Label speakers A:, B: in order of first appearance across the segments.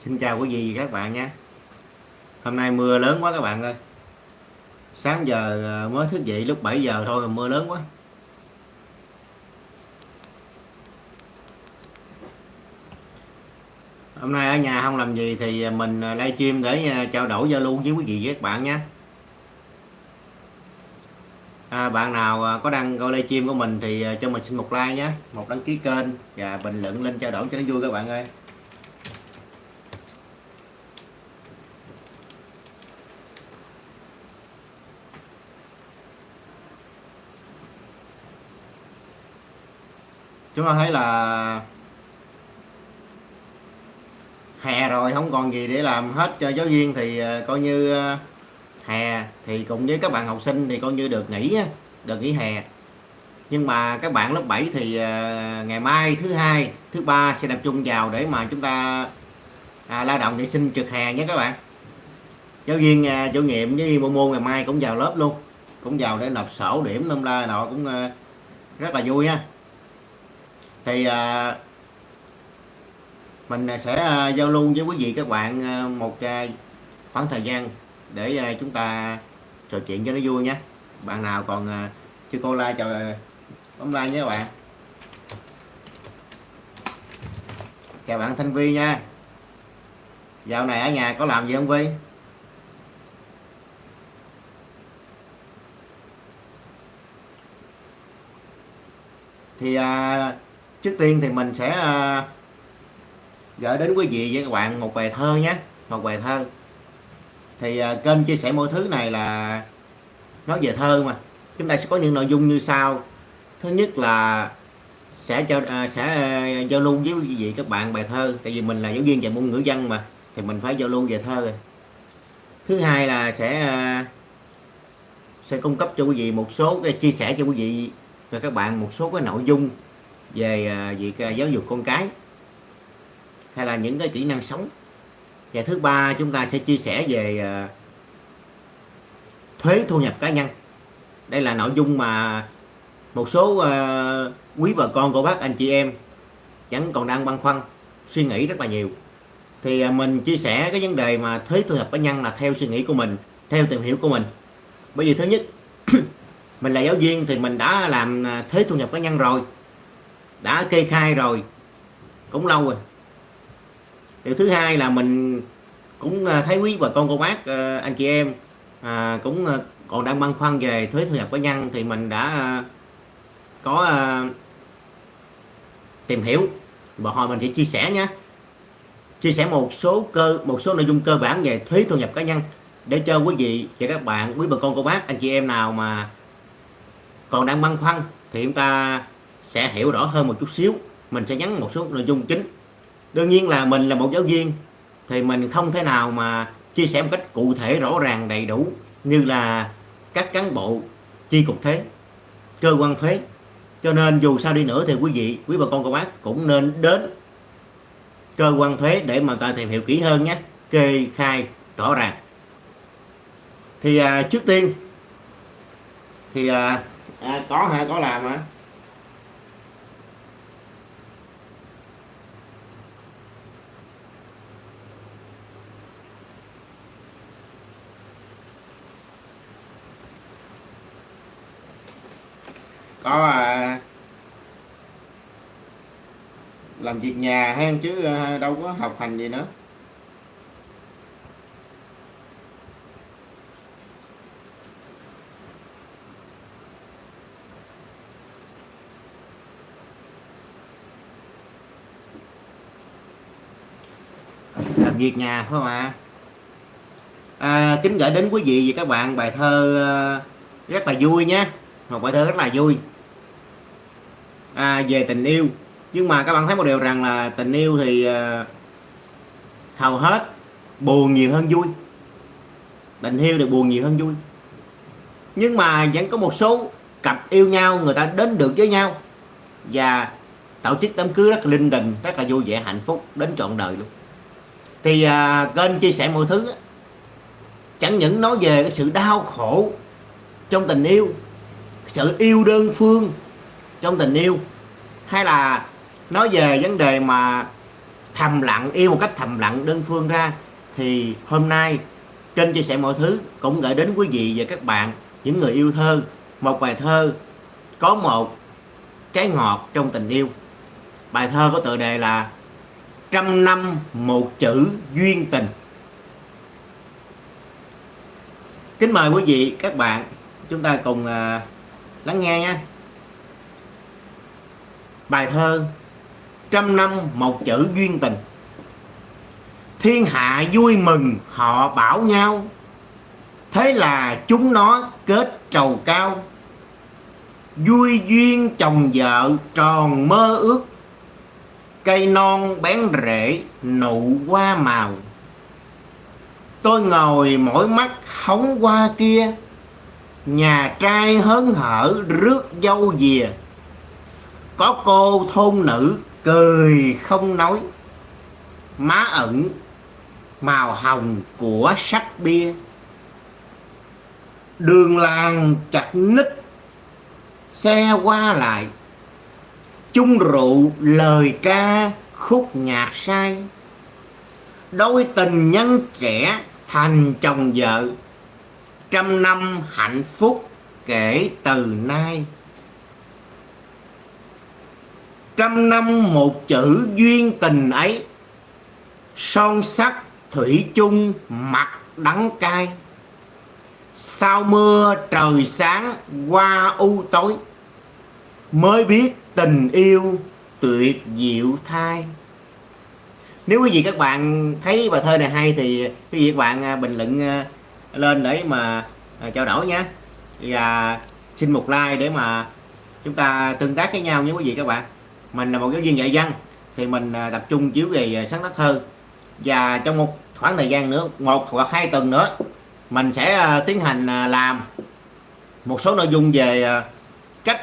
A: Xin chào quý vị và các bạn nhé. Hôm nay mưa lớn quá các bạn ơi. Sáng giờ mới thức dậy lúc 7 giờ thôi mà mưa lớn quá. Hôm nay ở nhà không làm gì thì mình livestream để trao đổi giao lưu với quý vị và các bạn nhé. Bạn nào có đăng coi livestream của mình thì cho mình xin một like nhé, một đăng ký kênh và bình luận lên trao đổi cho nó vui các bạn ơi. Chúng ta thấy là hè rồi không còn gì để làm hết cho giáo viên thì coi như hè thì cùng với các bạn học sinh thì coi như được nghỉ á, được nghỉ hè. Nhưng mà các bạn lớp 7 thì ngày mai thứ hai, thứ ba sẽ tập trung vào để mà chúng ta lao động để xin trực hè nhé các bạn. Giáo viên chủ nhiệm với bộ môn ngày mai cũng vào lớp luôn, cũng vào để nộp sổ điểm tùm la nọ cũng rất là vui ha. Thì mình sẽ giao lưu với quý vị các bạn một khoảng thời gian để chúng ta trò chuyện cho nó vui nhé. Bạn nào còn chưa cô like chào bấm like nhé các bạn. Chào bạn Thanh Vi nha. Dạo này ở nhà có làm gì không Vi? Thì trước tiên thì mình sẽ gửi đến quý vị với các bạn một bài thơ nhé, một bài thơ. Thì kênh chia sẻ mọi thứ này là nói về thơ mà. Chúng ta sẽ có những nội dung như sau. Thứ nhất là sẽ giao lưu với quý vị các bạn bài thơ, tại vì mình là giáo viên dạy môn ngữ văn mà, thì mình phải giao lưu về thơ rồi. Thứ hai là sẽ cung cấp cho quý vị một số cái chia sẻ cho quý vị và các bạn một số cái nội dung về việc giáo dục con cái hay là những cái kỹ năng sống. Và thứ ba chúng ta sẽ chia sẻ về thuế thu nhập cá nhân. Đây là nội dung mà một số quý bà con cô bác anh chị em vẫn còn đang băn khoăn suy nghĩ rất là nhiều. Thì mình chia sẻ cái vấn đề mà thuế thu nhập cá nhân là theo suy nghĩ của mình, theo tìm hiểu của mình. Bởi vì thứ nhất mình là giáo viên thì mình đã làm thuế thu nhập cá nhân rồi, đã kê khai rồi cũng lâu rồi. Điều thứ hai là mình cũng thấy quý bà con cô bác anh chị em cũng còn đang băn khoăn về thuế thu nhập cá nhân, thì mình đã có tìm hiểu và hồi mình sẽ chia sẻ nhé, chia sẻ một số nội dung cơ bản về thuế thu nhập cá nhân để cho quý vị và các bạn, quý bà con cô bác anh chị em nào mà còn đang băn khoăn thì chúng ta sẽ hiểu rõ hơn một chút xíu. Mình sẽ nhấn một số nội dung chính. Đương nhiên là mình là một giáo viên thì mình không thể nào mà chia sẻ một cách cụ thể rõ ràng đầy đủ như là các cán bộ chi cục thuế, cơ quan thuế. Cho nên dù sao đi nữa thì quý vị, quý bà con cô bác cũng nên đến cơ quan thuế để mà ta tìm hiểu kỹ hơn nhé, kê khai rõ ràng. Thì trước tiên thì có làm hả? Có làm việc nhà hay chứ đâu có học hành gì nữa. Làm việc nhà thôi mà. Kính gửi đến quý vị và các bạn bài thơ rất là vui nhé, một bài thơ rất là vui về tình yêu. Nhưng mà các bạn thấy một điều rằng là tình yêu thì hầu hết buồn nhiều hơn vui. Tình yêu thì buồn nhiều hơn vui. Nhưng mà vẫn có một số cặp yêu nhau, người ta đến được với nhau và tổ chức đám cưới rất là linh đình, rất là vui vẻ hạnh phúc đến trọn đời luôn. Thì kênh chia sẻ mọi thứ chẳng những nói về cái sự đau khổ trong tình yêu, sự yêu đơn phương trong tình yêu, hay là nói về vấn đề mà thầm lặng, yêu một cách thầm lặng đơn phương ra, thì hôm nay trên chia sẻ mọi thứ cũng gửi đến quý vị và các bạn, những người yêu thơ, một bài thơ có một trái ngọt trong tình yêu. Bài thơ có tựa đề là Trăm năm một chữ duyên tình. Kính mời quý vị các bạn chúng ta cùng lắng nghe nha. Bài thơ Trăm năm một chữ duyên tình. Thiên hạ vui mừng họ bảo nhau, thế là chúng nó kết trầu cao. Vui duyên chồng vợ tròn mơ ước, cây non bén rễ nụ hoa màu. Tôi ngồi mỏi mắt hóng hoa kia, nhà trai hớn hở rước dâu về. Có cô thôn nữ cười không nói, má ẩn màu hồng của sắc bia. Đường làng chặt ních xe qua lại, chung rượu lời ca khúc nhạc say. Đôi tình nhân trẻ thành chồng vợ, trăm năm hạnh phúc kể từ nay. Trăm năm một chữ duyên tình ấy, son sắt thủy chung mặt đắng cay. Sau mưa trời sáng qua u tối, mới biết tình yêu tuyệt diệu thay. Nếu quý vị các bạn thấy bài thơ này hay thì quý vị các bạn bình luận lên để mà trao đổi nhé. Và xin một like để mà chúng ta tương tác với nhau nhé quý vị các bạn. Mình là một giáo viên dạy văn thì mình tập trung chiếu về sáng tác thơ. Và trong một khoảng thời gian nữa, 1 hoặc 2 tuần nữa, mình sẽ tiến hành làm một số nội dung về cách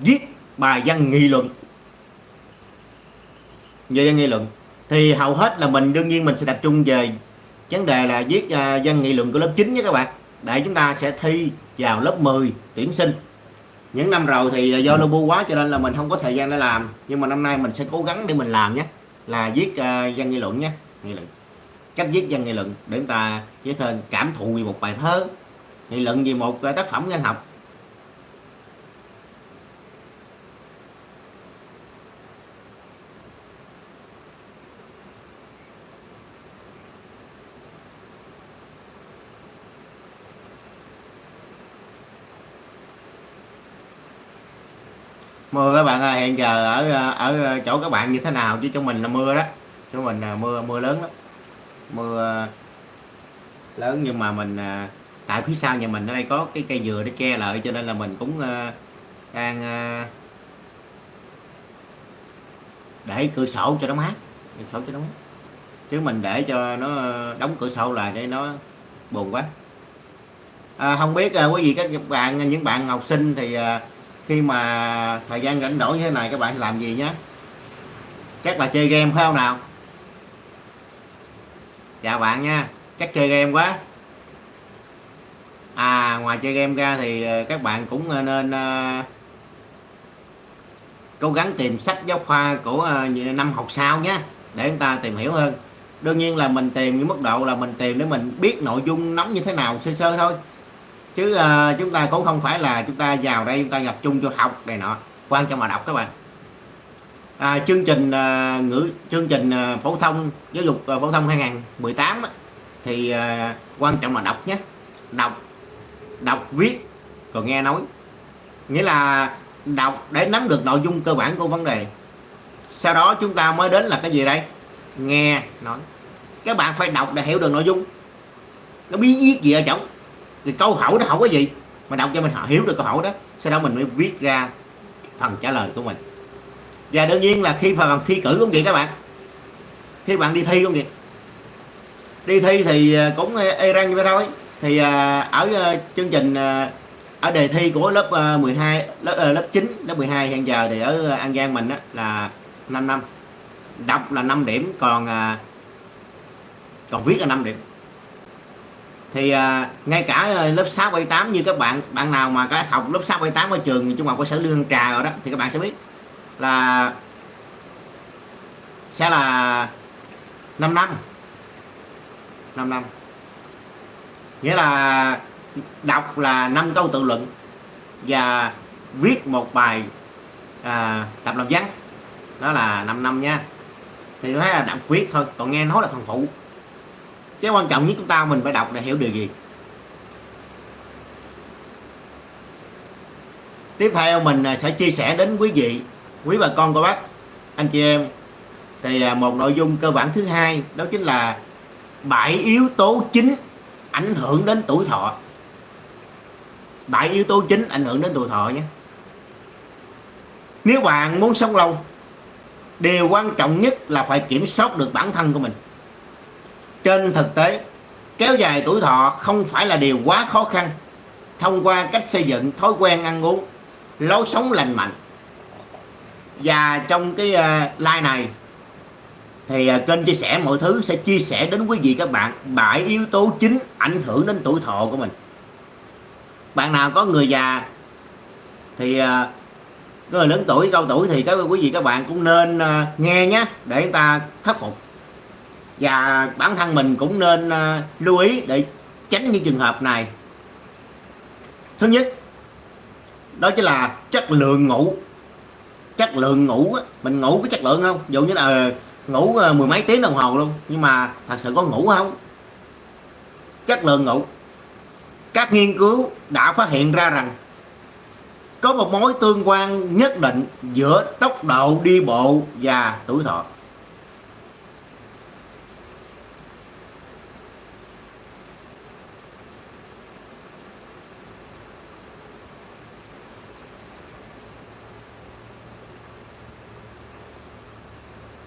A: viết bài văn nghị luận. Về văn nghị luận thì hầu hết là mình đương nhiên mình sẽ tập trung về vấn đề là viết văn nghị luận của lớp 9 nhé các bạn, để chúng ta sẽ thi vào lớp 10 tuyển sinh. Những năm rồi thì do lu bu quá cho nên là mình không có thời gian để làm, nhưng mà năm nay mình sẽ cố gắng để mình làm nhé, là viết văn nghị luận nhé, nghị luận, cách viết văn nghị luận để chúng ta viết hơn, cảm thụ về một bài thơ, nghị luận về một tác phẩm văn học. Mưa các bạn ơi, hiện giờ ở chỗ các bạn như thế nào, chứ trong mình là mưa đó, chỗ mình là mưa lớn lắm, mưa lớn. Nhưng mà mình tại phía sau nhà mình ở đây có cái cây dừa để che lại, cho nên là mình cũng đang để cửa sổ cho nó mát, cửa sổ cho nó mát, chứ mình để cho nó đóng cửa sổ lại để nó buồn quá. Không biết quý vị các bạn, những bạn học sinh thì khi mà thời gian rảnh rỗi như thế này các bạn làm gì nhé? Chắc là chơi game phải không nào? Chào bạn nha, chắc chơi game quá. Ngoài chơi game ra thì các bạn cũng nên cố gắng tìm sách giáo khoa của năm học sau nhé, để chúng ta tìm hiểu hơn. Đương nhiên là mình tìm với mức độ là mình tìm để mình biết nội dung nắm như thế nào sơ sơ thôi, chứ chúng ta cũng không phải là chúng ta vào đây chúng ta tập trung cho học này nọ. Quan trọng là đọc các bạn. Chương trình phổ thông, giáo dục phổ thông 2018 á, thì quan trọng là đọc nhé, đọc viết còn nghe nói, nghĩa là đọc để nắm được nội dung cơ bản của vấn đề, sau đó chúng ta mới đến là cái gì đây, nghe nói. Các bạn phải đọc để hiểu được nội dung, nó bí viết gì ở trong thì câu hỏi đó không có gì, mà đọc cho mình hiểu được câu hỏi đó, sau đó mình mới viết ra phần trả lời của mình. Và đương nhiên là khi phần thi cử cũng vậy các bạn, khi bạn đi thi cũng vậy, đi thi thì cũng y răng như vậy thôi. Thì ở chương trình ở đề thi của lớp 12, lớp 9, lớp 12 hiện giờ thì ở An Giang mình á, là 5 năm, đọc là 5 điểm, còn viết là 5 điểm. Thì ngay cả lớp 6, 7, 8 như các bạn nào mà cái học lớp 6, 7, 8 ở trường trung học cơ sở Lương Trà rồi đó, thì các bạn sẽ biết là sẽ là 5 năm. 5 năm nghĩa là đọc là 5 câu tự luận và viết một bài tập làm văn, đó là 5 năm nha. Thì tôi thấy là đọc viết thôi, còn nghe nói là phần phụ. Cái quan trọng nhất chúng ta mình phải đọc để hiểu điều gì. Tiếp theo mình sẽ chia sẻ đến quý vị, quý bà con cô bác, anh chị em. Thì một nội dung cơ bản thứ hai đó chính là 7 yếu tố chính ảnh hưởng đến tuổi thọ. 7 yếu tố chính ảnh hưởng đến tuổi thọ nhé. Nếu bạn muốn sống lâu, điều quan trọng nhất là phải kiểm soát được bản thân của mình. Trên thực tế, kéo dài tuổi thọ không phải là điều quá khó khăn thông qua cách xây dựng thói quen ăn uống, lối sống lành mạnh. Và trong cái like này thì kênh chia sẻ mọi thứ sẽ chia sẻ đến quý vị các bạn 7 yếu tố chính ảnh hưởng đến tuổi thọ của mình. Bạn nào có người già thì người lớn tuổi, cao tuổi thì quý vị các bạn cũng nên nghe nhé, để chúng ta khắc phục. Và bản thân mình cũng nên lưu ý để tránh những trường hợp này. Thứ nhất, đó chính là chất lượng ngủ. Chất lượng ngủ, mình ngủ có chất lượng không? Ví dụ như là ngủ mười mấy tiếng đồng hồ luôn, nhưng mà thật sự có ngủ không? Chất lượng ngủ. Các nghiên cứu đã phát hiện ra rằng có một mối tương quan nhất định giữa tốc độ đi bộ và tuổi thọ.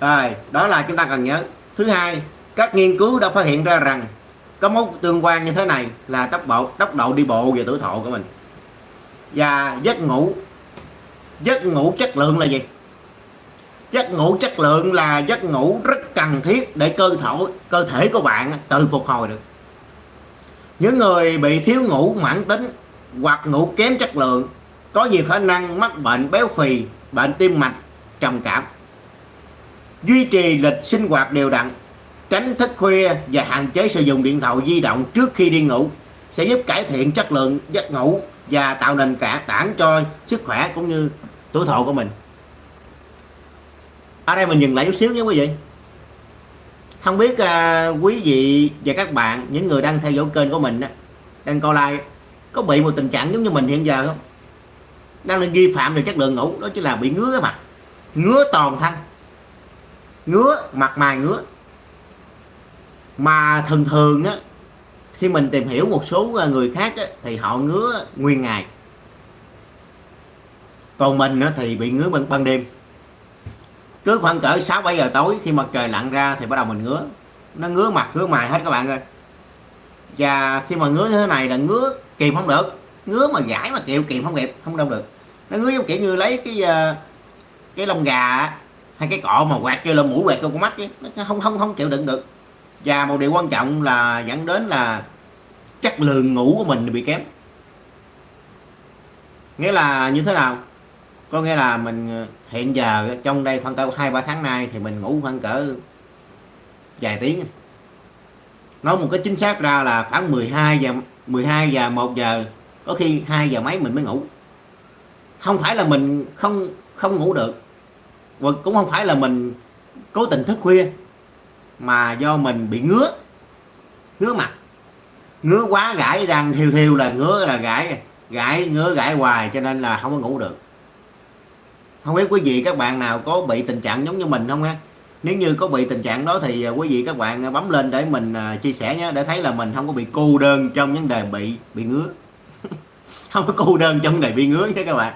A: Rồi, đó là chúng ta cần nhớ. Thứ hai, các nghiên cứu đã phát hiện ra rằng có mối tương quan như thế này là tốc độ đi bộ và tuổi thọ của mình. Và giấc ngủ chất lượng là gì? Giấc ngủ chất lượng là giấc ngủ rất cần thiết để cơ thể của bạn tự phục hồi được. Những người bị thiếu ngủ mãn tính hoặc ngủ kém chất lượng có nhiều khả năng mắc bệnh béo phì, bệnh tim mạch, trầm cảm. Duy trì lịch sinh hoạt đều đặn, tránh thức khuya và hạn chế sử dụng điện thoại di động trước khi đi ngủ sẽ giúp cải thiện chất lượng giấc ngủ và tạo nền tảng cho sức khỏe cũng như tuổi thọ của mình. Ở đây mình dừng lại chút xíu nhé quý vị. Không biết quý vị và các bạn, những người đang theo dõi kênh của mình đang coi like, có bị một tình trạng giống như mình hiện giờ không? Đang vi phạm về chất lượng ngủ, đó chính là bị ngứa cái mặt, ngứa toàn thân, ngứa mặt mày ngứa. Mà thường á, khi mình tìm hiểu một số người khác á, thì họ ngứa nguyên ngày. Còn mình á, thì bị ngứa ban đêm. Cứ khoảng cỡ 6-7 giờ tối khi mặt trời lặn ra thì bắt đầu mình ngứa. Nó ngứa mặt ngứa mày hết các bạn ơi. Và khi mà ngứa như thế này là ngứa kìm không được, ngứa mà gãi mà kìm không đẹp, không đâu được. Nó ngứa giống kiểu như lấy cái lông gà hay cái cọ mà quạt vô lên mũi, quạt vô con mắt ấy. Nó không chịu đựng được. Và một điều quan trọng là dẫn đến là chất lượng ngủ của mình bị kém. Nghĩa là như thế nào? Có nghĩa là mình hiện giờ trong đây khoảng cỡ 2-3 tháng nay thì mình ngủ khoảng cỡ vài tiếng. Nói một cái chính xác ra là khoảng 12 giờ 1 giờ, có khi 2 giờ mấy mình mới ngủ. Không phải là mình không ngủ được, và cũng không phải là mình cố tình thức khuya, mà do mình bị ngứa mặt, ngứa quá gãi đang thiêu là ngứa, là gãi hoài, cho nên là không có ngủ được. Không biết quý vị các bạn nào có bị tình trạng giống như mình không ha? Nếu như có bị tình trạng đó thì quý vị các bạn bấm lên để mình chia sẻ nhé, để thấy là mình không có bị cô đơn trong vấn đề bị ngứa. Không có cô đơn trong vấn đề bị ngứa nhé các bạn.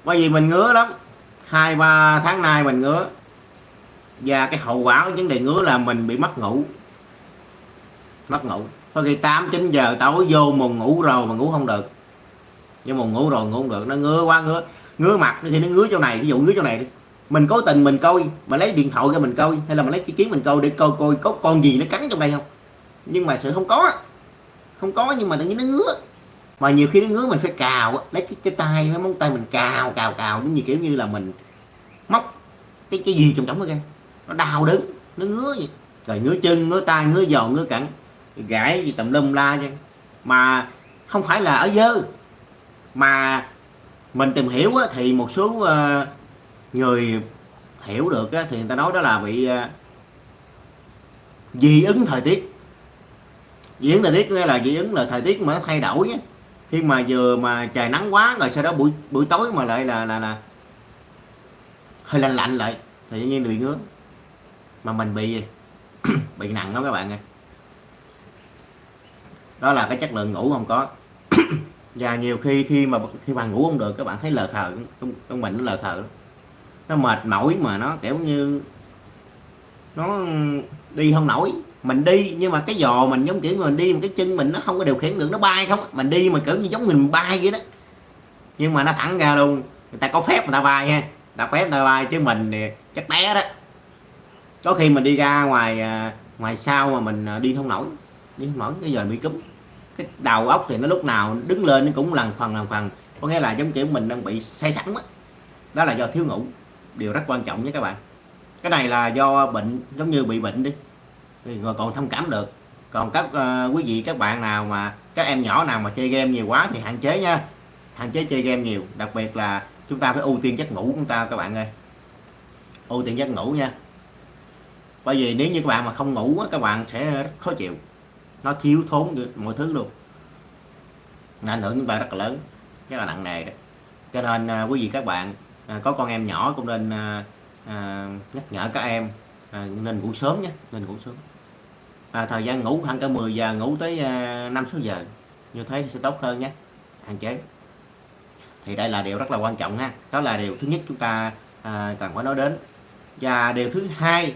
A: Bởi vì mình ngứa lắm, 2-3 tháng nay mình ngứa. Và cái hậu quả của vấn đề ngứa là mình bị mất ngủ. Có khi 8-9 giờ tối vô mùng ngủ rồi mà ngủ không được. Nhưng mà ngủ rồi ngủ không được, nó ngứa quá, ngứa mặt thì nó ngứa chỗ này, ví dụ ngứa chỗ này đi. Mình cố tình mình coi, mà lấy điện thoại ra mình coi, hay là mình lấy cái kiến mình coi để coi có con gì nó cắn trong đây không. Nhưng mà sự không có, nhưng mà tự nhiên nó ngứa. Mà nhiều khi nó ngứa mình phải cào, lấy cái tay, cái móng tay mình cào giống như kiểu như là mình móc cái gì trong đó ra. Nó đau đớn. nó ngứa gì, rồi ngứa chân ngứa tay ngứa giò ngứa cẳng, gãi gì tùm lum la chứ. Mà không phải là ở dơ, mà mình tìm hiểu á, thì một số người hiểu được á, thì người ta nói đó là bị dị ứng thời tiết. Dị ứng thời tiết nghĩa là dị ứng là thời tiết mà nó thay đổi á, khi mà vừa mà trời nắng quá rồi sau đó buổi buổi tối mà lại là hơi lạnh lạnh lại thì tự nhiên là bị ngứa. Mà mình bị nặng lắm các bạn ơi. Đó là cái chất lượng ngủ không có. Và nhiều khi mà ngủ không được, các bạn thấy lờ khờ, trong mình nó lờ khờ, nó mệt mỏi mà nó kiểu như nó đi không nổi. Mình đi nhưng mà cái giò mình giống kiểu mình đi mà cái chân mình nó không có điều khiển được, nó bay không, mình đi mà kiểu như giống mình bay vậy đó, nhưng mà nó thẳng ra luôn. Người ta có phép người ta bay ha, ta phép người ta bay, chứ mình thì chắc té đó. Có khi mình đi ra ngoài ngoài sau mà mình đi không nổi cái giờ bị cúm. Cái đầu óc thì nó lúc nào đứng lên nó cũng lần phần, có nghĩa là giống kiểu mình đang bị say sẵn á. Đó là do thiếu ngủ, điều rất quan trọng nhé các bạn. Cái này là do bệnh, giống như bị bệnh đi thì rồi còn thông cảm được. Còn các quý vị các bạn nào mà các em nhỏ nào mà chơi game nhiều quá thì hạn chế nha, hạn chế chơi game nhiều. Đặc biệt là chúng ta phải ưu tiên giấc ngủ của chúng ta các bạn ơi, ưu tiên giấc ngủ nha. Bởi vì nếu như các bạn mà không ngủ các bạn sẽ rất khó chịu, nó thiếu thốn mọi thứ luôn, nó ảnh hưởng đến bạn rất là lớn, rất là nặng nề đó. Cho nên quý vị các bạn có con em nhỏ cũng nên nhắc nhở các em nên ngủ sớm nhé, nên ngủ sớm. Thời gian ngủ khoảng cả 10 giờ, ngủ tới 5-6 giờ, như thế thì sẽ tốt hơn nhé, hạn chế. Thì đây là điều rất là quan trọng ha, đó là điều thứ nhất chúng ta cần phải nói đến. Và điều thứ hai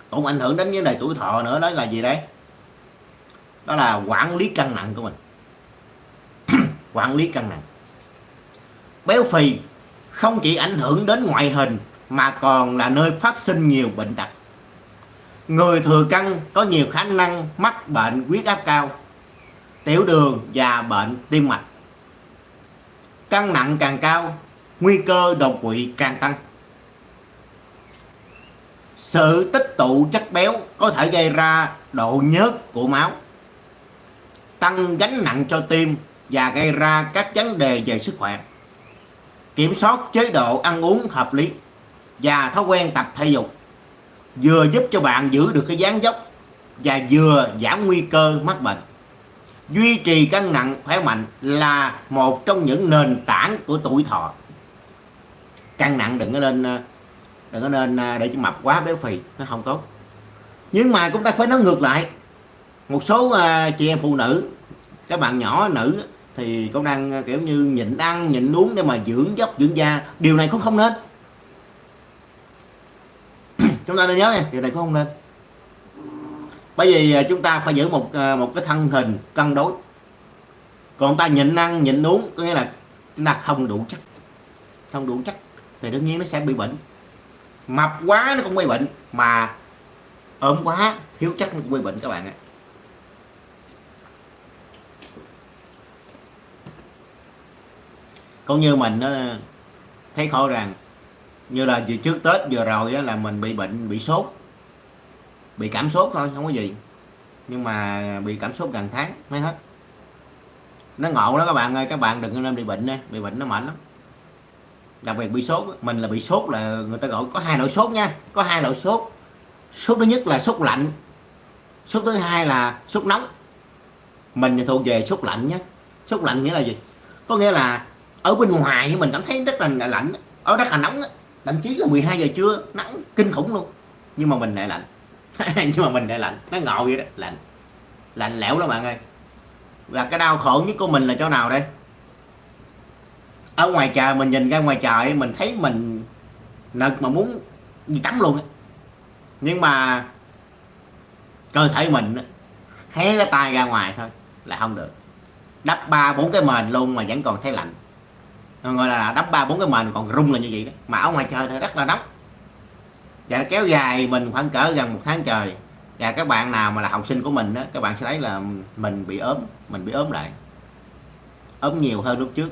A: cũng ảnh hưởng đến vấn đề tuổi thọ nữa, đó là gì đấy? Đó là quản lý cân nặng của mình. Quản lý cân nặng. Béo phì không chỉ ảnh hưởng đến ngoại hình mà còn là nơi phát sinh nhiều bệnh tật. Người thừa cân có nhiều khả năng mắc bệnh huyết áp cao, tiểu đường và bệnh tim mạch. Cân nặng càng cao, nguy cơ đột quỵ càng tăng. Sự tích tụ chất béo có thể gây ra độ nhớt của máu, tăng gánh nặng cho tim và gây ra các vấn đề về sức khỏe. Kiểm soát chế độ ăn uống hợp lý và thói quen tập thể dục vừa giúp cho bạn giữ được cái dáng dốc và vừa giảm nguy cơ mắc bệnh. Duy trì cân nặng khỏe mạnh là một trong những nền tảng của tuổi thọ. Cân nặng đừng có nên để cho mập quá béo phì, nó không tốt. Nhưng mà chúng ta phải nói ngược lại, một số chị em phụ nữ, các bạn nhỏ nữ thì cũng đang kiểu như nhịn ăn nhịn uống để mà dưỡng dốc dưỡng da. Điều này cũng không nên. Chúng ta nên nhớ nha, điều này cũng không nên. Bởi vì chúng ta phải giữ một cái thân hình cân đối. Còn ta nhịn ăn nhịn uống có nghĩa là chúng ta không đủ chất thì đương nhiên nó sẽ bị bệnh. Mập quá nó cũng bị bệnh, mà ốm quá thiếu chất nó cũng bị bệnh các bạn ạ. Cũng như mình nó thấy khó rằng như là vừa trước Tết vừa rồi á, là mình bị bệnh, bị sốt, bị cảm sốt thôi không có gì, nhưng mà bị cảm sốt gần tháng mới hết. Nó ngộ đó các bạn ơi, các bạn đừng nên bị bệnh nha, bị bệnh nó mạnh lắm. Đặc biệt bị sốt, mình là bị sốt là người ta gọi có hai loại sốt nha, có hai loại sốt. Sốt thứ nhất là sốt lạnh, sốt thứ hai là sốt nóng. Mình thì thuộc về sốt lạnh nhé. Sốt lạnh nghĩa là gì? Có nghĩa là ở bên ngoài mình cảm thấy rất là lạnh, ở rất là nóng, thậm chí là 12 giờ trưa nắng kinh khủng luôn, nhưng mà mình lại lạnh. Nhưng mà mình lại lạnh, nó ngộ vậy đó, lạnh lẽo đó bạn ơi. Và cái đau khổ nhất của mình là chỗ nào đây? Ở ngoài trời, mình nhìn ra ngoài trời mình thấy mình nực mà muốn đi tắm luôn á. Nhưng mà cơ thể mình hé cái tay ra ngoài thôi là không được, đắp 3-4 cái mền luôn mà vẫn còn thấy lạnh. Gọi là đắp 3-4 cái mền còn rung là như vậy đó. Mà ở ngoài trời thì rất là nóng, và kéo dài mình khoảng cỡ gần 1 tháng trời. Và các bạn nào mà là học sinh của mình đó, các bạn sẽ thấy là mình bị ốm lại, ốm nhiều hơn lúc trước.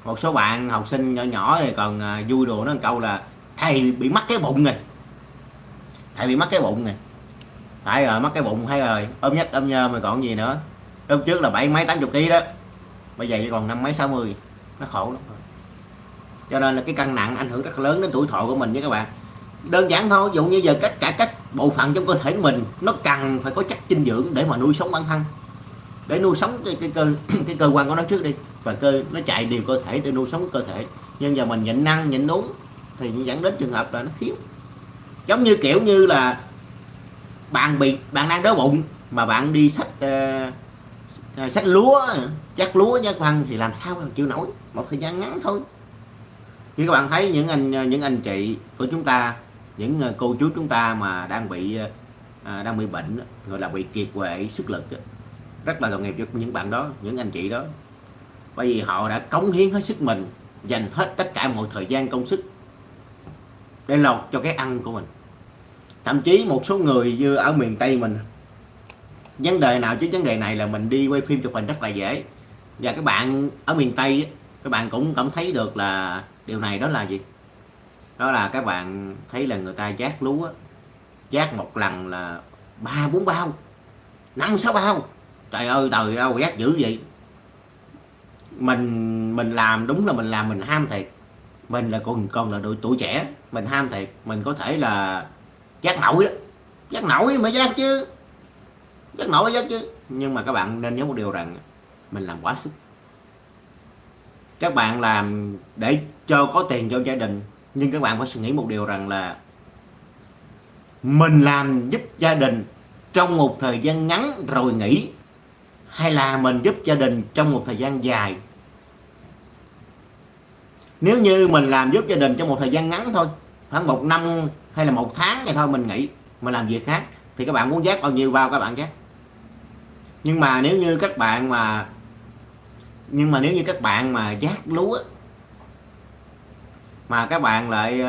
A: Một số bạn học sinh nhỏ nhỏ thì còn vui đùa nó một câu là thầy bị mắc cái bụng này. tại vì mắc cái bụng nè, tại rồi mắc cái bụng hay rồi ốm nhách ốm nhơ mà còn gì nữa. Lúc trước là 7 mấy 80 kg đó, bây giờ chỉ còn 5 mấy 60, nó khổ lắm. Cho nên là cái cân nặng ảnh hưởng rất lớn đến tuổi thọ của mình với các bạn. Đơn giản thôi, ví dụ như giờ các bộ phận trong cơ thể của mình nó cần phải có chất dinh dưỡng để mà nuôi sống bản thân, để nuôi sống cái cơ quan của nó trước đi, và nó chạy điều cơ thể để nuôi sống cơ thể. Nhưng giờ mình nhịn ăn nhịn uống thì dẫn đến trường hợp là nó thiếu. Giống như kiểu như là bạn đang đói bụng mà bạn đi xách lúa, chắc lúa với khoăn thì làm sao mà chịu nổi một thời gian ngắn thôi. Như các bạn thấy những anh chị của chúng ta, những cô chú chúng ta mà đang bị bệnh, gọi là bị kiệt quệ sức lực, rất là tội nghiệp cho những bạn đó, những anh chị đó, bởi vì họ đã cống hiến hết sức mình, dành hết tất cả mọi thời gian công sức để lọt cho cái ăn của mình. Thậm chí một số người như ở miền Tây mình, vấn đề nào chứ vấn đề này là mình đi quay phim chụp hình rất là dễ, và các bạn ở miền Tây các bạn cũng cảm thấy được là điều này đó là gì. Đó là các bạn thấy là người ta vác lúa, vác một lần là 3-4 bao, 5-6 bao, trời ơi trời đâu vác dữ vậy. Mình làm đúng là mình ham thiệt, mình là còn là tuổi trẻ, mình ham thiệt, mình có thể là vác nổi đó, vác nổi mới vác chứ, vác nổi mới vác chứ. Nhưng mà các bạn nên nhớ một điều rằng mình làm quá sức. Các bạn làm để cho có tiền cho gia đình, nhưng các bạn phải suy nghĩ một điều rằng là mình làm giúp gia đình trong một thời gian ngắn rồi nghỉ, hay là mình giúp gia đình trong một thời gian dài. Nếu như mình làm giúp gia đình trong một thời gian ngắn thôi, khoảng 1 năm hay là 1 tháng vậy thôi mình nghỉ, mình làm việc khác, thì các bạn muốn vác bao nhiêu bao các bạn vác. Nhưng mà nếu như các bạn mà vác lúa mà các bạn lại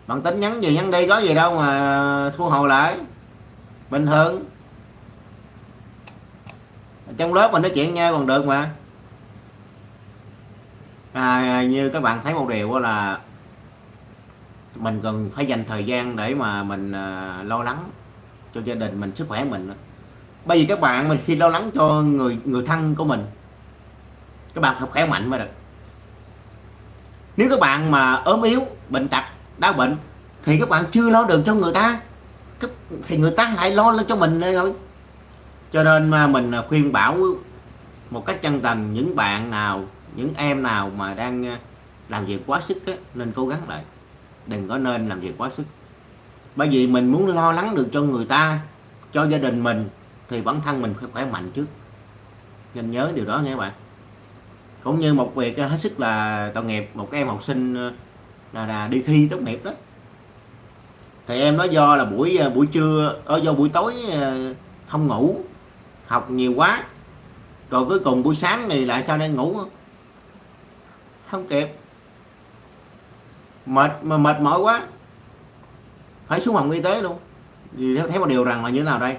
A: bạn tính nhắn gì nhắn đi, có gì đâu mà thu hồi lại, bình thường trong lớp mình nói chuyện nha còn được mà. Như các bạn thấy một điều là mình cần phải dành thời gian để mà mình lo lắng cho gia đình mình, sức khỏe mình. Bởi vì các bạn mình khi lo lắng cho người thân của mình, các bạn phải khỏe mạnh mới được. Nếu các bạn mà ốm yếu, bệnh tật, đau bệnh thì các bạn chưa lo được cho người ta, thì người ta lại lo lên cho mình thôi. Cho nên mà mình khuyên bảo một cách chân thành, những bạn nào, những em nào mà đang làm việc quá sức á, nên cố gắng lại, đừng có nên làm việc quá sức. Bởi vì mình muốn lo lắng được cho người ta, cho gia đình mình, thì bản thân mình phải khỏe mạnh trước. Nên nhớ điều đó nghe các bạn. Cũng như một việc hết sức là tội nghiệp, một cái em học sinh là đi thi tốt nghiệp đó, thì em đó do là buổi trưa do buổi tối không ngủ, học nhiều quá, rồi cuối cùng buổi sáng này lại sao đang ngủ không kịp, mệt mỏi quá, phải xuống phòng y tế luôn. Vì thấy một điều rằng là như thế nào đây,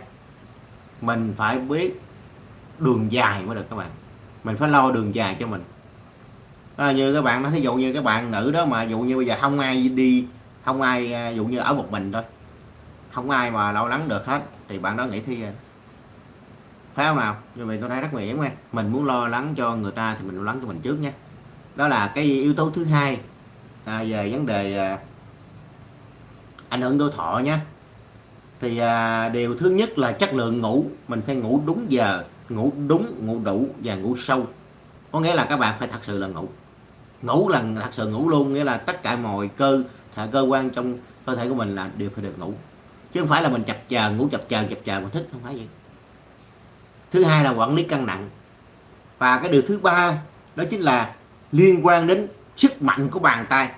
A: mình phải biết đường dài mới được các bạn, mình phải lo đường dài cho mình. Như các bạn nói, thí dụ như các bạn nữ đó mà dụ như bây giờ không ai dụ như ở một mình thôi, không ai mà lo lắng được hết, thì bạn đó nghỉ thi rồi, phải không nào? Như vậy tôi thấy rất nguy hiểm nha. Mình muốn lo lắng cho người ta thì mình lo lắng cho mình trước nhé. Đó là cái yếu tố thứ hai về vấn đề ảnh hưởng tuổi thọ nhé. Thì điều thứ nhất là chất lượng ngủ, mình phải ngủ đúng giờ, ngủ đúng, ngủ đủ và ngủ sâu. Có nghĩa là các bạn phải thật sự là ngủ là thật sự ngủ luôn, nghĩa là tất cả mọi cơ quan trong cơ thể của mình là đều phải được ngủ, chứ không phải là mình chập chờn ngủ, chập chờn mình thích, không phải vậy. Thứ hai là quản lý cân nặng, và cái điều thứ ba đó chính là liên quan đến sức mạnh của bàn tay.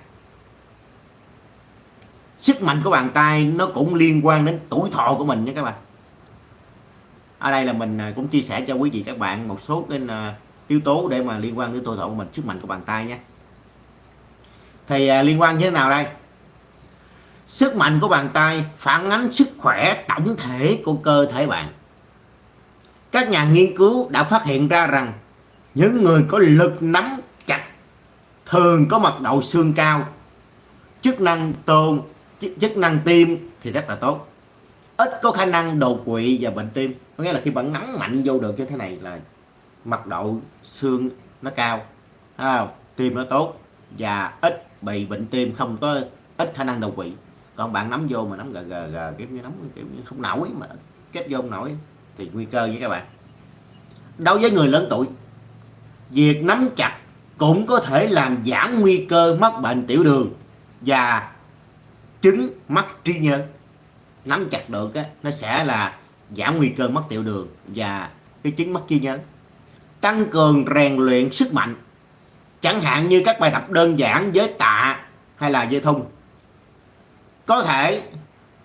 A: Sức mạnh của bàn tay nó cũng liên quan đến tuổi thọ của mình nha các bạn. Ở đây là mình cũng chia sẻ cho quý vị các bạn một số cái yếu tố để mà liên quan đến tuổi thọ của mình, sức mạnh của bàn tay nhé. Thì liên quan như thế nào đây? Sức mạnh của bàn tay phản ánh sức khỏe tổng thể của cơ thể bạn. Các nhà nghiên cứu đã phát hiện ra rằng những người có lực nắm chặt thường có mật độ xương cao, chức năng chức năng tim thì rất là tốt, ít có khả năng đột quỵ và bệnh tim. Có nghĩa là khi bạn nắm mạnh vô được như thế này là mật độ xương nó cao, tim nó tốt và ít bị bệnh tim, không có ít khả năng đột quỵ. Còn bạn nắm vô mà nắm gờ gờ gờ kiểu như không nổi, mà kết vô không nổi thì nguy cơ với các bạn. Đối với người lớn tuổi, việc nắm chặt cũng có thể làm giảm nguy cơ mắc bệnh tiểu đường và chứng mất trí nhớ. Nắm chặt được á, nó sẽ là giảm nguy cơ mất tiểu đường và cái chứng mất trí nhớ. Tăng cường rèn luyện sức mạnh, chẳng hạn như các bài tập đơn giản với tạ hay là dây thun, có thể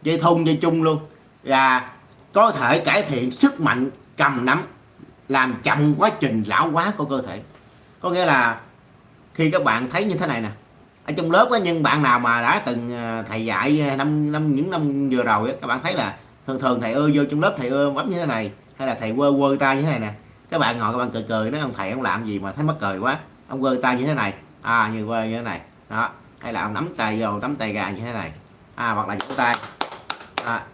A: dây thun dây chung luôn, và có thể cải thiện sức mạnh cầm nắm, làm chậm quá trình lão hóa của cơ thể. Có nghĩa là khi các bạn thấy như thế này nè, ở trong lớp á, nhưng bạn nào mà đã từng thầy dạy những năm vừa rồi á, các bạn thấy là thường thường thầy ơi vô trong lớp thầy ơi bấm như thế này, hay là thầy quơ quơ tay như thế này nè, các bạn ngồi các bạn cười cười nói ông thầy ông làm gì mà thấy mắc cười quá, ông quơ tay như thế này, như quơ như thế này đó, hay là ông nắm tay vô tắm tay gà như thế này, hoặc là vỗ tay.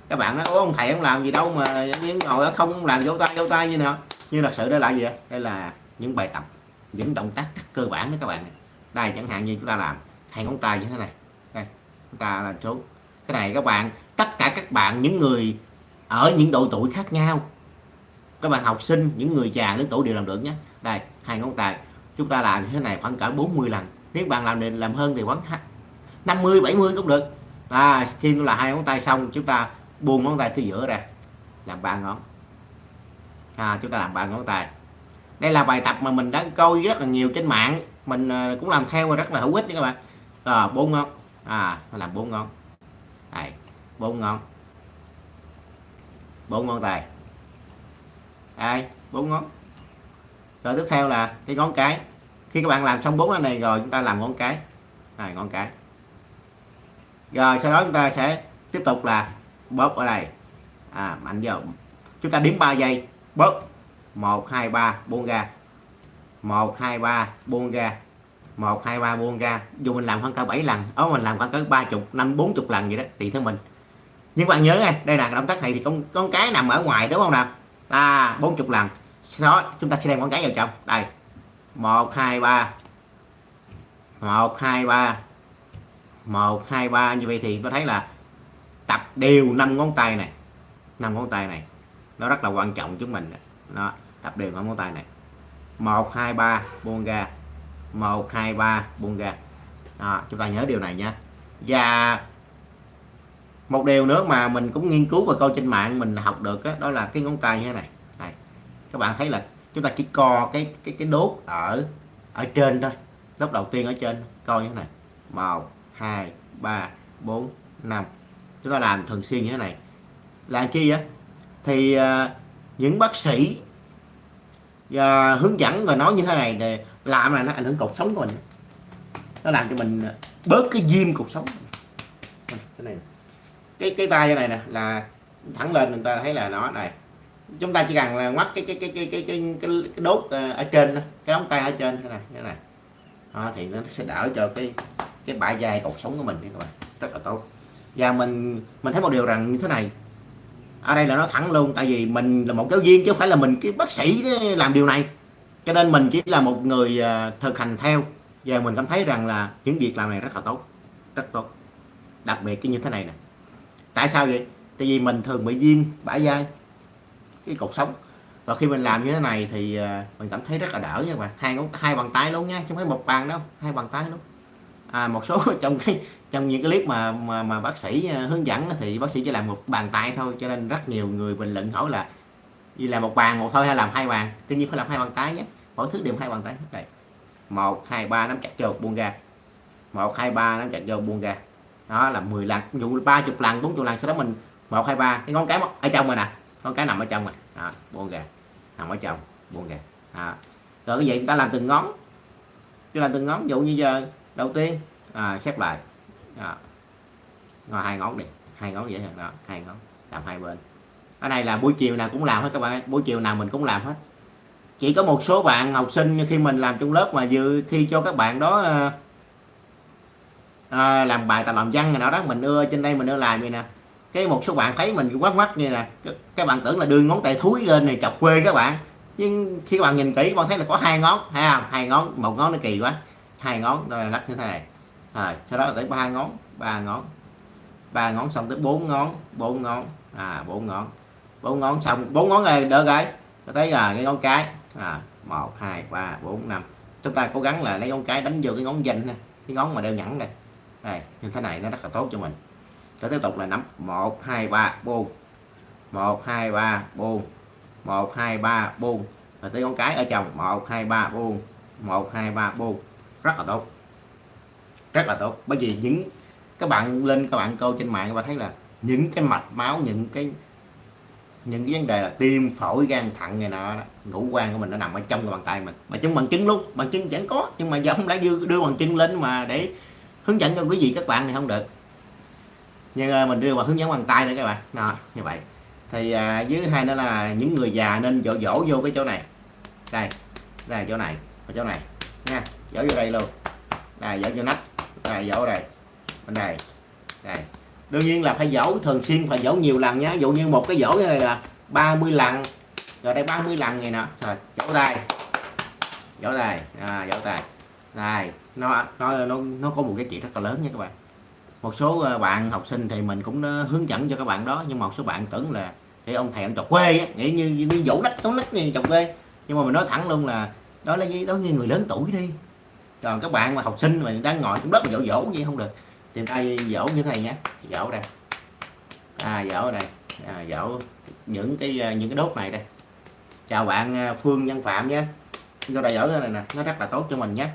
A: Các bạn nói ông thầy ông làm gì đâu mà ngồi không làm vỗ tay như nào, nhưng thật sự đây là gì vậy? Đây là những bài tập, những động tác rất cơ bản đó các bạn. Đây chẳng hạn như chúng ta làm hai ngón tay như thế này, đây chúng ta làm xuống cái này. Các bạn, tất cả các bạn, những người ở những độ tuổi khác nhau, các bạn học sinh, những người già lớn tuổi đều làm được nhé. Đây hai ngón tay chúng ta làm như thế này khoảng cỡ 40 lần. Nếu bạn làm hơn thì khoảng 50 70 cũng được. Khi là hai ngón tay xong, chúng ta buông ngón tay thứ giữa ra, làm ba ngón. Chúng ta làm ba ngón tay. Đây là bài tập mà mình đã coi rất là nhiều trên mạng, mình cũng làm theo và rất là hữu ích nha các bạn. Bốn ngón, làm bốn ngón, đây bốn ngón, bốn ngón tay, đây bốn ngón. Rồi tiếp theo là cái ngón cái. Khi các bạn làm xong bốn cái này rồi, chúng ta làm ngón cái, này ngón cái. Rồi sau đó chúng ta sẽ tiếp tục là bóp ở đây, mạnh vào. Chúng ta đếm 3 giây, bóp 1 2 3 buông ra, 1 2 3 buông ra, 1 2 3 buông ra. Dù mình làm khoảng cỡ 7 lần, mình làm khoảng cỡ 30 năm 40 lần vậy đó, tùy theo mình. Nhưng bạn nhớ nha, đây là động tác này thì con cái nằm ở ngoài đúng không nào? 40 lần. Sau đó chúng ta sẽ đem con cái vào trong. Đây. 1 2 3. 1 2 3. 1 2 3, như vậy thì tôi thấy là tập đều 5 ngón tay này. 5 ngón tay này nó rất là quan trọng chúng mình. Đó, tập đều 5 ngón tay này. 1 2 3 buông ra. 1 2 3 buông ra. Đó, chúng ta nhớ điều này nha. Và một điều nữa mà mình cũng nghiên cứu và coi trên mạng mình học được đó, đó là cái ngón tay như thế này. Đây. Các bạn thấy là chúng ta chỉ co cái đốt ở trên thôi. Đốt đầu tiên ở trên, coi như thế này. 1 2 3 4 5. Chúng ta làm thường xuyên như thế này. Làm chi vậy? Thì những bác sĩ hướng dẫn và nói như thế này thì làm là nó ảnh hưởng cột sống của mình. Nó làm cho mình bớt cái viêm cột sống. Cái này, cái tay này nè là thẳng lên, người ta thấy là nó này. Chúng ta chỉ cần là ngoắt cái đốt ở trên, cái ngón tay ở trên thế này. Đó, thì nó sẽ đỡ cho cái bả vai cột sống của mình các bạn, rất là tốt. Và mình thấy một điều rằng như thế này, ở đây là nó thẳng luôn, tại vì mình là một giáo viên chứ không phải là mình cái bác sĩ làm điều này, cho nên mình chỉ là một người thực hành theo, và mình cảm thấy rằng là những việc làm này rất là tốt, rất tốt. Đặc biệt cái như thế này nè. Tại sao vậy? Tại vì mình thường bị viêm bả vai, cái cột sống, và khi mình làm như thế này thì mình cảm thấy rất là đỡ nha các bạn. Hai bàn tay luôn nha, chứ không phải một bàn đâu, hai bàn tay luôn. Một số trong những cái clip mà bác sĩ hướng dẫn thì bác sĩ chỉ làm một bàn tay thôi, cho nên rất nhiều người bình luận hỏi là vì làm một bàn một thôi hay làm hai bàn. Tuy nhiên phải làm hai bàn tay nhé, mỗi thứ đều hai bàn tay hết đây. 1 2 3 nắm chặt vô buông ra. 1 2 3 nắm chặt vô buông ra. Đó là 10 lần, ví dụ 30 lần 40 lần. Sau đó mình 1 2 3, cái ngón cái ở trong rồi nè, ngón cái nằm ở trong rồi. Đó, buông ra, nằm ở trong, buông ra. Rồi cái vậy chúng ta làm từng ngón, chúng làm từng ngón. Ví dụ như giờ đầu tiên xếp lại, hai ngón đi, hai ngón vậy đó, hai ngón làm hai bên. Cái này là buổi chiều nào cũng làm hết các bạn, buổi chiều nào mình cũng làm hết. Chỉ có một số bạn học sinh khi mình làm trong lớp mà khi cho các bạn đó làm bài tập làm văn này nọ đó, mình ưa trên đây mình ưa làm vậy nè. Cái một số bạn thấy mình quát mắt như nè, các bạn tưởng là đưa ngón tay thúi lên này chọc quê các bạn, nhưng khi các bạn nhìn kỹ bạn thấy là có hai ngón, thấy không? Hai ngón, một ngón nó kỳ quá, hai ngón tôi lắc như thế này, rồi sau đó là tới ba ngón, ba ngón xong tới bốn ngón, bốn ngón, bốn ngón, bốn ngón xong, bốn ngón này đỡ gái, thấy là cái ngón cái, một hai ba bốn năm, chúng ta cố gắng là lấy ngón cái đánh vô cái ngón danh này, cái ngón mà đeo nhẫn này, đây như thế này nó rất là tốt cho mình. Rồi tiếp tục là nắm một hai ba buông, một hai ba buông, một hai ba buông, rồi tới ngón cái ở trong một hai ba buông, một hai ba buông, rất là tốt, rất là tốt. Bởi vì những các bạn lên các bạn câu trên mạng các bạn thấy là những cái mạch máu, những cái vấn đề là tim phổi gan thận này nọ, ngũ quan của mình nó nằm ở trong cái bàn tay mình, mà chúng bằng chứng luôn, bằng chứng chẳng có, nhưng mà giờ không lẽ đưa bằng chứng lên mà để hướng dẫn cho quý vị các bạn này không được. Nhưng mình đưa vào hướng dẫn bằng tay nữa các bạn, đó, như vậy thì với hai nữa là những người già nên dỗ vô cái chỗ này, đây đây chỗ này và chỗ này nha, dỗ vô đây luôn, đây dỗ vô nách, đây dỗ đây bên đây, đây đương nhiên là phải dỗ thường xuyên, phải dỗ nhiều lần nhé. Ví dụ như một cái dỗ như này là 30 lần, rồi đây 30 lần này nè, rồi dỗ tay, dỗ tay, dỗ tay, này nó có một cái chuyện rất là lớn nha các bạn. Một số bạn học sinh thì mình cũng hướng dẫn cho các bạn đó, nhưng một số bạn tưởng là cái ông thầy ông chọc quê á, nghĩ như dỗ nách như chọc quê, nhưng mà mình nói thẳng luôn là đó như người lớn tuổi đi. Còn các bạn mà học sinh mà đang ngồi cũng rất là dỗ vậy không được, thì tay dỗ như thế này nhé, dỗ đây, dỗ đây, dỗ những cái đốt này đây. Chào bạn Phương Nhân Phạm nhé, cho đây dỗ này nè, nó rất là tốt cho mình nhé.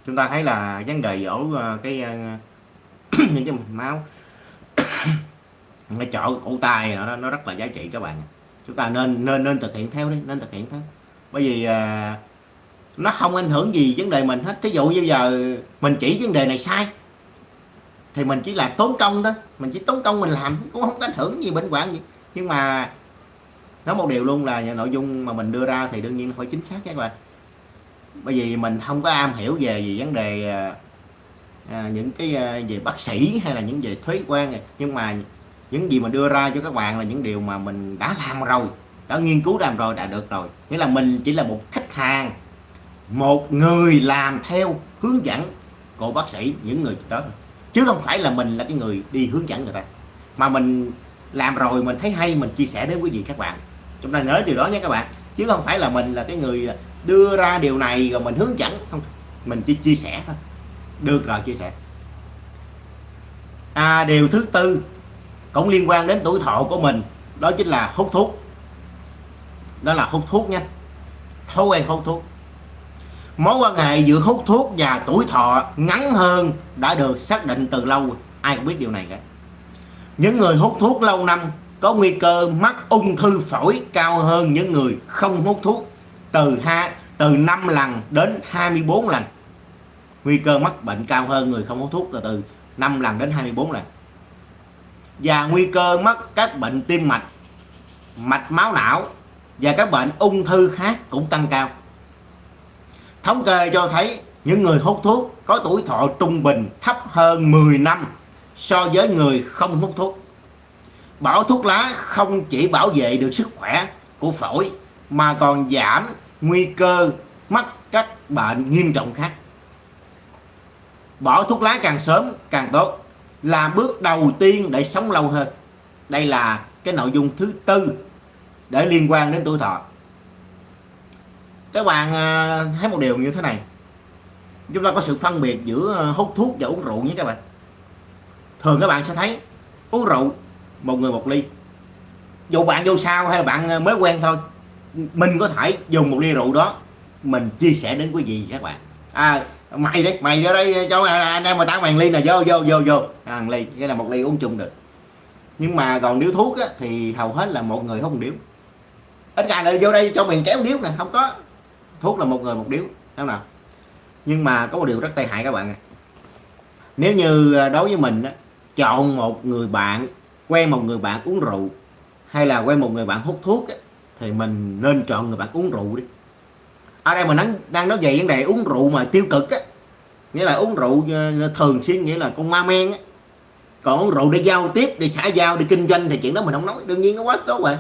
A: Chúng ta thấy là vấn đề dỗ cái những cái máu cái chỗ cổ tay nó rất là giá trị các bạn. Chúng ta nên thực hiện theo đi, nên thực hiện theo, bởi vì nó không ảnh hưởng gì vấn đề mình hết. Thí dụ như giờ mình chỉ vấn đề này sai thì mình chỉ làm tốn công thôi, mình chỉ tốn công mình làm cũng không có ảnh hưởng gì bệnh hoạn gì. Nhưng mà nói một điều luôn là nội dung mà mình đưa ra thì đương nhiên phải chính xác các bạn, bởi vì mình không có am hiểu về vấn đề những cái về bác sĩ hay là những về thuế quan này. Nhưng mà những gì mà đưa ra cho các bạn là những điều mà mình đã làm rồi, đã nghiên cứu làm rồi, đã được rồi, nghĩa là mình chỉ là một khách hàng, một người làm theo hướng dẫn của bác sĩ, những người đó, chứ không phải là mình là cái người đi hướng dẫn người ta. Mà mình làm rồi mình thấy hay mình chia sẻ đến quý vị các bạn, chúng ta nhớ điều đó nhé các bạn, chứ không phải là mình là cái người đưa ra điều này rồi mình hướng dẫn, không, mình chỉ chia sẻ thôi. Được rồi, chia sẻ. Điều thứ tư cũng liên quan đến tuổi thọ của mình, đó chính là hút thuốc. Đó là hút thuốc nha, thói quen hút thuốc. Mối quan hệ giữa hút thuốc và tuổi thọ ngắn hơn đã được xác định từ lâu, ai cũng biết điều này cả. Những người hút thuốc lâu năm có nguy cơ mắc ung thư phổi cao hơn những người không hút thuốc từ 5 lần đến 24 lần. Nguy cơ mắc bệnh cao hơn người không hút thuốc là từ 5 lần đến 24 lần. Và nguy cơ mắc các bệnh tim mạch, mạch máu não và các bệnh ung thư khác cũng tăng cao. Thống kê cho thấy những người hút thuốc có tuổi thọ trung bình thấp hơn 10 năm so với người không hút thuốc. Bỏ thuốc lá không chỉ bảo vệ được sức khỏe của phổi mà còn giảm nguy cơ mắc các bệnh nghiêm trọng khác. Bỏ thuốc lá càng sớm càng tốt, là bước đầu tiên để sống lâu hơn. Đây là cái nội dung thứ tư để liên quan đến tuổi thọ. Các bạn thấy một điều như thế này, chúng ta có sự phân biệt giữa hút thuốc và uống rượu nhé các bạn. Thường các bạn sẽ thấy uống rượu một người một ly, dù bạn vô sao hay là bạn mới quen thôi, mình có thể dùng một ly rượu đó mình chia sẻ đến quý vị các bạn. Mày đấy, mày ra đây cho anh em mà tao mày ly là vô ly, cái là một ly uống chung được. Nhưng mà còn điếu thuốc á, thì hầu hết là một người hút một điếu, ít ngày lại vô đây cho mình kéo điếu nè, không có. Thuốc là một người một điếu, thấy nào. Nhưng mà có một điều rất tai hại các bạn ạ. Nếu như đối với mình á, chọn một người bạn, quen một người bạn uống rượu hay là quen một người bạn hút thuốc á, thì mình nên chọn người bạn uống rượu đi. Ở đây mình đang nói về vấn đề uống rượu mà tiêu cực á, nghĩa là uống rượu thường xuyên, nghĩa là con ma men á. Còn uống rượu để giao tiếp, để xã giao, để kinh doanh thì chuyện đó mình không nói, đương nhiên nó quá tốt rồi.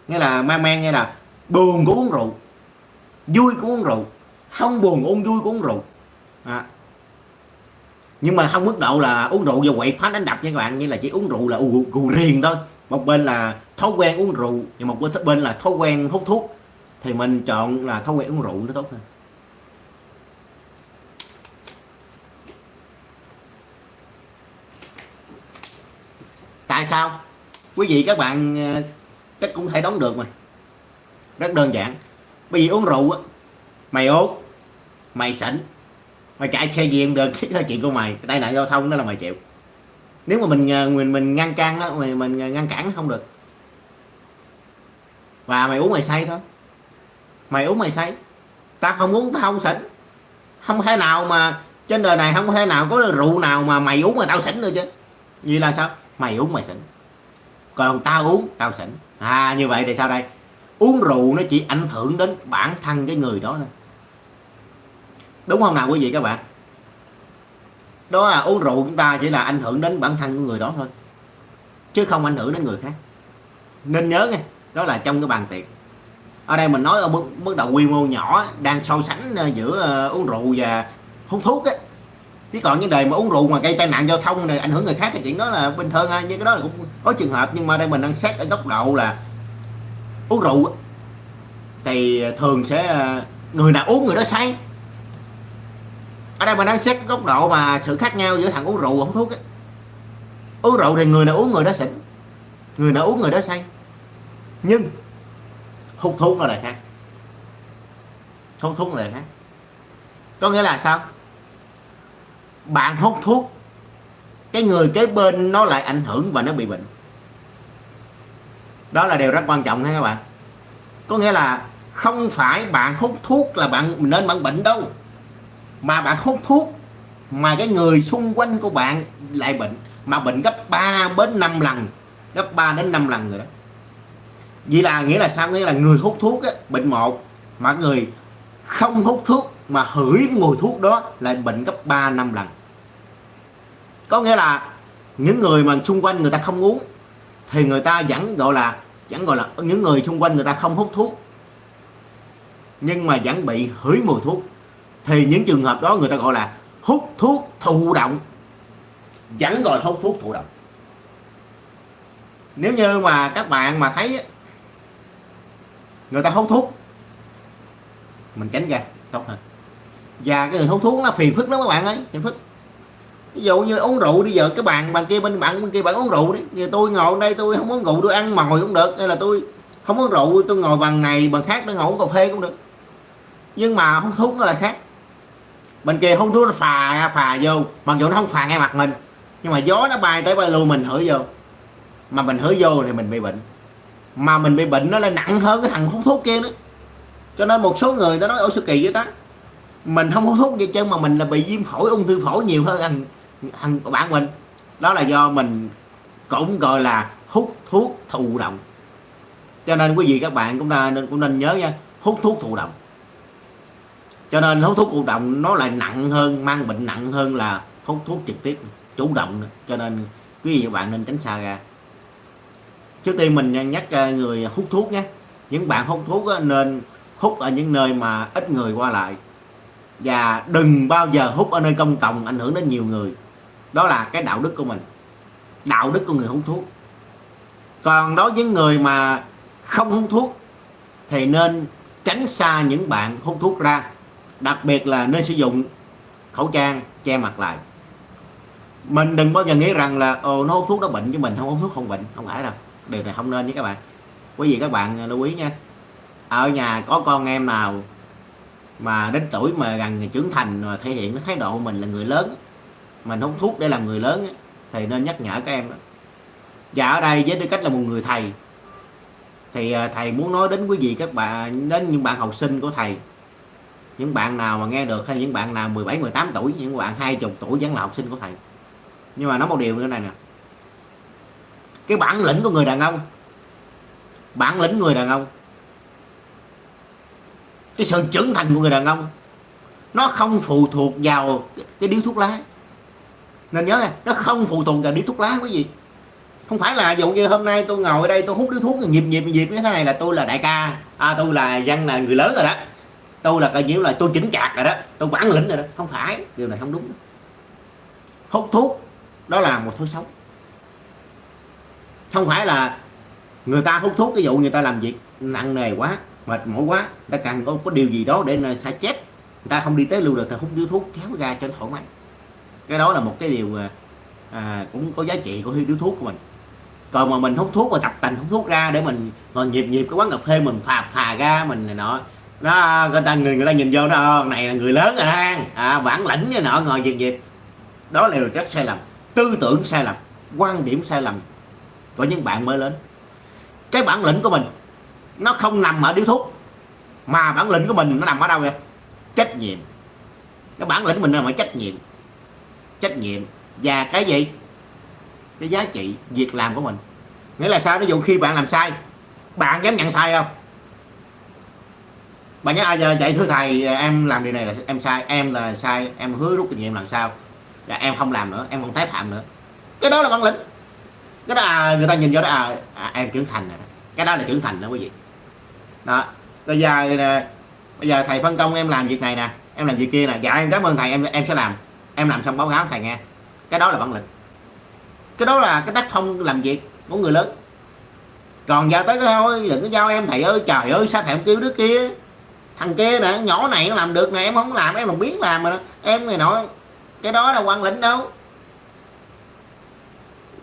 A: Nghĩa là ma men, nghĩa là buồn cũng uống rượu, vui cũng uống rượu, không buồn uống vui cũng uống rượu à. Nhưng mà không mức độ là uống rượu và quậy phá đánh đập nha các bạn, như là chỉ uống rượu là gù riềng thôi. Một bên là thói quen uống rượu và một bên là thói quen hút thuốc, thì mình chọn là thói quen uống rượu nó tốt hơn. Tại sao? Quý vị các bạn chắc cũng thể đoán được mà, rất đơn giản. Bởi vì uống rượu á, mày ốm, mày xỉn, mày chạy xe gì cũng được, đó là chuyện của mày. Tai nạn giao thông đó là mày chịu. Nếu mà mình ngăn can đó, mình ngăn cản nó không được. Và mày uống mày say thôi, mày uống mày say, ta không uống, ta không xỉn. Không thể nào mà trên đời này không thể nào có rượu nào mà mày uống mà tao xỉn được chứ. Vì là sao? Mày uống mày xỉn, còn tao uống tao xỉn. Như vậy thì sao đây? Uống rượu nó chỉ ảnh hưởng đến bản thân cái người đó thôi, đúng không nào quý vị các bạn? Đó là uống rượu chúng ta chỉ là ảnh hưởng đến bản thân của người đó thôi, chứ không ảnh hưởng đến người khác. Nên nhớ nha, đó là trong cái bàn tiệc. Ở đây mình nói ở mức độ quy mô nhỏ, đang so sánh giữa uống rượu và hút thuốc á. Chứ còn những đề mà uống rượu mà gây tai nạn giao thông này, ảnh hưởng người khác, thì chuyện đó là bình thường ha, nhưng cái đó là cũng có trường hợp. Nhưng mà đây mình đang xét ở góc độ là uống rượu thì thường sẽ người nào uống người đó say. Ở đây mình đang xét góc độ mà sự khác nhau giữa thằng uống rượu và hút thuốc ấy. Uống rượu thì người nào uống người đó xỉn, người nào uống người đó say. Nhưng hút thuốc nó lại khác. Hút thuốc nó lại khác. Có nghĩa là sao? Bạn hút thuốc, cái người kế bên nó lại ảnh hưởng và nó bị bệnh. Đó là điều rất quan trọng nha các bạn. Có nghĩa là không phải bạn hút thuốc là bạn nên bạn bệnh đâu, mà bạn hút thuốc mà cái người xung quanh của bạn lại bệnh, mà bệnh gấp 3 đến 5 lần, gấp 3 đến 5 lần rồi đó. Vậy là nghĩa là sao? Nghĩa là người hút thuốc á, bệnh một, mà người không hút thuốc mà hửi cái mùi thuốc đó lại bệnh gấp 3 5 lần. Có nghĩa là những người mà xung quanh người ta không uống thì người ta vẫn gọi là những người xung quanh người ta không hút thuốc, nhưng mà vẫn bị hửi mùi thuốc, thì những trường hợp đó người ta gọi là hút thuốc thụ động. Vẫn gọi hút thuốc thụ động. Nếu như mà các bạn mà thấy người ta hút thuốc, mình tránh ra tốt hơn. Và cái người hút thuốc nó phiền phức lắm các bạn ơi, phiền phức. Ví dụ như uống rượu, bây giờ cái bàn kia bên kia bạn uống rượu đi, giờ tôi ngồi đây tôi không uống rượu, tôi ăn mồi cũng được, hay là tôi không uống rượu, tôi ngồi bàn này bàn khác, tôi ngồi uống cà phê cũng được. Nhưng mà hút thuốc nó là khác. Bên kia hút thuốc nó phà vô, mặc dù nó không phà ngay mặt mình, nhưng mà gió nó bay tới bay lui mình hửi vô, mà mình hửi vô thì mình bị bệnh, mà mình bị bệnh nó là nặng hơn cái thằng hút thuốc kia nữa. Cho nên một số người ta nói: ôi sao kỳ vậy ta, mình không hút thuốc vậy chứ mà mình là bị viêm phổi, ung thư phổi nhiều hơn thằng bạn mình. Đó là do mình cũng gọi là hút thuốc thụ động. Cho nên quý vị các bạn cũng nên nhớ nha, hút thuốc thụ động. Cho nên hút thuốc thụ động nó lại nặng hơn, mang bệnh nặng hơn là hút thuốc trực tiếp chủ động nữa. Cho nên quý vị các bạn nên tránh xa ra. Trước tiên mình nhắc người hút thuốc nhé, những bạn hút thuốc nên hút ở những nơi mà ít người qua lại, và đừng bao giờ hút ở nơi công cộng ảnh hưởng đến nhiều người. Đó là cái đạo đức của mình, đạo đức của người hút thuốc. Còn đối với người mà không hút thuốc thì nên tránh xa những bạn hút thuốc ra, đặc biệt là nên sử dụng khẩu trang che mặt lại. Mình đừng bao giờ nghĩ rằng là nó hút thuốc nó bệnh chứ mình không hút thuốc không bệnh, không phải đâu. Điều này không nên với các bạn. Quý vị các bạn lưu ý nha. Ở nhà có con em nào mà đến tuổi mà gần trưởng thành mà thể hiện cái thái độ mình là người lớn, mình hút thuốc để làm người lớn thì nên nhắc nhở các em đó. Và ở đây với tư cách là một người thầy thì thầy muốn nói đến quý vị các bạn, đến những bạn học sinh của thầy, những bạn nào mà nghe được, hay những bạn nào 17 18 tuổi, những bạn 20 tuổi vẫn là học sinh của thầy. Nhưng mà nói một điều nữa này nè, cái bản lĩnh của người đàn ông, bản lĩnh người đàn ông Cái sự trưởng thành của người đàn ông nó không phụ thuộc vào cái điếu thuốc lá. Nên nhớ nha, nó không phụ thuộc vào điếu thuốc lá quý vị. Không phải là dụ như hôm nay tôi ngồi ở đây tôi hút điếu thuốc nhịp nhịp nhịp như thế này là tôi là đại ca, tôi là dân, là người lớn rồi đó, tôi là coi như là tôi chỉnh chạc rồi đó, tôi bản lĩnh rồi đó. Không phải, điều này không đúng. Hút thuốc đó là một thói xấu. Không phải là người ta hút thuốc, ví dụ người ta làm việc nặng nề quá, mệt mỏi quá, người ta cần có điều gì đó để xả chết, người ta không đi tới lưu được, ta hút điếu thuốc kéo ra cho nó thoải mái. Cái đó là một cái điều cũng có giá trị của điếu thuốc của mình. Còn mà mình hút thuốc và tập tành hút thuốc ra để mình ngồi nhịp nhịp cái quán cà phê mình phà ra mình này nọ, nó người ta nhìn vô nó này là người lớn rồi đó, bản lĩnh như nọ, ngồi nhịp nhịp, đó là rất sai lầm. Tư tưởng sai lầm, quan điểm sai lầm của những bạn mới lớn. Cái bản lĩnh của mình nó không nằm ở điếu thuốc, mà bản lĩnh của mình nó nằm ở đâu vậy? Trách nhiệm. Cái bản lĩnh của mình nằm ở trách nhiệm và cái gì? Cái giá trị việc làm của mình. Nghĩa là sao? Ví dụ khi bạn làm sai, bạn dám nhận sai không? Bạn nhớ giờ vậy thưa thầy, em làm điều này là em sai, em là sai, em hứa rút kinh nghiệm lần sau là em không làm nữa, em không tái phạm nữa. Cái đó là bản lĩnh. Cái đó người ta nhìn vô đó em trưởng thành rồi đó. Cái đó là trưởng thành đó quý vị. Đó. Bây giờ thầy phân công em làm việc này nè, em làm việc kia nè, dạ em cảm ơn thầy, em sẽ làm. Em làm xong báo cáo thầy nghe. Cái đó là bản lĩnh. Cái đó là cái tác phong làm việc của người lớn. Còn giờ tới cái thôi đừng có giao em thầy ơi, trời ơi sao thầy không kêu đứa kia, thằng kia nè, nhỏ này nó làm được nè, em không làm, em không biết làm mà em này nọ. Cái đó là quan lĩnh đâu.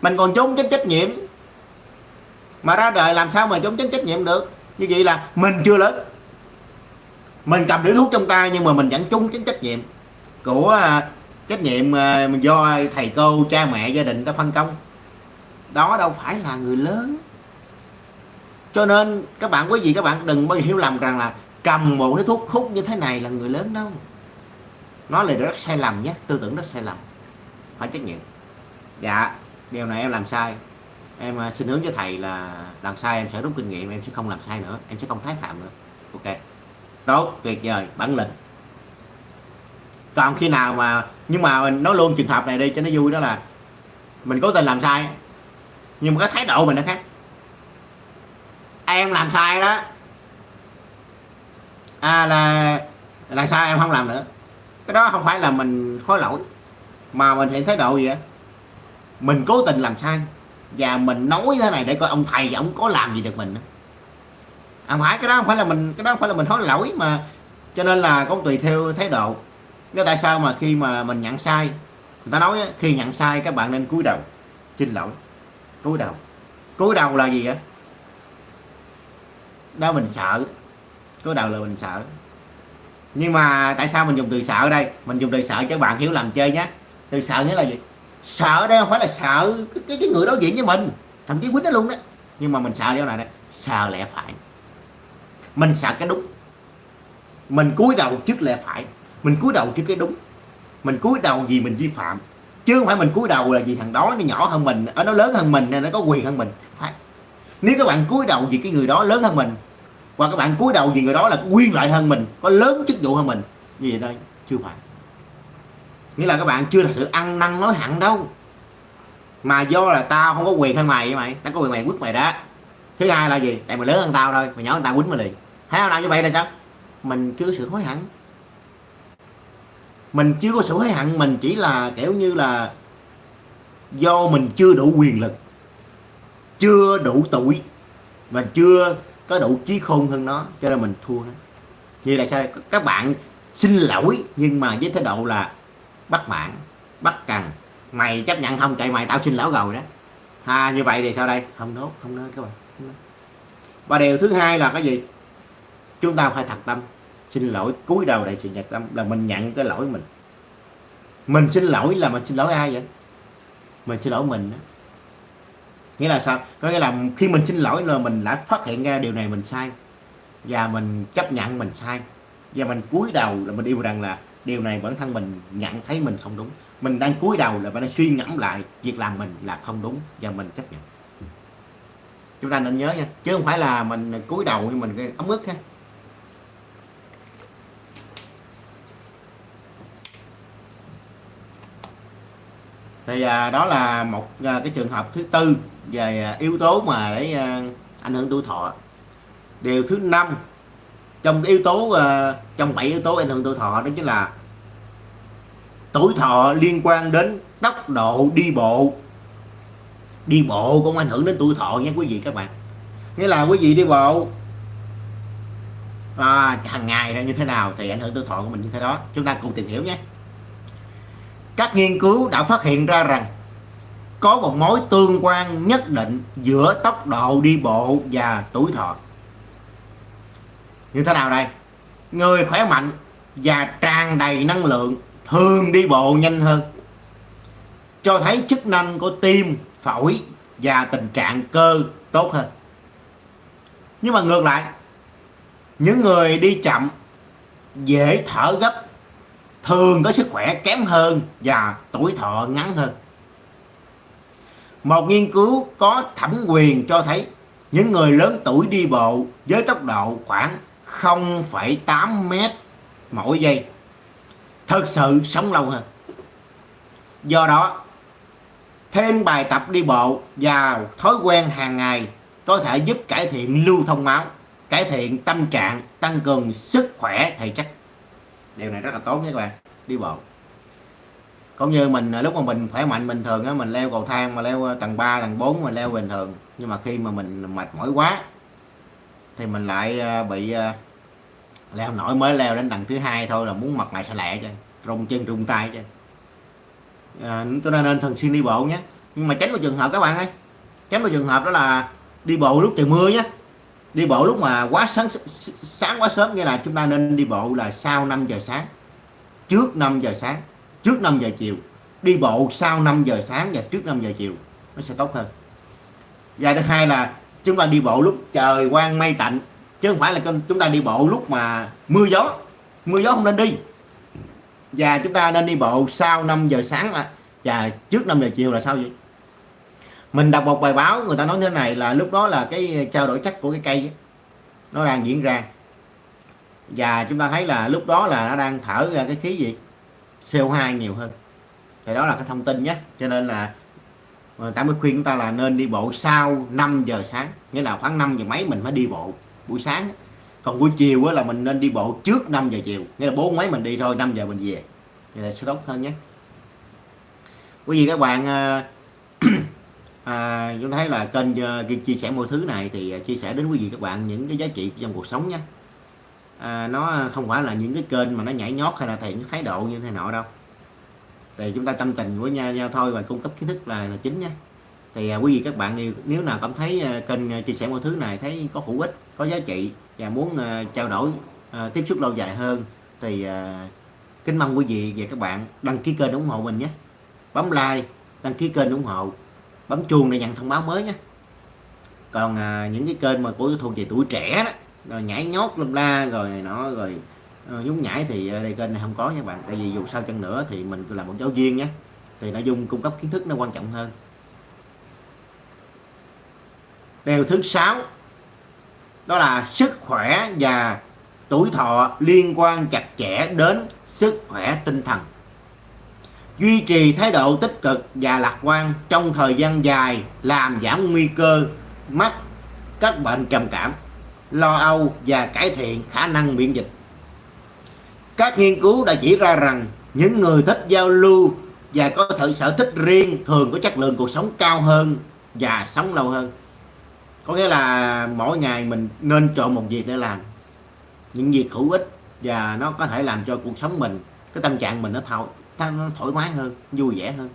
A: Mình còn trốn tránh trách nhiệm, mà ra đời làm sao mà trốn tránh trách nhiệm được? Như vậy là mình chưa lớn. Mình cầm điếu thuốc trong tay nhưng mà mình vẫn trốn tránh trách nhiệm của trách nhiệm mình do thầy cô, cha mẹ, gia đình ta phân công. Đó đâu phải là người lớn. Cho nên các bạn quý vị, các bạn đừng bao giờ hiểu lầm rằng là cầm một cái thuốc hút như thế này là người lớn đâu. Nó là rất sai lầm nhé, tư tưởng rất sai lầm. Phải trách nhiệm. Dạ, điều này em làm sai, em xin hướng với thầy là lần sau em sẽ rút kinh nghiệm, em sẽ không làm sai nữa, em sẽ không tái phạm nữa. Ok, tốt, tuyệt vời, bản lĩnh. Còn khi nào mà, nhưng mà mình nói luôn trường hợp này đi cho nó vui, đó là mình cố tình làm sai nhưng mà cái thái độ mình nó khác. Em làm sai đó, là sao em không làm nữa. Cái đó không phải là mình hối lỗi, mà mình hiện thái độ gì á, mình cố tình làm sai và mình nói thế này để coi ông thầy ông có làm gì được mình. Không phải, cái đó không phải là mình, cái đó không phải là mình hối lỗi mà. Cho nên là cũng tùy theo thái độ. Cái tại sao mà khi mà mình nhận sai, người ta nói khi nhận sai các bạn nên cúi đầu xin lỗi. Cúi đầu là gì vậy? Đó, mình sợ. Cúi đầu là mình sợ. Nhưng mà tại sao mình dùng từ sợ ở đây? Mình dùng từ sợ cho các bạn hiểu lầm chơi nhé. Từ sợ nghĩa là gì? Sợ ở đây không phải là sợ cái người đối diện với mình, thậm chí quýnh nó luôn đó. Nhưng mà mình sợ điều này đây, sợ lẽ phải. Mình sợ cái đúng. Mình cúi đầu trước lẽ phải, mình cúi đầu trước cái đúng. Mình cúi đầu vì mình vi phạm, chứ không phải mình cúi đầu là vì thằng đó nó nhỏ hơn mình, nó lớn hơn mình nên nó có quyền hơn mình. Phải. Nếu các bạn cúi đầu vì cái người đó lớn hơn mình, hoặc các bạn cúi đầu vì người đó là có quyền lợi hơn mình, có lớn chức vụ hơn mình, như vậy đây chưa phải. Nghĩa là các bạn chưa thật sự ăn năn nói hẳn đâu, mà do là tao không có quyền hơn mày, tao có quyền mày quýt mày đó. Thứ hai là gì? Tại mày lớn hơn tao thôi, mày nhỏ hơn tao quýnh mày liền. Thấy không nào? Như vậy là sao? Mình chưa có sự hối hận. Mình chưa có sự hối hận, mình chỉ là kiểu như là do mình chưa đủ quyền lực, chưa đủ tuổi, và chưa có đủ trí khôn hơn nó, cho nên mình thua nó. Như là sao? Các bạn xin lỗi nhưng mà với thái độ là bắt mãn, bắt cần. Mày chấp nhận không? Chạy mày, tao xin lỗi rồi đó. Như vậy thì sao đây? Không tốt, không nên các bạn. Và điều thứ hai là cái gì? Chúng ta phải thật tâm xin lỗi, cúi đầu đại sự nhật tâm, là mình nhận cái lỗi mình. Mình xin lỗi là mình xin lỗi ai vậy? Mình xin lỗi mình đó. Nghĩa là sao? Có nghĩa là khi mình xin lỗi là mình đã phát hiện ra điều này mình sai, và mình chấp nhận mình sai, và mình cúi đầu là mình yêu rằng là điều này bản thân mình nhận thấy mình không đúng. Mình đang cúi đầu là mình đang suy ngẫm lại việc làm mình là không đúng và mình chấp nhận. Chúng ta nên nhớ nha, chứ không phải là mình cúi đầu nhưng mình ấm ức ha. Thì đó là một cái trường hợp thứ tư về yếu tố mà để ảnh hưởng tuổi thọ. Điều thứ năm trong cái yếu tố trong 7 yếu tố ảnh hưởng tuổi thọ, đó chính là tuổi thọ liên quan đến tốc độ đi bộ. Đi bộ cũng ảnh hưởng đến tuổi thọ nha quý vị các bạn. Nghĩa là quý vị đi bộ hàng ngày là như thế nào thì ảnh hưởng tuổi thọ của mình như thế đó. Chúng ta cùng tìm hiểu nhé. Các nghiên cứu đã phát hiện ra rằng có một mối tương quan nhất định giữa tốc độ đi bộ và tuổi thọ. Như thế nào đây? Người khỏe mạnh và tràn đầy năng lượng thường đi bộ nhanh hơn, cho thấy chức năng của tim, phổi và tình trạng cơ tốt hơn. Nhưng mà ngược lại, những người đi chậm, dễ thở gấp, thường có sức khỏe kém hơn và tuổi thọ ngắn hơn. Một nghiên cứu có thẩm quyền cho thấy những người lớn tuổi đi bộ với tốc độ khoảng 0,8 mét mỗi giây thực sự sống lâu hơn. Do đó, thêm bài tập đi bộ vào thói quen hàng ngày có thể giúp cải thiện lưu thông máu, cải thiện tâm trạng, tăng cường sức khỏe thể chất. Điều này rất là tốt nha các bạn. Đi bộ cũng như mình lúc mà mình khỏe mạnh bình thường á, mình leo cầu thang mà leo tầng 3, tầng 4 mình leo bình thường, nhưng mà khi mà mình mệt mỏi quá thì mình lại bị leo nổi, mới leo đến tầng thứ hai thôi là muốn mặt mày xà lẹ chứ, rung chân rung tay chứ. Cho nên thường xuyên đi bộ nhé. Nhưng mà tránh một trường hợp các bạn ơi, tránh một trường hợp đó là đi bộ lúc trời mưa nhé. Đi bộ lúc mà quá sáng quá sớm, nghĩa là chúng ta nên đi bộ là sau 5 giờ sáng, trước 5 giờ sáng, trước 5 giờ chiều. Đi bộ sau 5 giờ sáng và trước 5 giờ chiều nó sẽ tốt hơn. Và thứ hai là chúng ta đi bộ lúc trời quang mây tạnh, chứ không phải là chúng ta đi bộ lúc mà mưa gió. Mưa gió không nên đi. Và chúng ta nên đi bộ sau 5 giờ sáng và trước 5 giờ chiều là sao vậy? Mình đọc một bài báo người ta nói thế này, là lúc đó là cái trao đổi chất của cái cây ấy, nó đang diễn ra, và chúng ta thấy là lúc đó là nó đang thở ra cái khí gì, CO2 nhiều hơn. Thì đó là cái thông tin nhé. Cho nên là người ta mới khuyên chúng ta là nên đi bộ sau 5 giờ sáng, nghĩa là khoảng 5 giờ mấy mình mới đi bộ buổi sáng. Còn buổi chiều là mình nên đi bộ trước 5 giờ chiều, nghĩa là 4 mấy mình đi thôi, 5 giờ mình về, thì là sẽ tốt hơn nhé. Quý vị các bạn chúng thấy là kênh chia sẻ mọi thứ này thì chia sẻ đến quý vị các bạn những cái giá trị trong cuộc sống nhé. Nó không phải là những cái kênh mà nó nhảy nhót hay là thể hiện thái độ như thế nọ đâu. Thì chúng ta tâm tình với nhau thôi và cung cấp kiến thức là chính nhé. Thì quý vị các bạn nếu nào cảm thấy kênh chia sẻ mọi thứ này thấy có hữu ích, có giá trị và muốn trao đổi tiếp xúc lâu dài hơn thì kính mong quý vị và các bạn đăng ký kênh ủng hộ mình nhé. Bấm like, đăng ký kênh ủng hộ, bấm chuông để nhận thông báo mới nhé. Còn những cái kênh mà của thuộc về tuổi trẻ đó, rồi nhảy nhót lum la rồi này nọ rồi nhún nhảy thì đây kênh này không có nha các bạn. Tại vì dù sao chăng nữa thì mình là một giáo viên nhé, thì nội dung cung cấp kiến thức nó quan trọng hơn. Điều thứ 6 đó là sức khỏe và tuổi thọ liên quan chặt chẽ đến sức khỏe tinh thần. Duy trì thái độ tích cực và lạc quan trong thời gian dài làm giảm nguy cơ mắc các bệnh trầm cảm, lo âu và cải thiện khả năng miễn dịch. Các nghiên cứu đã chỉ ra rằng những người thích giao lưu và có sở thích riêng thường có chất lượng cuộc sống cao hơn và sống lâu hơn. Có nghĩa là mỗi ngày mình nên chọn một việc để làm, những việc hữu ích và nó có thể làm cho cuộc sống mình, cái tâm trạng mình nó thoải mái hơn, vui vẻ hơn.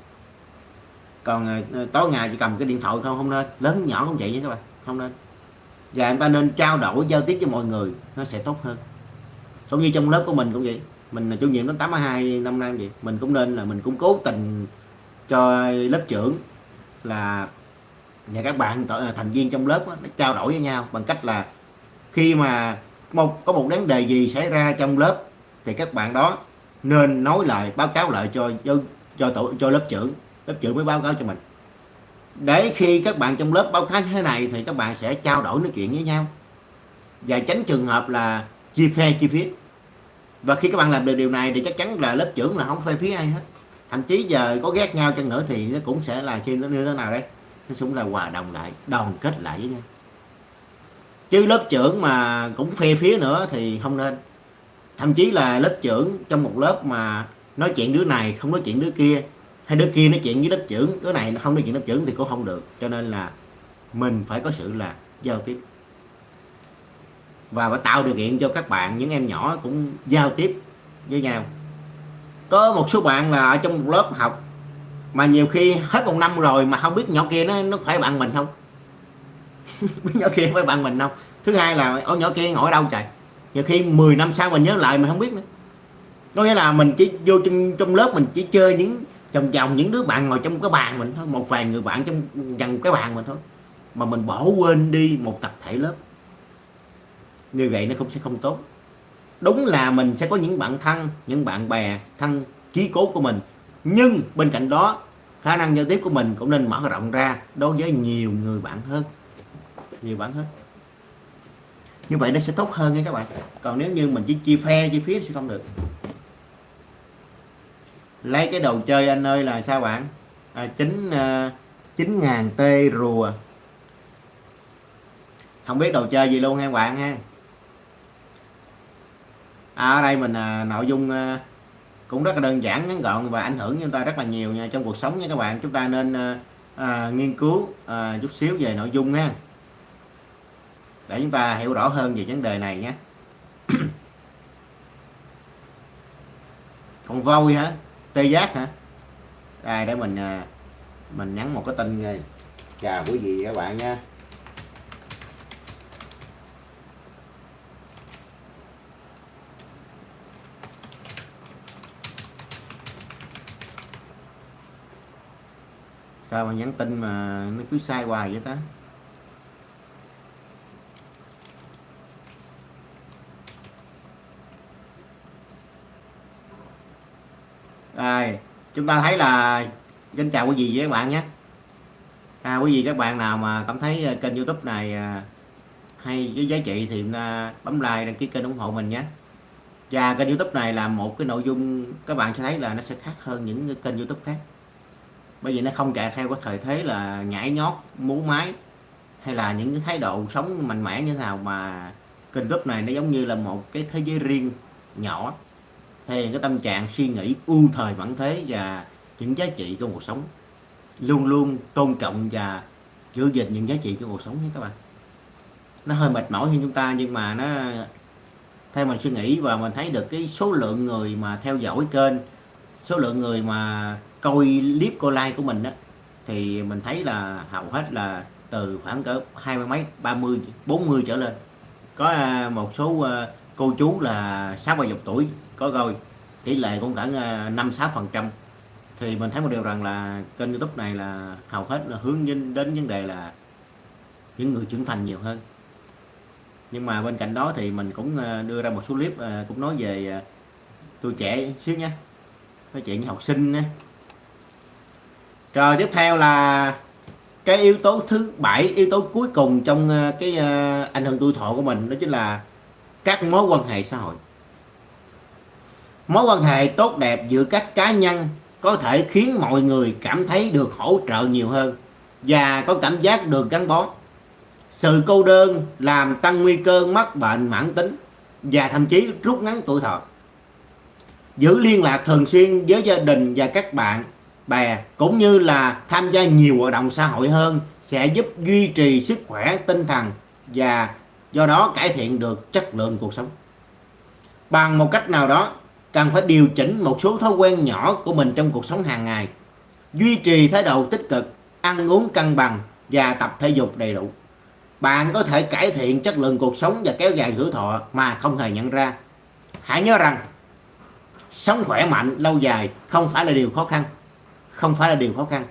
A: Còn tối ngày chỉ cầm cái điện thoại không nên, lớn nhỏ cũng vậy nha các bạn, không nên. Và người ta nên trao đổi giao tiếp với mọi người, nó sẽ tốt hơn. Cũng như trong lớp của mình cũng vậy, mình là chủ nhiệm đến 82 năm nay vậy, mình cũng nên là mình cũng cố tình cho lớp trưởng là và các bạn thành viên trong lớp nó trao đổi với nhau bằng cách là khi mà có một vấn đề gì xảy ra trong lớp thì các bạn đó nên nói lại, báo cáo lại cho lớp trưởng mới báo cáo cho mình. Để khi các bạn trong lớp báo cáo như thế này thì các bạn sẽ trao đổi nói chuyện với nhau và tránh trường hợp là chia phe chia phía. Và khi các bạn làm được điều này thì chắc chắn là lớp trưởng là không phê phí ai hết. thậm chí giờ có ghét nhau chăng nữa thì nó cũng sẽ là như thế nào đấy, nó cũng là hòa đồng lại, đoàn kết lại với nhau. Chứ lớp trưởng mà cũng phe phía nữa thì không nên. Thậm chí là lớp trưởng trong một lớp mà nói chuyện đứa này không nói chuyện đứa kia, hay đứa kia nói chuyện với lớp trưởng, đứa này không nói chuyện lớp trưởng thì cũng không được. Cho nên là mình phải có sự là giao tiếp, và phải tạo điều kiện cho các bạn, những em nhỏ cũng giao tiếp với nhau. Có một số bạn là ở trong một lớp học mà nhiều khi hết một năm rồi mà không biết nhỏ kia nó phải bạn mình không, biết nhỏ kia phải bạn mình không. Thứ hai là ở nhỏ kia ngồi đâu trời, nhiều khi 10 năm sau mình nhớ lại mình không biết nữa. Có nghĩa là mình chỉ vô trong lớp mình chỉ chơi những vòng vòng những đứa bạn ngồi trong cái bàn mình thôi, một vài người bạn trong gần cái bàn mình thôi, mà mình bỏ quên đi một tập thể lớp. Như vậy nó cũng sẽ không tốt. Đúng là mình sẽ có những bạn thân, những bạn bè thân chí cốt của mình, nhưng bên cạnh đó khả năng giao tiếp của mình cũng nên mở rộng ra đối với nhiều người bạn hơn, nhiều bạn hơn. Như vậy nó sẽ tốt hơn nha các bạn. Còn nếu như mình chỉ chia phe chia phía thì sẽ không được. Lấy cái đồ chơi anh ơi là sao bạn? 9.000 tê rùa. Không biết đồ chơi gì luôn ha bạn ha. Ở đây mình nội dung cũng rất là đơn giản, ngắn gọn và ảnh hưởng cho chúng ta rất là nhiều nha trong cuộc sống nha các bạn. Chúng ta nên nghiên cứu chút xíu về nội dung ha, để chúng ta hiểu rõ hơn về vấn đề này nhé. Con voi hả? Tê giác hả? Đây để mình nhắn một cái tin rồi. Chào quý vị các bạn nha. Sao mà nhắn tin mà nó cứ sai hoài vậy ta? Rồi, chúng ta thấy là xin chào quý vị với các bạn nhé. Quý vị các bạn nào mà cảm thấy kênh YouTube này hay với giá trị thì bấm like, đăng ký kênh ủng hộ mình nhé. Và kênh YouTube này là một cái nội dung các bạn sẽ thấy là nó sẽ khác hơn những cái kênh YouTube khác. Bởi vì nó không chạy theo cái thời thế là nhảy nhót, múa máy, hay là những cái thái độ sống mạnh mẽ như thế nào, mà kênh YouTube này nó giống như là một cái thế giới riêng nhỏ, thể cái tâm trạng suy nghĩ ưu thời vãng thế và những giá trị của cuộc sống, luôn luôn tôn trọng và giữ gìn những giá trị của cuộc sống nhé các bạn. Nó hơi mệt mỏi hơn chúng ta, nhưng mà nó theo mình suy nghĩ và mình thấy được cái số lượng người mà theo dõi kênh, số lượng người mà coi clip coi like của mình đó, thì mình thấy là hầu hết là từ khoảng cỡ 20 mấy, 30, 40 trở lên. Có một số cô chú là 60-70 tuổi có coi, tỷ lệ cũng khoảng 5-6%. Thì mình thấy một điều rằng là kênh YouTube này là hầu hết là hướng đến vấn đề là những người trưởng thành nhiều hơn. Nhưng mà bên cạnh đó thì mình cũng đưa ra một số clip cũng nói về tuổi trẻ xíu nhé, nói chuyện với học sinh nhé. Rồi tiếp theo là cái yếu tố thứ 7, yếu tố cuối cùng trong cái ảnh hưởng tuổi thọ của mình, đó chính là các mối quan hệ xã hội. Mối quan hệ tốt đẹp giữa các cá nhân có thể khiến mọi người cảm thấy được hỗ trợ nhiều hơn và có cảm giác được gắn bó. Sự cô đơn làm tăng nguy cơ mắc bệnh mãn tính và thậm chí rút ngắn tuổi thọ. Giữ liên lạc thường xuyên với gia đình và các bạn bè, cũng như là tham gia nhiều hoạt động xã hội hơn, sẽ giúp duy trì sức khỏe tinh thần và do đó cải thiện được chất lượng cuộc sống. Bằng một cách nào đó, cần phải điều chỉnh một số thói quen nhỏ của mình trong cuộc sống hàng ngày, duy trì thái độ tích cực, ăn uống cân bằng và tập thể dục đầy đủ. Bạn có thể cải thiện chất lượng cuộc sống và kéo dài tuổi thọ mà không hề nhận ra. Hãy nhớ rằng sống khỏe mạnh lâu dài không phải là điều khó khăn, không phải là điều khó khăn.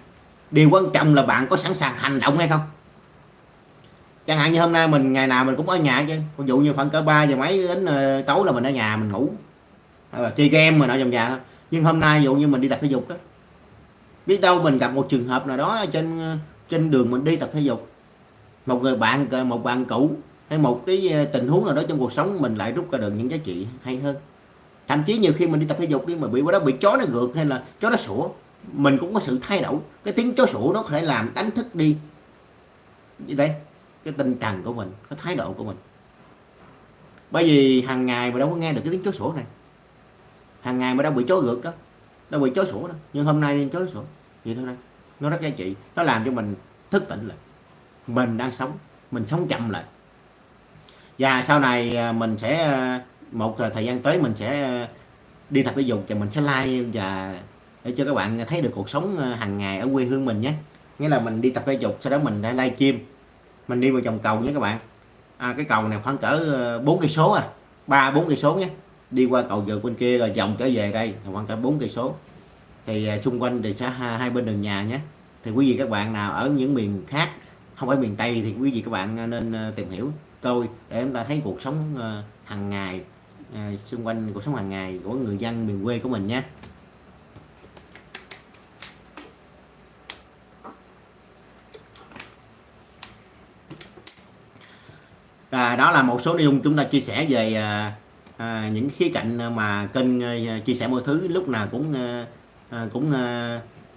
A: Điều quan trọng là bạn có sẵn sàng hành động hay không. Chẳng hạn như hôm nay mình ngày nào mình cũng ở nhà chứ, ví dụ như khoảng cỡ 3 giờ mấy đến tối là mình ở nhà mình ngủ, chơi game mà nọ vòng vàng thôi. Nhưng hôm nay ví dụ như mình đi tập thể dục á, biết đâu mình gặp một trường hợp nào đó trên đường mình đi tập thể dục, một bạn cũ hay một cái tình huống nào đó trong cuộc sống mình lại rút ra được những giá trị hay hơn. Thậm chí nhiều khi mình đi tập thể dục đi mà bị chó nó gượt hay là chó nó sủa, mình cũng có sự thay đổi. Cái tiếng chó sủa nó có thể làm đánh thức đi gì đây cái tinh thần của mình, cái thái độ của mình. Bởi vì hàng ngày mà đâu có nghe được cái tiếng chó sủa này, hàng ngày mà đâu bị chó gượt đó, đâu bị chó sủa đó, nhưng hôm nay chó sủa vậy thôi. Đây nó rất giá trị, nó làm cho mình thức tỉnh lại, mình đang sống, mình sống chậm lại. Và sau này mình sẽ một thời gian tới mình sẽ đi tập thể dục và mình sẽ like và để cho các bạn thấy được cuộc sống hàng ngày ở quê hương mình nhé. Nghĩa là mình đi tập thể dục, sau đó mình đã live stream, mình đi vào vòng cầu nhé các bạn. Cái cầu này khoảng cỡ 4 cây số 3-4 cây số nhé. Đi qua cầu vượt bên kia rồi vòng trở về đây khoảng cỡ 4 cây số. Thì xung quanh thì sẽ hai bên đường nhà nhé. Thì quý vị các bạn nào ở những miền khác, không phải miền Tây, thì quý vị các bạn nên tìm hiểu tôi để chúng ta thấy cuộc sống hàng ngày, xung quanh cuộc sống hàng ngày của người dân miền quê của mình nhé. Đó là một số nội dung chúng ta chia sẻ về những khía cạnh mà kênh chia sẻ mọi thứ lúc nào cũng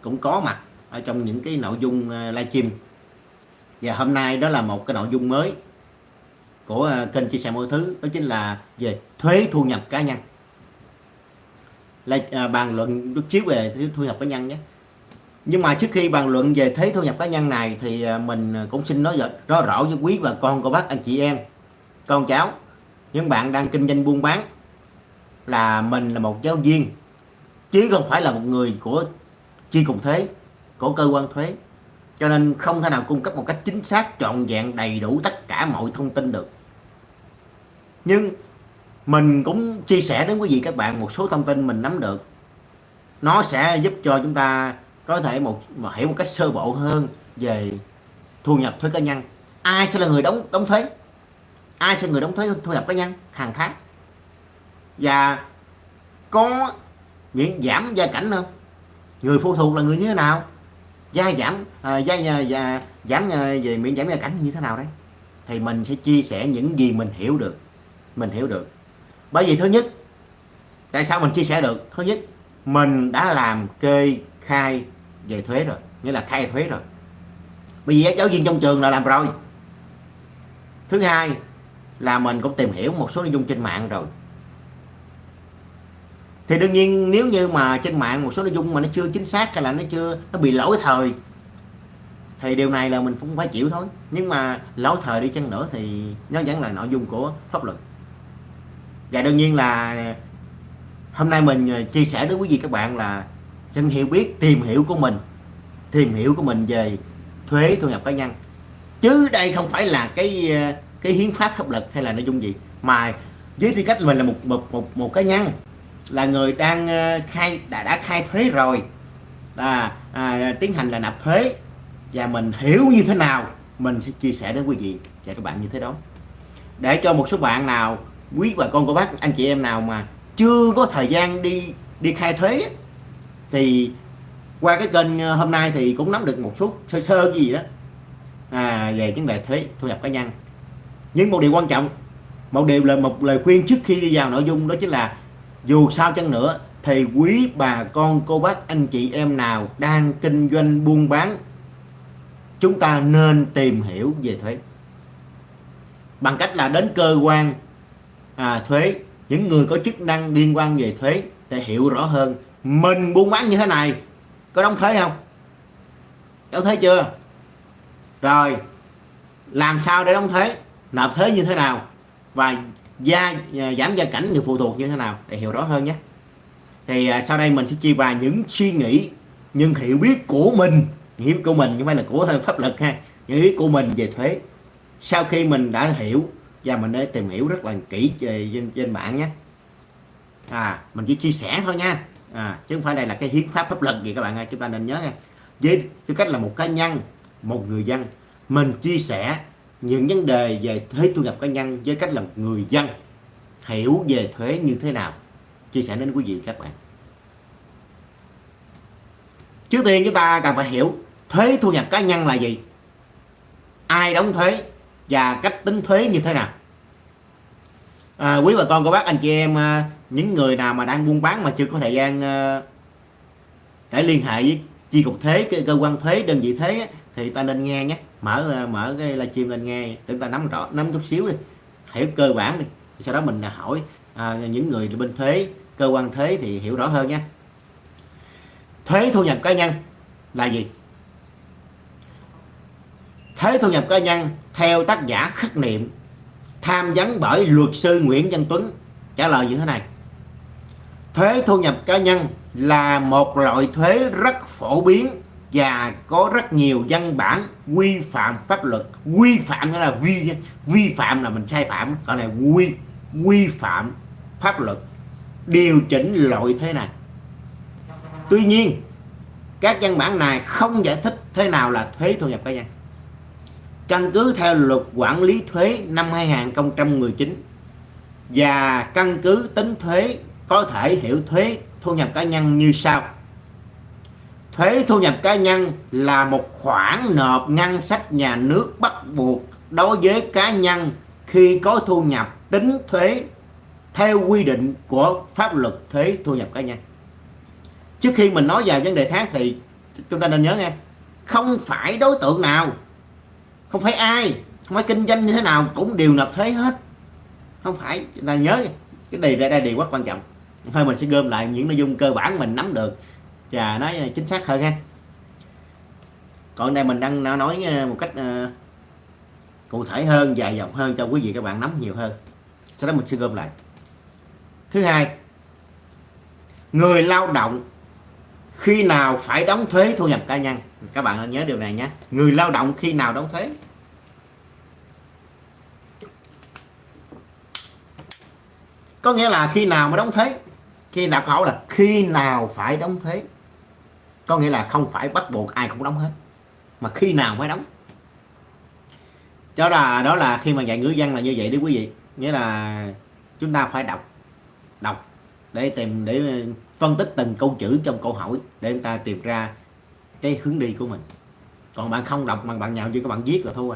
A: cũng có mặt ở trong những cái nội dung livestream. Và hôm nay đó là một cái nội dung mới của kênh chia sẻ mọi thứ, đó chính là về thuế thu nhập cá nhân. Bàn luận chút xíu về thuế thu nhập cá nhân nhé. Nhưng mà trước khi bàn luận về thuế thu nhập cá nhân này thì mình cũng xin nói rõ rõ với quý bà con cô bác anh chị em, con cháu, những bạn đang kinh doanh buôn bán, là mình là một giáo viên chứ không phải là một người của chi cục thuế, của cơ quan thuế, cho nên không thể nào cung cấp một cách chính xác, trọn vẹn, đầy đủ tất cả mọi thông tin được. Nhưng mình cũng chia sẻ đến quý vị các bạn một số thông tin mình nắm được, nó sẽ giúp cho chúng ta có thể hiểu một cách sơ bộ hơn về thu nhập thuế cá nhân. Ai sẽ là người đóng thuế, ai sẽ là người đóng thuế thu nhập cá nhân hàng tháng, và có miễn giảm gia cảnh không, người phụ thuộc là người như thế nào, giảm về miễn giảm gia cảnh như thế nào đấy, thì mình sẽ chia sẻ những gì mình hiểu được. Bởi vì thứ nhất, tại sao mình chia sẻ được? Thứ nhất, mình đã làm kê khai về thuế rồi, nghĩa là khai thuế rồi, bởi vì giáo viên trong trường là làm rồi. Thứ hai là mình cũng tìm hiểu một số nội dung trên mạng rồi. Thì đương nhiên nếu như mà trên mạng một số nội dung mà nó chưa chính xác, hay là nó bị lỗi thời, thì điều này là mình cũng phải chịu thôi. Nhưng mà lỗi thời đi chăng nữa thì nó vẫn là nội dung của pháp luật. Và đương nhiên là hôm nay mình chia sẻ với quý vị các bạn là sự hiểu biết, tìm hiểu của mình về thuế thu nhập cá nhân, chứ đây không phải là cái hiến pháp pháp luật hay là nội dung gì, mà với tư cách mình là một cá nhân, là người đang đã khai thuế rồi, tiến hành là nạp thuế, và mình hiểu như thế nào mình sẽ chia sẻ đến quý vị và các bạn như thế đó, để cho một số bạn nào, quý bà con cô bác anh chị em nào mà chưa có thời gian đi khai thuế, thì qua cái kênh hôm nay thì cũng nắm được một số sơ gì đó về vấn đề thuế thu nhập cá nhân. Nhưng một điều quan trọng, một lời khuyên trước khi đi vào nội dung, đó chính là dù sao chăng nữa thì quý bà con cô bác anh chị em nào đang kinh doanh buôn bán, chúng ta nên tìm hiểu về thuế bằng cách là đến cơ quan thuế, những người có chức năng liên quan về thuế, để hiểu rõ hơn mình buôn bán như thế này có đóng thuế không, đóng thuế chưa, rồi làm sao để đóng thuế, nộp thuế như thế nào, và giảm gia cảnh người phụ thuộc như thế nào, để hiểu rõ hơn nhé. Thì sau đây mình sẽ chia bài những suy nghĩ, nhưng hiểu biết của mình chứ không phải là của pháp luật ha, hiểu biết của mình về thuế sau khi mình đã hiểu, và mình đã tìm hiểu rất là kỹ trên mạng nhé. Mình chỉ chia sẻ thôi nha, chứ không phải đây là cái hiến pháp pháp luật gì các bạn ơi, chúng ta nên nhớ nha. Với tư cách là một cá nhân, một người dân, mình chia sẻ những vấn đề về thuế thu nhập cá nhân với cách là một người dân hiểu về thuế như thế nào, chia sẻ đến quý vị các bạn. Trước tiên chúng ta cần phải hiểu thuế thu nhập cá nhân là gì, ai đóng thuế và cách tính thuế như thế nào. Quý bà con cô bác anh chị em, những người nào mà đang buôn bán mà chưa có thời gian để liên hệ với chi cục thuế, cái cơ quan thuế, đơn vị thuế á, thì ta nên nghe nhé, mở cái livestream lên nghe để chúng ta nắm rõ, nắm chút xíu đi, hiểu cơ bản đi, sau đó mình hỏi những người bên thuế, cơ quan thuế thì hiểu rõ hơn nha. Thuế thu nhập cá nhân là gì? Thuế thu nhập cá nhân theo tác giả Khắc Niệm, tham vấn bởi luật sư Nguyễn Văn Tuấn, trả lời như thế này: thuế thu nhập cá nhân là một loại thuế rất phổ biến và có rất nhiều văn bản quy phạm pháp luật. Quy phạm nghĩa là vi phạm là mình sai phạm, còn này quy phạm pháp luật điều chỉnh loại thuế này. Tuy nhiên các văn bản này không giải thích thế nào là thuế thu nhập cá nhân. Căn cứ theo luật quản lý thuế năm 2019 và căn cứ tính thuế, có thể hiểu thuế thu nhập cá nhân như sau. Thuế thu nhập cá nhân là một khoản nộp ngân sách nhà nước bắt buộc đối với cá nhân khi có thu nhập tính thuế theo quy định của pháp luật thuế thu nhập cá nhân. Trước khi mình nói vào vấn đề khác thì chúng ta nên nhớ nghe, không phải đối tượng nào, không phải ai, không phải kinh doanh như thế nào cũng đều nộp thuế hết. Không phải, là nhớ cái đây là điều rất quan trọng. Thôi mình sẽ gom lại những nội dung cơ bản mình nắm được và nói chính xác hơn ha. Còn đây mình đang nói một cách cụ thể hơn, dài dòng hơn cho quý vị các bạn nắm nhiều hơn. Sau đó mình sẽ gom lại. Thứ hai, người lao động khi nào phải đóng thuế thu nhập cá nhân? Các bạn nên nhớ điều này nhé. Người lao động khi nào đóng thuế? Có nghĩa là khi nào mà đóng thuế? Khi đặt câu hỏi là khi nào phải đóng thuế, có nghĩa là không phải bắt buộc ai cũng đóng hết, mà khi nào phải đóng. Đó là khi mà dạy ngữ văn là như vậy đấy quý vị. Nghĩa là chúng ta phải đọc để phân tích từng câu chữ trong câu hỏi để chúng ta tìm ra cái hướng đi của mình. Còn bạn không đọc mà bạn nhào vô các bạn viết là thua.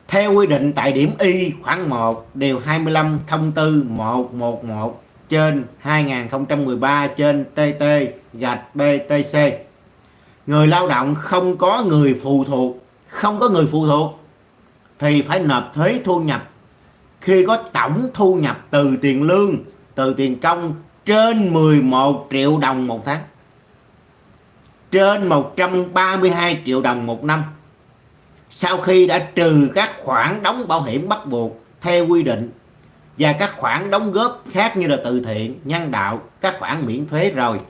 A: Theo quy định tại điểm Y khoản 1 điều 25 thông tư 111 trên 2013 trên TT gạch BTC, người lao động không có người phụ thuộc thì phải nộp thuế thu nhập khi có tổng thu nhập từ tiền lương, từ tiền công trên 11 triệu đồng một tháng, trên 132 triệu đồng một năm, sau khi đã trừ các khoản đóng bảo hiểm bắt buộc theo quy định và các khoản đóng góp khác như là từ thiện, nhân đạo, các khoản miễn thuế rồi.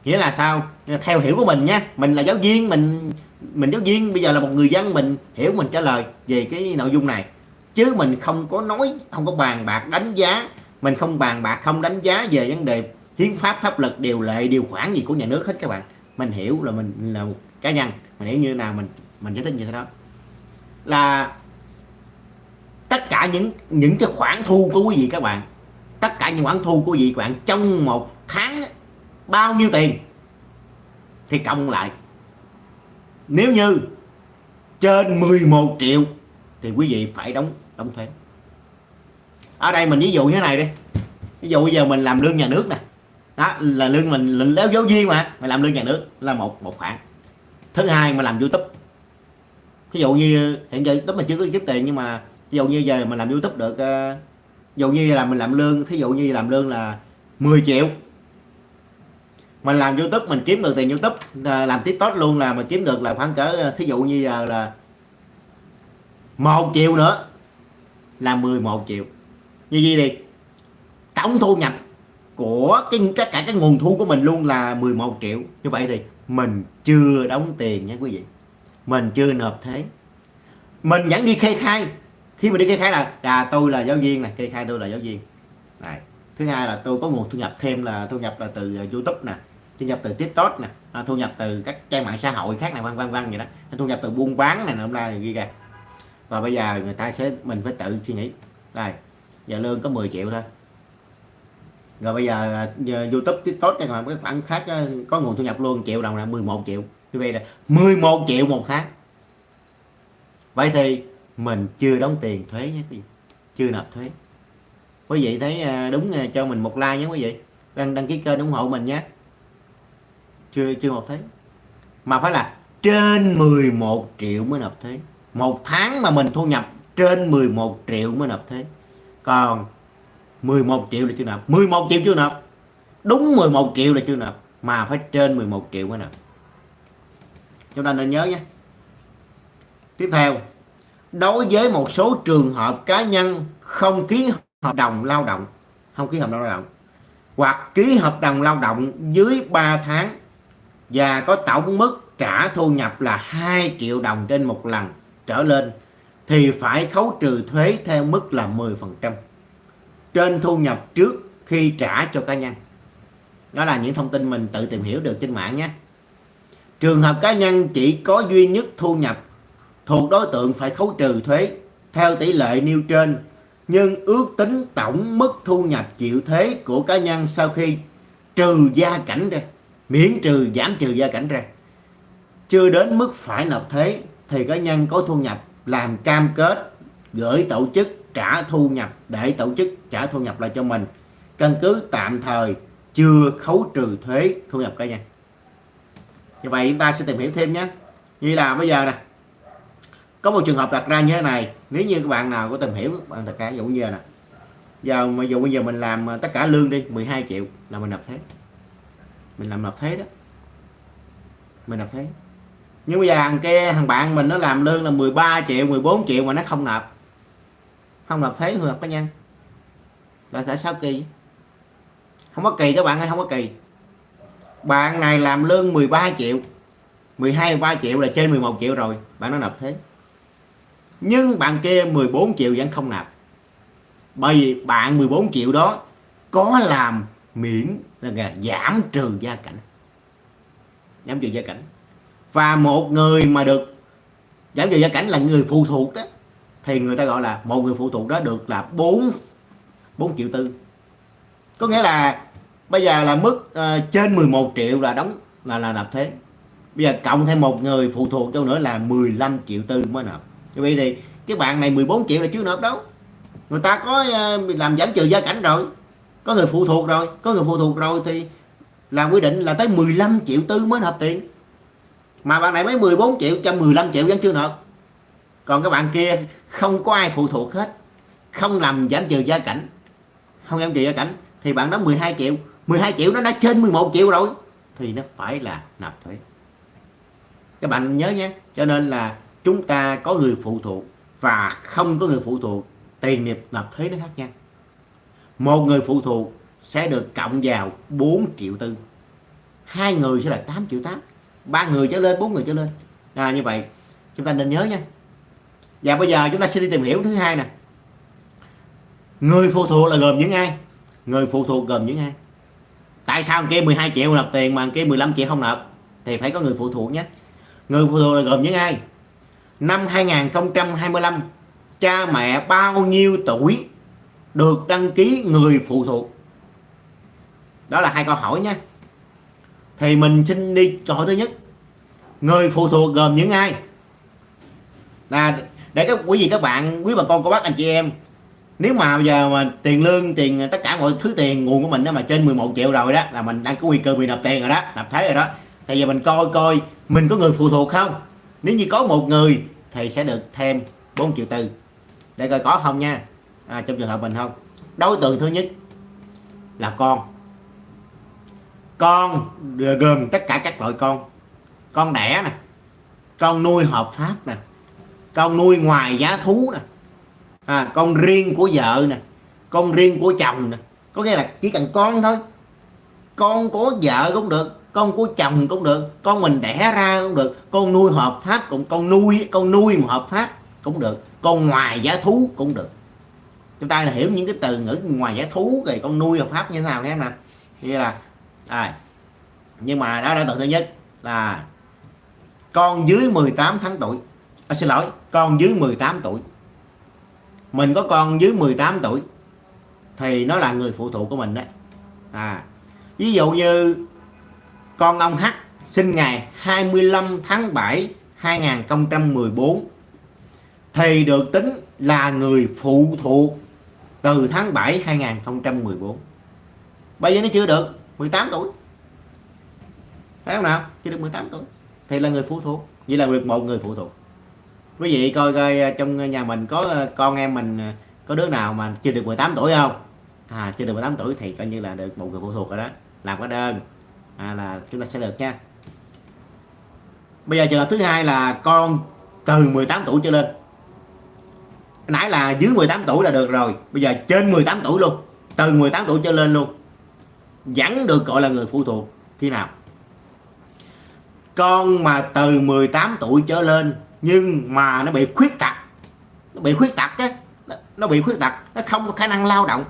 A: Nghĩa là sao? Theo hiểu của mình nhé, mình là giáo viên, mình giáo viên, bây giờ là một người dân, mình hiểu mình trả lời về cái nội dung này, chứ mình không có nói, không có bàn bạc đánh giá, mình không bàn bạc không đánh giá về vấn đề hiến pháp, pháp luật, điều lệ, điều khoản gì của nhà nước hết các bạn. Mình hiểu là mình là một cá nhân, mình hiểu như nào mình giải thích như thế đó. Là tất cả những cái khoản thu của quý vị các bạn, tất cả những khoản thu của quý vị các bạn trong một tháng bao nhiêu tiền thì cộng lại. Nếu như trên 11 triệu thì quý vị phải đóng thuế. Ở đây mình ví dụ như thế này đi. Ví dụ bây giờ mình làm lương nhà nước nè, đó là lương mình léo giáo viên mà mình làm lương nhà nước là một khoản. Thứ hai mà làm YouTube, ví dụ như hiện giờ YouTube mình chưa có kiếm tiền, nhưng mà ví dụ như giờ mình làm YouTube được, ví dụ như là mình làm lương, thí dụ như làm lương là 10 triệu, mình làm YouTube mình kiếm được tiền YouTube, làm TikTok luôn là mình kiếm được là khoảng cỡ, thí dụ như giờ là 1 triệu nữa là 11 triệu. Như vậy đi, tổng thu nhập của tất cả cái nguồn thu của mình luôn là 11 triệu. Như vậy thì mình chưa đóng tiền nha quý vị, mình chưa nộp thuế, mình vẫn đi kê khai. Khi mà đi kê khai là tôi là giáo viên này, kê khai tôi là giáo viên này. Thứ hai là tôi có nguồn thu nhập thêm, là thu nhập là từ YouTube nè, thu nhập từ TikTok nè, thu nhập từ các trang mạng xã hội khác này, vân vân vậy đó, thu nhập từ buôn bán này, nó ra ghi ra. Và bây giờ mình phải tự suy nghĩ, đây giờ lương có 10 triệu thôi, rồi bây giờ YouTube, TikTok chẳng hạn, các bạn khác có nguồn thu nhập luôn 1 triệu đồng là 11 triệu. Như vậy là 11 triệu một tháng. Vậy thì mình chưa đóng tiền thuế nhé, chưa nộp thuế. Quý vị thấy đúng, cho mình một like nhé quý vị. Đăng ký kênh ủng hộ mình nhé. Chưa một thấy. Mà phải là trên 11 triệu mới nộp thuế. Một tháng mà mình thu nhập trên 11 triệu mới nộp thuế. Còn 11 triệu là chưa nộp. 11 triệu chưa nộp. Đúng 11 triệu là chưa nộp. Mà phải trên 11 triệu mới nộp. Chúng ta nên nhớ nhé. Tiếp theo, đối với một số trường hợp cá nhân không ký hợp đồng lao động, hoặc ký hợp đồng lao động dưới 3 tháng và có tổng mức trả thu nhập là 2 triệu đồng trên một lần trở lên thì phải khấu trừ thuế theo mức là 10% trên thu nhập trước khi trả cho cá nhân. Đó là những thông tin mình tự tìm hiểu được trên mạng nhé. Trường hợp cá nhân chỉ có duy nhất thu nhập thuộc đối tượng phải khấu trừ thuế theo tỷ lệ nêu trên, nhưng ước tính tổng mức thu nhập chịu thuế của cá nhân sau khi trừ gia cảnh ra, miễn trừ giảm trừ gia cảnh ra, chưa đến mức phải nộp thuế thì cá nhân có thu nhập làm cam kết gửi tổ chức trả thu nhập để tổ chức trả thu nhập lại cho mình, căn cứ tạm thời chưa khấu trừ thuế thu nhập cá nhân. Như vậy chúng ta sẽ tìm hiểu thêm nhé. Như là bây giờ nè, có một trường hợp đặt ra như thế này, nếu như các bạn nào có tìm hiểu, bạn tất cả dụ như nè, dụ bây giờ mình làm tất cả lương đi 12 triệu là mình nộp thuế, mình làm nộp thuế đó, mình nộp thuế. Nhưng bây giờ thằng bạn mình nó làm lương là 13 triệu 14 triệu mà nó không nộp thuế thu nhập cá nhân, là tại sao kỳ? Không có kỳ các bạn ơi, không có kỳ. Bạn này làm lương 13 triệu 13 triệu là trên 11 triệu rồi, bạn nó nộp thuế. Nhưng bạn kia 14 triệu vẫn không nạp, bởi vì bạn 14 triệu đó có làm miễn là giảm trừ gia cảnh, và một người mà được giảm trừ gia cảnh là người phụ thuộc đó, thì người ta gọi là một người phụ thuộc đó được là 4 triệu tư. Có nghĩa là bây giờ là mức trên 11 triệu là đóng là nộp thuế. Bây giờ cộng thêm một người phụ thuộc cho nữa là 15 triệu tư mới nộp. Như vậy thì cái bạn này 14 triệu là chưa nộp đâu. Người ta có làm giảm trừ gia cảnh rồi, có người phụ thuộc rồi thì làm quy định là tới 15 triệu tư mới nộp tiền. Mà bạn này mới 14 triệu cho 15 triệu vẫn chưa nộp. Còn các bạn kia không có ai phụ thuộc hết, không làm giảm trừ gia cảnh, thì bạn đó 12 triệu. 12 triệu đó đã trên 11 triệu rồi thì nó phải là nộp thuế. Các bạn nhớ nhé. Cho nên là chúng ta có người phụ thuộc và không có người phụ thuộc, tiền nghiệp nộp thuế nó khác nhau. Một người phụ thuộc sẽ được cộng vào 4 triệu tư, 2 người sẽ là 8 triệu 8, 3 người trở lên, 4 người trở lên. Như vậy chúng ta nên nhớ nha. Và bây giờ chúng ta sẽ đi tìm hiểu thứ hai nè. Người phụ thuộc là gồm những ai? Tại sao kia 12 triệu nộp tiền mà kia 15 triệu không nộp? Thì phải có người phụ thuộc nhé. Người phụ thuộc là gồm những ai? Năm 2025 cha mẹ bao nhiêu tuổi được đăng ký người phụ thuộc? Đó là hai câu hỏi nhé. Thì mình xin đi câu hỏi thứ nhất. Người phụ thuộc gồm những ai? Để quý bà con cô bác anh chị em, nếu mà bây giờ mà tiền lương, tiền tất cả mọi thứ tiền nguồn của mình đó mà trên 11 triệu rồi đó, là mình đang có nguy cơ bị nộp tiền rồi đó, nộp thuế rồi đó. Thì giờ mình coi mình có người phụ thuộc không. Nếu như có một người thì sẽ được thêm 4 triệu tư. Để coi có không nha. Trong trường hợp mình không. Đối tượng thứ nhất là con gồm tất cả các loại con đẻ nè, con nuôi hợp pháp nè, con nuôi ngoài giá thú nè, con riêng của vợ nè, con riêng của chồng nè. Có nghĩa là chỉ cần con thôi, con của vợ cũng được, con của chồng cũng được, con mình đẻ ra cũng được, con nuôi hợp pháp cũng, con nuôi mà hợp pháp cũng được, con ngoài giá thú cũng được. Chúng ta là hiểu những cái từ ngữ ngoài giá thú rồi con nuôi hợp pháp như thế nào nghe nè. Như là nhưng mà đó là đối tượng thứ nhất là con dưới 18 tháng tuổi. Con dưới 18 tuổi. Mình có con dưới 18 tuổi thì nó là người phụ thuộc của mình đấy. Ví dụ như con ông H sinh ngày 25 tháng 7 2014 thì được tính là người phụ thuộc từ tháng 7 2014. Bây giờ nó chưa được 18 tuổi, thấy không nào, chưa được 18 tuổi thì là người phụ thuộc, vậy là được một người phụ thuộc. Quý vị coi coi trong nhà mình có con em mình có đứa nào mà chưa được 18 tuổi không? Chưa được 18 tuổi thì coi như là được một người phụ thuộc rồi đó, làm cái đơn là chúng ta sẽ được nha. Bây giờ trường hợp thứ hai là con từ 18 tuổi trở lên. Nãy là dưới 18 tuổi là được rồi, bây giờ trên 18 tuổi luôn, từ 18 tuổi trở lên luôn, vẫn được gọi là người phụ thuộc. Khi nào? Con mà từ 18 tuổi trở lên nhưng mà nó bị khuyết tật, nó bị khuyết tật á, nó bị khuyết tật, nó không có khả năng lao động.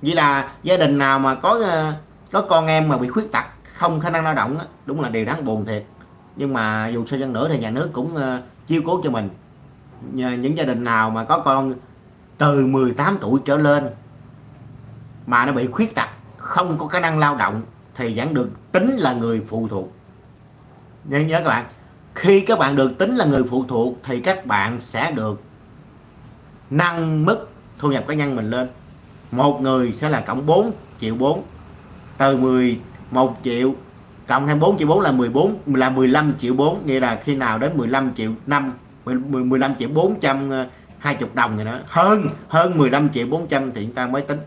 A: Vậy là gia đình nào mà có con em mà bị khuyết tật không khả năng lao động á, đúng là điều đáng buồn thiệt. Nhưng mà dù sao chăng nữa thì nhà nước cũng chiếu cố cho mình. Những gia đình nào mà có con từ 18 tuổi trở lên mà nó bị khuyết tật, không có khả năng lao động thì vẫn được tính là người phụ thuộc. Nhớ các bạn, khi các bạn được tính là người phụ thuộc thì các bạn sẽ được nâng mức thu nhập cá nhân mình lên. Một người sẽ là cộng 4 triệu 4, từ 11 triệu cộng thêm 4 triệu 4 là 15 triệu 4. Vậy là khi nào đến 15 triệu 5, 15 triệu 420 đồng rồi đó, hơn 15 triệu 400 thì chúng ta mới tính.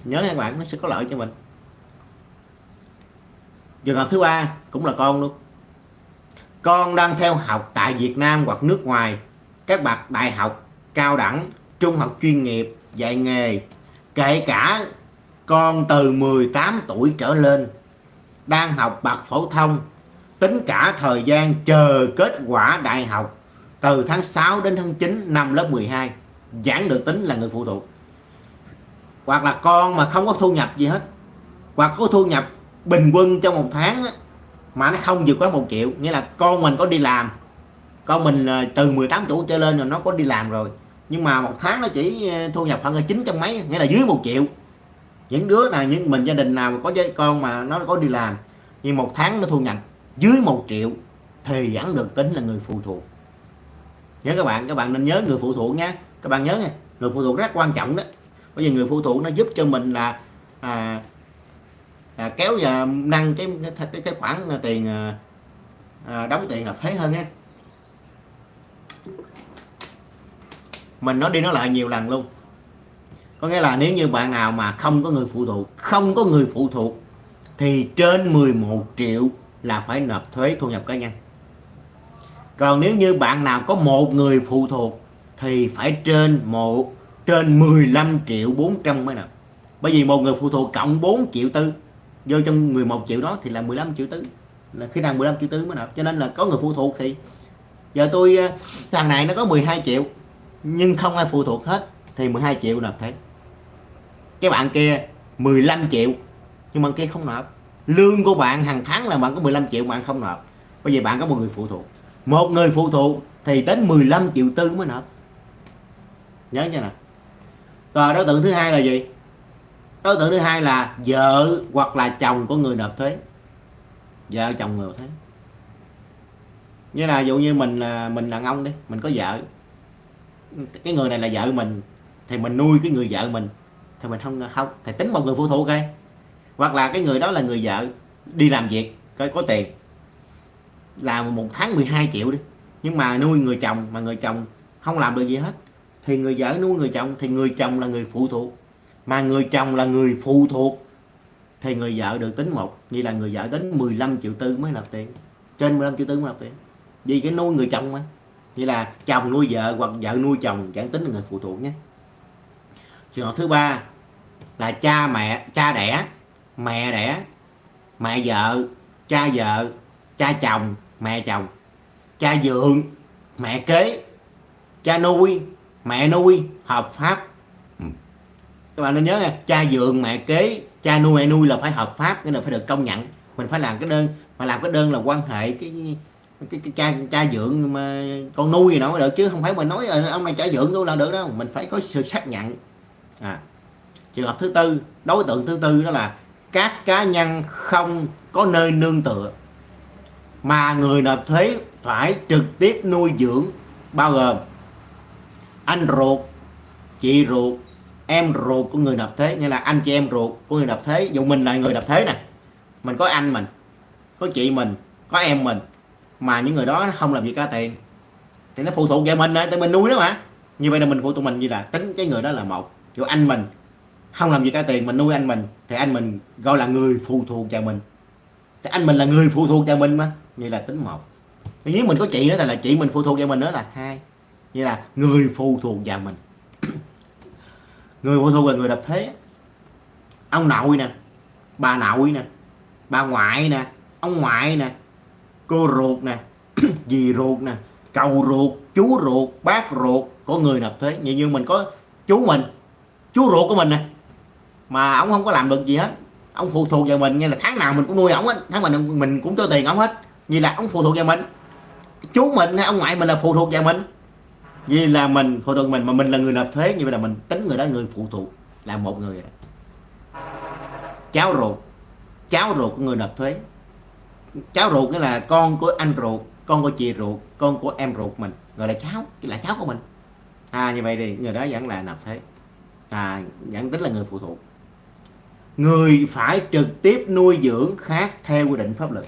A: Nhớ các bạn, nó sẽ có lợi cho mình. Trường hợp thứ ba cũng là con luôn. Con đang theo học tại Việt Nam hoặc nước ngoài, các bậc đại học, cao đẳng, trung học chuyên nghiệp, dạy nghề, kể cả con từ 18 tuổi trở lên, đang học bậc phổ thông, tính cả thời gian chờ kết quả đại học từ tháng 6 đến tháng 9 năm lớp 12, vẫn được tính là người phụ thuộc. Hoặc là con mà không có thu nhập gì hết, hoặc có thu nhập bình quân trong một tháng mà nó không vượt quá 1 triệu, nghĩa là con mình có đi làm, con mình từ 18 tuổi trở lên rồi nó có đi làm rồi, nhưng mà một tháng nó chỉ thu nhập hơn 900 mấy, nghĩa là dưới 1 triệu. Những đứa nào, những mình gia đình nào mà có con mà nó có đi làm nhưng một tháng nó thu nhập dưới 1 triệu thì vẫn được tính là người phụ thuộc. Nhớ các bạn nên nhớ người phụ thuộc nha. Các bạn nhớ nha, người phụ thuộc rất quan trọng đó. Bởi vì người phụ thuộc nó giúp cho mình là kéo và nâng cái khoản tiền đóng tiền nộp thuế hơn nha. Mình nói đi nói lại nhiều lần luôn. Có nghĩa là nếu như bạn nào mà không có người phụ thuộc thì trên 11 triệu là phải nộp thuế thu nhập cá nhân. Còn nếu như bạn nào có một người phụ thuộc thì phải trên 15 triệu 400 mới nộp. Bởi vì một người phụ thuộc cộng 4 triệu tư vô trong 11 triệu đó thì là 15 triệu tứ, là khi nào 15 triệu tứ mới nộp. Cho nên là có người phụ thuộc thì giờ thằng này nó có 12 triệu nhưng không ai phụ thuộc hết thì 12 triệu nộp thuế. Cái bạn kia 15 triệu nhưng mà kia không nộp. Lương của bạn hàng tháng là bạn có 15 triệu bạn không nộp, bởi vì bạn có một người phụ thuộc. Một người phụ thuộc thì đến 15 triệu tư mới nộp. Nhớ chưa nào. Rồi đối tượng thứ hai là gì? Đối tượng thứ hai là vợ hoặc là chồng của người nộp thuế. Vợ chồng người nộp thuế. Như là dụ như mình đàn ông đi, mình có vợ, cái người này là vợ mình thì mình nuôi cái người vợ mình thì mình không thì tính một người phụ thuộc đây. Hoặc là cái người đó là người vợ đi làm việc có tiền, làm một tháng 12 triệu đi, nhưng mà nuôi người chồng mà người chồng không làm được gì hết thì người vợ nuôi người chồng thì người chồng là người phụ thuộc. Mà người chồng là người phụ thuộc thì người vợ được tính một, như là người vợ đến 15 triệu tư mới nộp tiền, trên 15 triệu tư mới nộp tiền, vì cái nuôi người chồng mà. Vậy là chồng nuôi vợ hoặc vợ nuôi chồng chẳng tính là người phụ thuộc nhé. Trường hợp thứ ba là cha đẻ, mẹ đẻ, mẹ vợ, cha chồng, mẹ chồng, cha dượng, mẹ kế, cha nuôi, mẹ nuôi hợp pháp. Các bạn nên nhớ nha, cha dượng, mẹ kế, cha nuôi, mẹ nuôi là phải hợp pháp, nghĩa là phải được công nhận. Mình phải làm cái đơn, mà làm cái đơn là quan hệ cái cha dượng mà con nuôi gì đó mới được, chứ không phải mình nói ông này cha dượng tôi là được đâu, mình phải có sự xác nhận. Trường hợp thứ tư, đối tượng thứ tư đó là các cá nhân không có nơi nương tựa mà người nộp thuế phải trực tiếp nuôi dưỡng, bao gồm anh ruột, chị ruột, em ruột của người nộp thuế, nghĩa là anh chị em ruột của người nộp thuế. Dù mình là người nộp thuế nè, mình có anh mình, có chị mình, có em mình, mà những người đó không làm gì cả tiền thì nó phụ thuộc về mình, tại mình nuôi nó mà. Như vậy là mình phụ thuộc mình, như là tính cái người đó là một. Dù anh mình không làm gì cả tiền, mình nuôi anh mình, thì anh mình gọi là người phụ thuộc vào mình, thì anh mình là người phụ thuộc vào mình mà, như là tính một. Nếu mình có chị nữa là chị mình phụ thuộc vào mình nữa là hai, như là người phụ thuộc vào mình. Người phụ thuộc vào người nộp thuế: ông nội nè, bà nội nè, bà ngoại nè, ông ngoại nè, cô ruột nè, dì ruột nè, cậu ruột, chú ruột, bác ruột của người nộp thuế. Như mình có chú mình, chú ruột của mình nè, mà ông không có làm được gì hết, ông phụ thuộc vào mình, như là tháng nào mình cũng nuôi ổng hết, tháng mình cũng cho tiền ổng hết, như là ông phụ thuộc vào mình. Chú mình hay ông ngoại mình là phụ thuộc vào mình, vì là mình phụ thuộc mình, mà mình là người nộp thuế, như vậy là mình tính người đó người phụ thuộc, là một người rồi đó. Cháu ruột, cháu ruột của người nộp thuế. Cháu ruột nghĩa là con của anh ruột, con của chị ruột, con của em ruột mình, gọi là cháu, là cháu của mình. Như vậy thì người đó vẫn là nộp thuế, vẫn tính là người phụ thuộc. Người phải trực tiếp nuôi dưỡng khác theo quy định pháp luật.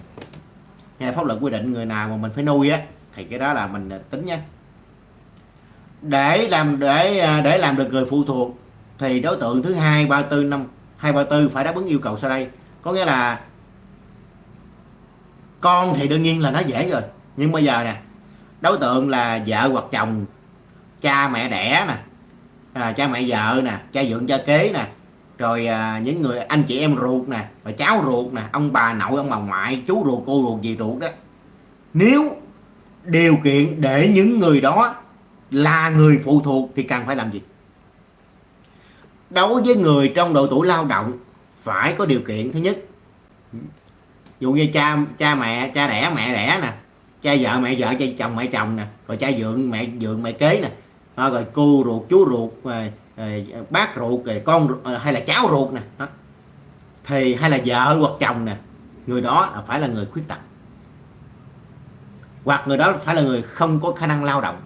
A: Nghe pháp luật quy định người nào mà mình phải nuôi á, thì cái đó là mình tính nha. Để làm được người phụ thuộc thì đối tượng thứ 2, 3, 4, 5, 2, 3, 4 phải đáp ứng yêu cầu sau đây. Có nghĩa là con thì đương nhiên là nó dễ rồi, nhưng bây giờ nè, đối tượng là vợ hoặc chồng, cha mẹ đẻ nè, cha mẹ vợ nè, cha dượng cha kế nè, rồi những người anh chị em ruột nè, rồi cháu ruột nè, ông bà nội, ông bà ngoại, chú ruột, cô ruột, dì ruột đó. Nếu điều kiện để những người đó là người phụ thuộc thì cần phải làm gì? Đối với người trong độ tuổi lao động phải có điều kiện. Thứ nhất, dụ như cha mẹ, cha đẻ mẹ đẻ nè, cha vợ mẹ vợ, cha chồng mẹ chồng nè, rồi cha dượng mẹ kế nè, rồi cô ruột, chú ruột, bác ruột, rồi con hay là cháu ruột nè, thì hay là vợ hoặc chồng nè, người đó là phải là người khuyết tật, hoặc người đó phải là người không có khả năng lao động.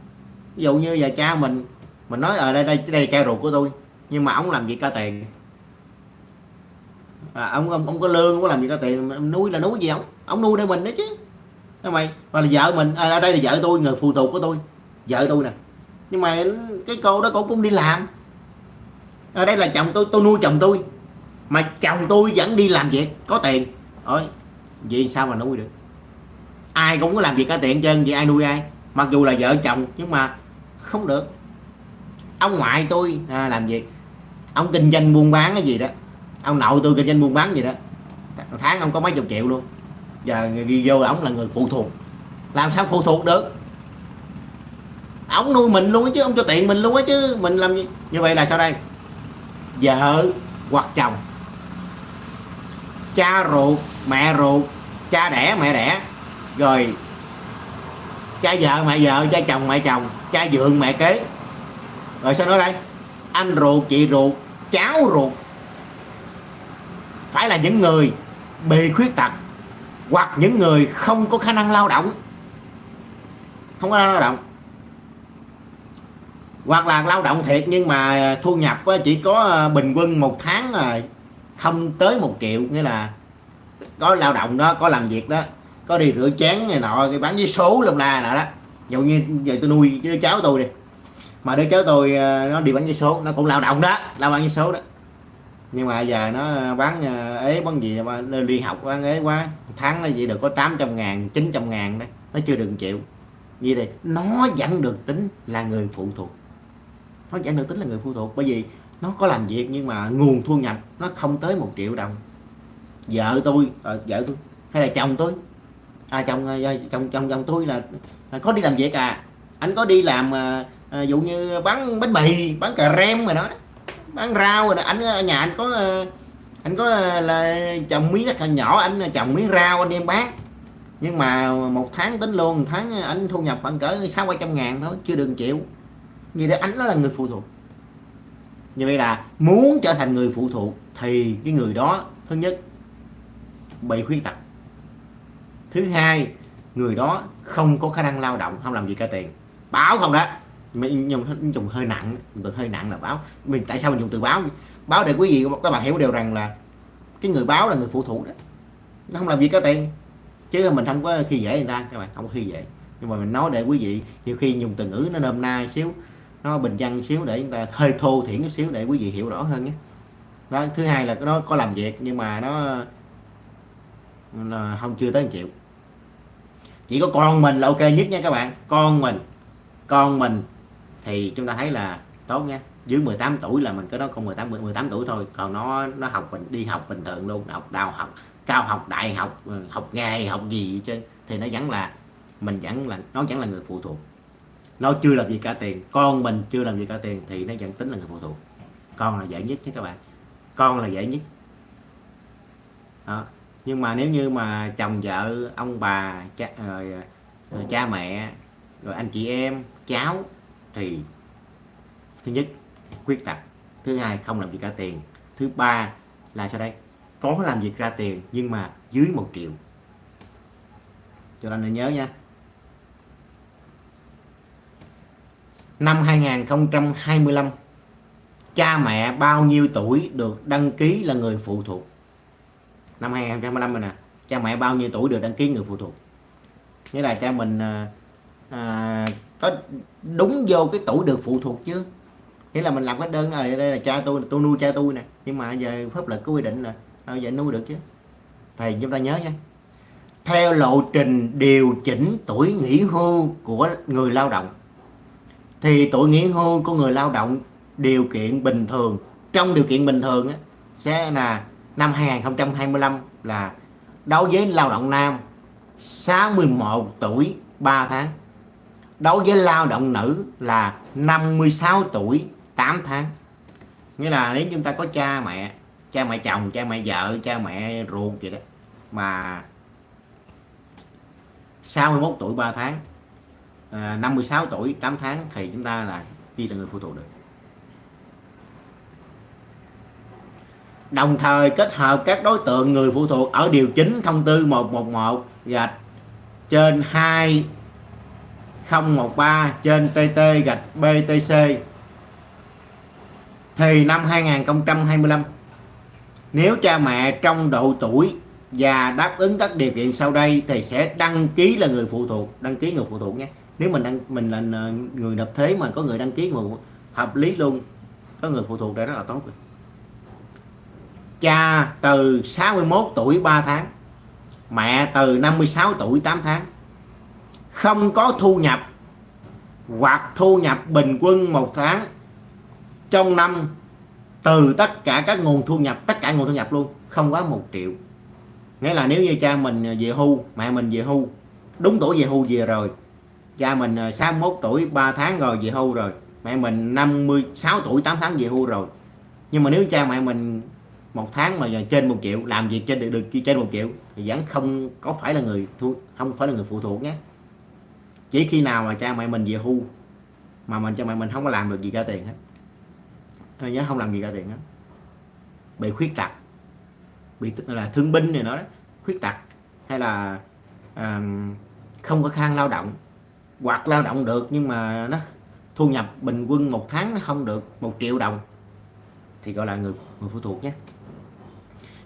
A: Ví dụ như giờ cha mình nói ở đây là cha ruột của tôi, nhưng mà ông làm việc cả tiền, ông có lương, ông có làm gì cả tiền, nuôi là nuôi gì ông nuôi để mình đó chứ. Thế mày, hoặc là vợ mình, ở đây là vợ tôi, người phụ thuộc của tôi, vợ tôi nè, nhưng mà cái cô đó cổ cũng đi làm. Ở đây là chồng tôi nuôi chồng tôi, mà chồng tôi vẫn đi làm việc có tiền, vậy sao mà nuôi được? Ai cũng có làm việc cả tiền trơn, vậy ai nuôi ai? Mặc dù là vợ chồng nhưng mà không được. Ông ngoại tôi làm việc, ông kinh doanh buôn bán cái gì đó, ông nội tôi kinh doanh buôn bán gì đó, tháng ông có mấy chục triệu luôn, giờ ghi vô ông là người phụ thuộc. Làm sao phụ thuộc được? Ông nuôi mình luôn á chứ, ông cho tiền mình luôn á chứ, mình làm gì? Như vậy là sao đây? Vợ hoặc chồng, cha ruột, mẹ ruột, cha đẻ mẹ đẻ, rồi cha vợ mẹ vợ, cha chồng mẹ chồng, cha dượng mẹ kế, rồi sao nữa đây? Anh ruột, chị ruột, cháu ruột, phải là những người bị khuyết tật hoặc những người không có khả năng lao động, không có khả năng lao động, hoặc là lao động thiệt nhưng mà thu nhập chỉ có bình quân một tháng là không tới 1 triệu, nghĩa là có lao động đó, có làm việc đó, có đi rửa chén này nọ, cái bán với số lum la nọ đó. Dụ như giờ tôi nuôi đứa cháu tôi đi, mà đứa cháu tôi nó đi bán với số, nó cũng lao động đó, lao bán với số đó, nhưng mà giờ nó bán ế bán gì mà nó đi học bán ế quá, tháng nó chỉ được có 800.000, 900.000 đấy, nó chưa được 1 triệu. Vì thì nó vẫn được tính là người phụ thuộc, nó vẫn được tính là người phụ thuộc, bởi vì nó có làm việc nhưng mà nguồn thu nhập nó không tới 1 triệu đồng. Vợ tôi hay là chồng tôi, chồng tôi là có đi làm việc, anh có đi làm, dụ như bán bánh mì, bán cà rem rồi đó, bán rau rồi đó. Anh ở nhà anh có là trồng miếng đất nhỏ, anh trồng miếng rau anh đem bán, nhưng mà một tháng tính luôn, một tháng anh thu nhập khoảng cỡ 600-700 ngàn thôi, chưa được 1 triệu. Như thế anh nó là người phụ thuộc. Như vậy là muốn trở thành người phụ thuộc thì cái người đó thứ nhất bị khuyết tật, thứ hai người đó không có khả năng lao động, không làm gì cả tiền, bảo không đó, mình dùng hơi nặng, từ hơi nặng là báo. Mình tại sao mình dùng từ báo? Báo để quý vị các bạn hiểu điều rằng là cái người báo là người phụ thuộc đó, nó không làm gì có tiền, chứ mình không có khi dễ người ta, các bạn không có khi dễ. Nhưng mà mình nói để quý vị nhiều khi dùng từ ngữ nó nôm na xíu, nó bình dân xíu để chúng ta hơi thô thiển một xíu để quý vị hiểu rõ hơn nhé. Đó, thứ hai là nó có làm việc nhưng mà nó không chưa tới 1 triệu. Chỉ có con mình là ok nhất nha các bạn. Con mình thì chúng ta thấy là tốt nha, dưới 18 tuổi là mình có nói con 18 tuổi thôi, còn nó học, mình đi học bình thường luôn, học đào học cao học đại học, học nghề học gì chứ, thì nó vẫn là mình vẫn là nó vẫn là người phụ thuộc, nó chưa làm gì cả tiền. Con mình chưa làm gì cả tiền thì nó vẫn tính là người phụ thuộc. Con là dễ nhất nha các bạn, con là dễ nhất đó. Nhưng mà nếu như mà chồng vợ ông bà rồi cha mẹ rồi anh chị em cháu thì thứ nhất khuyết tật, thứ hai không làm việc ra tiền, thứ ba là sau đây có làm việc ra tiền nhưng mà dưới 1 triệu. Cho nên nhớ nha. Năm 2025 cha mẹ bao nhiêu tuổi được đăng ký là người phụ thuộc? Năm 2025 này nè, cha mẹ bao nhiêu tuổi được đăng ký người phụ thuộc? Nghĩa là cha mình có đúng vô cái tuổi được phụ thuộc chứ. Nghĩa là mình làm cái đơn này, đây là cha tôi nuôi cha tôi nè, nhưng mà giờ pháp luật có quy định là giờ nuôi được chứ. Thầy chúng ta nhớ nha, theo lộ trình điều chỉnh tuổi nghỉ hưu của người lao động thì tuổi nghỉ hưu của người lao động điều kiện bình thường, trong điều kiện bình thường á, sẽ là năm 2025 là đối với lao động nam 61 tuổi 3 tháng, đối với lao động nữ là 56 tuổi 8 tháng. Nghĩa là nếu chúng ta có cha mẹ chồng, cha mẹ vợ, cha mẹ ruột vậy đó mà 61 tuổi 3 tháng, 56 tuổi 8 tháng thì chúng ta là ghi là người phụ thuộc được. Đồng thời kết hợp các đối tượng người phụ thuộc ở điều 9 thông tư 111 gạch trên 2013 trên TT gạch BTC thì năm 2025 nếu cha mẹ trong độ tuổi và đáp ứng các điều kiện sau đây thì sẽ đăng ký là người phụ thuộc, đăng ký người phụ thuộc nhé. Nếu mình là người nộp thuế mà có người đăng ký người hợp lý luôn, có người phụ thuộc đây rất là tốt rồi. Cha từ 61 tuổi 3 tháng, mẹ từ 56 tuổi 8 tháng, không có thu nhập hoặc thu nhập bình quân một tháng trong năm từ tất cả các nguồn thu nhập, tất cả nguồn thu nhập luôn, không quá 1 triệu. Nghĩa là nếu như cha mình về hưu, mẹ mình về hưu, đúng tuổi về hưu về rồi, cha mình 61 tuổi 3 tháng rồi về hưu rồi, mẹ mình 56 tuổi 8 tháng về hưu rồi, nhưng mà nếu cha mẹ mình một tháng mà trên 1 triệu, làm việc được trên 1 triệu thì vẫn không có phải là không phải là người phụ thuộc nhé. Chỉ khi nào mà cha mẹ mình về hưu mà cha mẹ mình không có làm được gì ra tiền hết, nên nhớ không làm gì ra tiền hết, bị khuyết tật, bị là thương binh này nó đó, khuyết tật hay là không có khả năng lao động, hoặc lao động được nhưng mà nó thu nhập bình quân một tháng nó không được 1 triệu đồng thì gọi là người phụ thuộc nhé.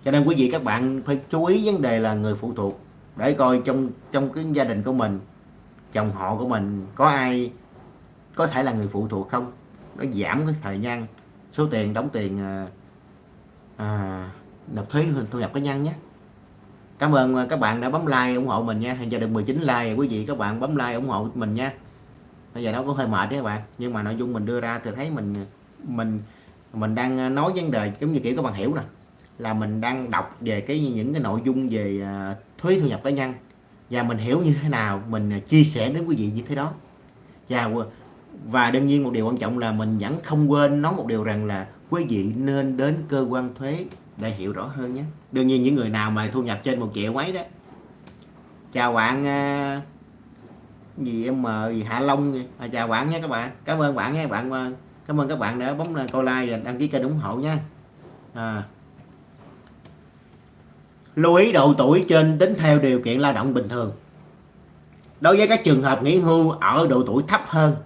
A: Cho nên quý vị các bạn phải chú ý vấn đề là người phụ thuộc để coi trong cái gia đình của mình, dòng họ của mình có ai có thể là người phụ thuộc không, nó giảm cái thời gian số tiền đóng tiền nộp thuế thu nhập cá nhân nhé. Cảm ơn các bạn đã bấm like ủng hộ mình nha. Hiện giờ được 19 like, quý vị các bạn bấm like ủng hộ mình nha. Bây giờ nó cũng hơi mệt đấy các bạn, nhưng mà nội dung mình đưa ra thì thấy mình đang nói vấn đề giống như kiểu các bạn hiểu nè, là mình đang đọc về những cái nội dung về thuế thu nhập cá nhân, và mình hiểu như thế nào mình chia sẻ đến quý vị như thế đó. Và đương nhiên một điều quan trọng là mình vẫn không quên nói một điều rằng là quý vị nên đến cơ quan thuế để hiểu rõ hơn nhé. Đương nhiên những người nào mà thu nhập trên 1 triệu mấy đó, chào bạn gì em gì Hạ Long, chào bạn nhé các bạn, cảm ơn bạn nhé bạn, cảm ơn các bạn đã bấm coi like và đăng ký kênh ủng hộ nha. Lưu ý độ tuổi trên tính theo điều kiện lao động bình thường. Đối với các trường hợp nghỉ hưu ở độ tuổi thấp hơn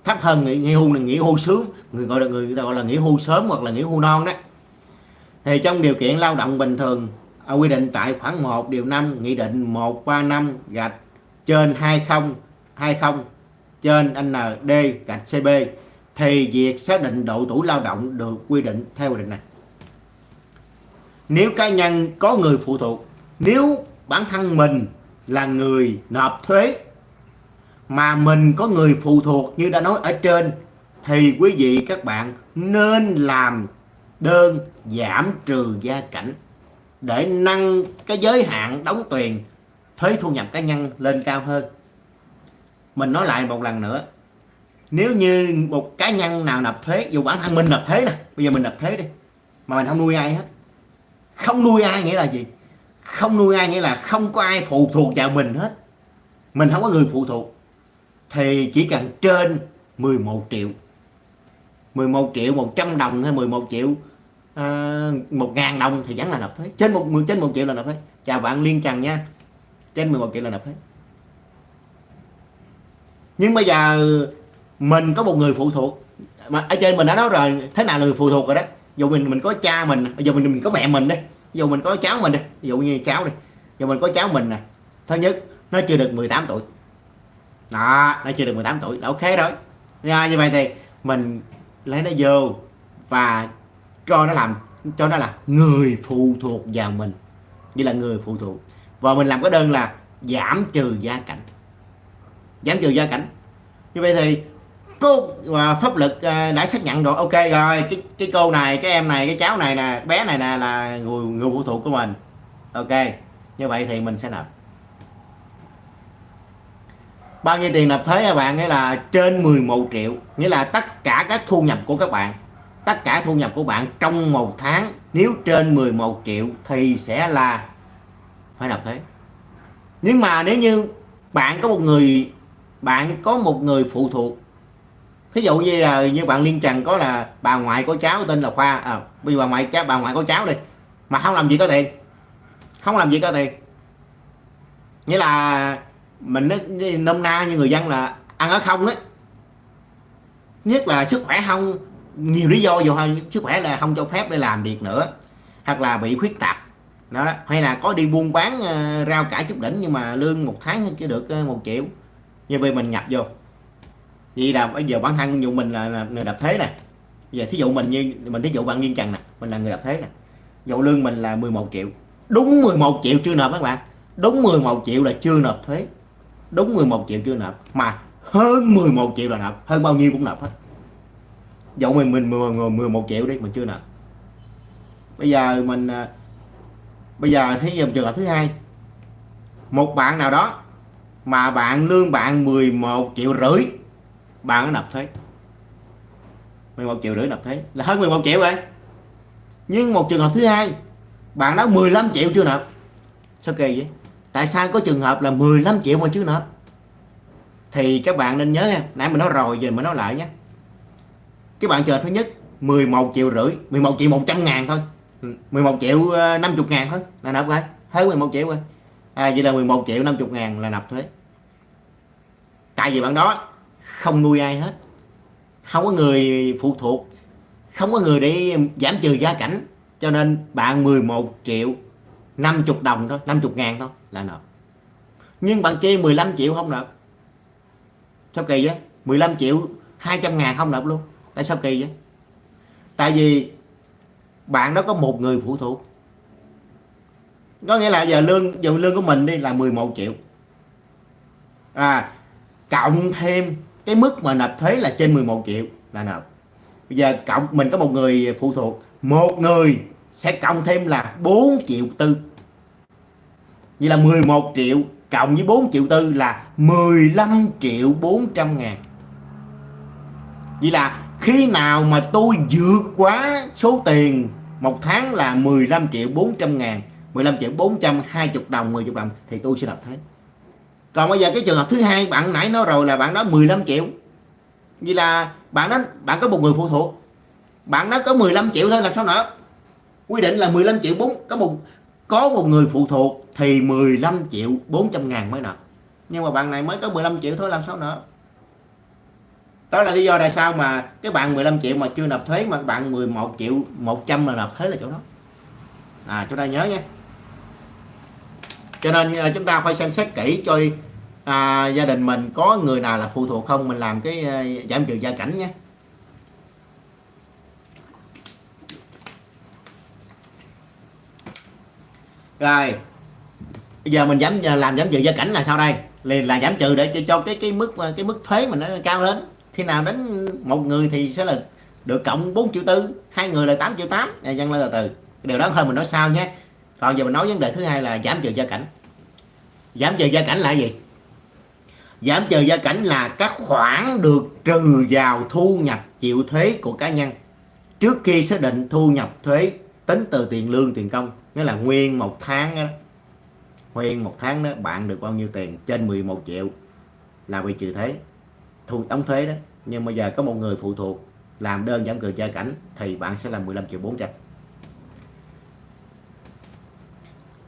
A: thấp hơn nghỉ hưu là nghỉ hưu sớm, người ta gọi là nghỉ hưu sớm hoặc là nghỉ hưu non đó. Thì trong điều kiện lao động bình thường quy định tại khoản 1 điều 5 Nghị định 135 gạch trên 2020 trên ND gạch CB thì việc xác định độ tuổi lao động được quy định theo quy định này. Nếu cá nhân có người phụ thuộc, nếu bản thân mình là người nộp thuế mà mình có người phụ thuộc như đã nói ở trên, thì quý vị các bạn nên làm đơn giảm trừ gia cảnh để nâng cái giới hạn đóng tiền thuế thu nhập cá nhân lên cao hơn. Mình nói lại một lần nữa, nếu như một cá nhân nào nộp thuế, dù bản thân mình nộp thuế nè, bây giờ mình nộp thuế đi mà mình không nuôi ai hết. Không nuôi ai nghĩa là gì? Không nuôi ai nghĩa là không có ai phụ thuộc vào mình hết, mình không có người phụ thuộc, thì chỉ cần trên 11 triệu 11 triệu 100 đồng hay 11 triệu 1.000 đồng thì vẫn là nộp thuế. Trên 1 triệu là nộp thuế. Chào bạn Liên Trần nha. Trên 11 triệu là nộp thuế. Nhưng bây giờ mình có một người phụ thuộc, mà ở trên mình đã nói rồi thế nào là người phụ thuộc rồi đó. Dù mình có cha mình, dù mình có mẹ mình đi, dù mình có cháu mình đi, ví dụ như cháu đi, dù mình có cháu mình nè, thứ nhất nó chưa được 18 tuổi đó, nó chưa được 18 tuổi là ok rồi. Như vậy thì mình lấy nó vô và cho nó là người phụ thuộc vào mình, như là người phụ thuộc, và mình làm cái đơn là giảm trừ gia cảnh. Giảm trừ gia cảnh như vậy thì cô pháp luật đã xác nhận rồi, ok rồi, cái cô này, cái em này, cái cháu này nè, bé này nè là người phụ thuộc của mình, ok, như vậy thì mình sẽ nộp bao nhiêu tiền nộp thuế các bạn? Nghĩa là trên 11 triệu, nghĩa là tất cả các thu nhập của các bạn, tất cả thu nhập của bạn trong một tháng nếu trên 11 triệu thì sẽ là phải nộp thuế. Nhưng mà nếu như bạn có một người phụ thuộc, thí dụ như bạn Liên Trần có là bà ngoại có cháu tên là Khoa, bây giờ bà ngoại có cháu đi mà không làm gì có tiền, không làm gì có tiền, nghĩa là mình nói nôm na như người dân là ăn ở không ấy, nhất là sức khỏe không, nhiều lý do dù sức khỏe là không cho phép để làm việc nữa, hoặc là bị khuyết tật đó, hay là có đi buôn bán rau cải chút đỉnh nhưng mà lương một tháng chỉ được 1 triệu, như vậy mình nhập vô. Vậy là bây giờ bản thân dụ mình là người nộp thuế nè, giờ thí dụ mình thí dụ bạn Liên Trần nè, mình là người nộp thuế nè, dụ lương mình là 11 triệu, đúng 11 triệu chưa nộp các bạn, đúng 11 triệu là chưa nộp thuế, đúng 11 triệu chưa nộp, mà hơn 11 triệu là nộp, hơn bao nhiêu cũng nộp hết. Dụ mình 11 triệu đi mình chưa nộp. Bây giờ thí dụ trường hợp thứ hai, một bạn nào đó mà lương bạn 11 triệu rưỡi, bạn có nộp thuế 11 triệu rưỡi, nộp thuế là hơn 11 triệu rồi. Nhưng một trường hợp thứ hai, bạn đó 15 triệu chưa nộp. Sao kỳ vậy? Tại sao có trường hợp là 15 triệu mà chưa nộp? Thì các bạn nên nhớ nha, nãy mình nói rồi giờ mình nói lại nhé. Các bạn chờ thứ nhất 11 triệu rưỡi, 11 triệu 100 ngàn thôi, 11 triệu 50 ngàn thôi là nộp rồi, hơn 11 triệu rồi. Vậy là 11 triệu 50 ngàn là nộp thuế. Tại vì bạn đó không nuôi ai hết, không có người phụ thuộc, không có người để giảm trừ gia cảnh, cho nên bạn 11 triệu 50 đồng thôi, 50 ngàn thôi là nộp. Nhưng bạn kia 15 triệu không nộp. Sao kỳ vậy? 15 triệu 200 ngàn không nộp luôn. Tại sao kỳ vậy? Tại vì bạn đó có một người phụ thuộc. Có nghĩa là giờ lương của mình đi là 11 triệu, cộng thêm cái mức mà nộp thuế là trên 11 triệu là nộp. Bây giờ mình có một người phụ thuộc, một người sẽ cộng thêm là 4 triệu tư. Vậy là 11 triệu cộng với 4 triệu tư là 15 triệu 400 ngàn. Vậy là khi nào mà tôi vượt quá số tiền một tháng là 15 triệu 400 ngàn, 15 triệu 420 đồng, 10 đồng thì tôi sẽ nộp thuế. Còn bây giờ cái trường hợp thứ hai, bạn nãy nói rồi là bạn đó 15 triệu. Vậy là bạn có một người phụ thuộc, bạn đó có 15 triệu thôi làm sao nộp? Quy định là 15 triệu có một người phụ thuộc thì 15 triệu 400 ngàn mới nộp. Nhưng mà bạn này mới có 15 triệu thôi làm sao nộp? Đó là lý do tại sao mà cái bạn 15 triệu mà chưa nộp thuế, mà bạn 11 triệu 100 là nộp thuế là chỗ đó. Chúng ta nhớ nhé. Cho nên chúng ta phải xem xét kỹ coi gia đình mình có người nào là phụ thuộc không, mình làm cái giảm trừ gia cảnh nhé. Rồi bây giờ mình làm giảm trừ gia cảnh là sao đây? Là giảm trừ để cho cái mức thuế mình nó cao lên. Khi nào đến một người thì sẽ là được cộng 4 triệu tư, hai người là 8 triệu 8. Dân lên từ từ. Điều đó hơn mình nói sau nhé. Còn giờ mình nói vấn đề thứ hai là giảm trừ gia cảnh. Giảm trừ gia cảnh là gì? Giảm trừ gia cảnh là các khoản được trừ vào thu nhập chịu thuế của cá nhân trước khi xác định thu nhập thuế tính từ tiền lương tiền công. Nghĩa là nguyên một tháng đó, bạn được bao nhiêu tiền trên 11 triệu là bị trừ thuế, đóng thuế đó. Nhưng bây giờ có một người phụ thuộc làm đơn giảm trừ gia cảnh thì bạn sẽ là 15 triệu 400.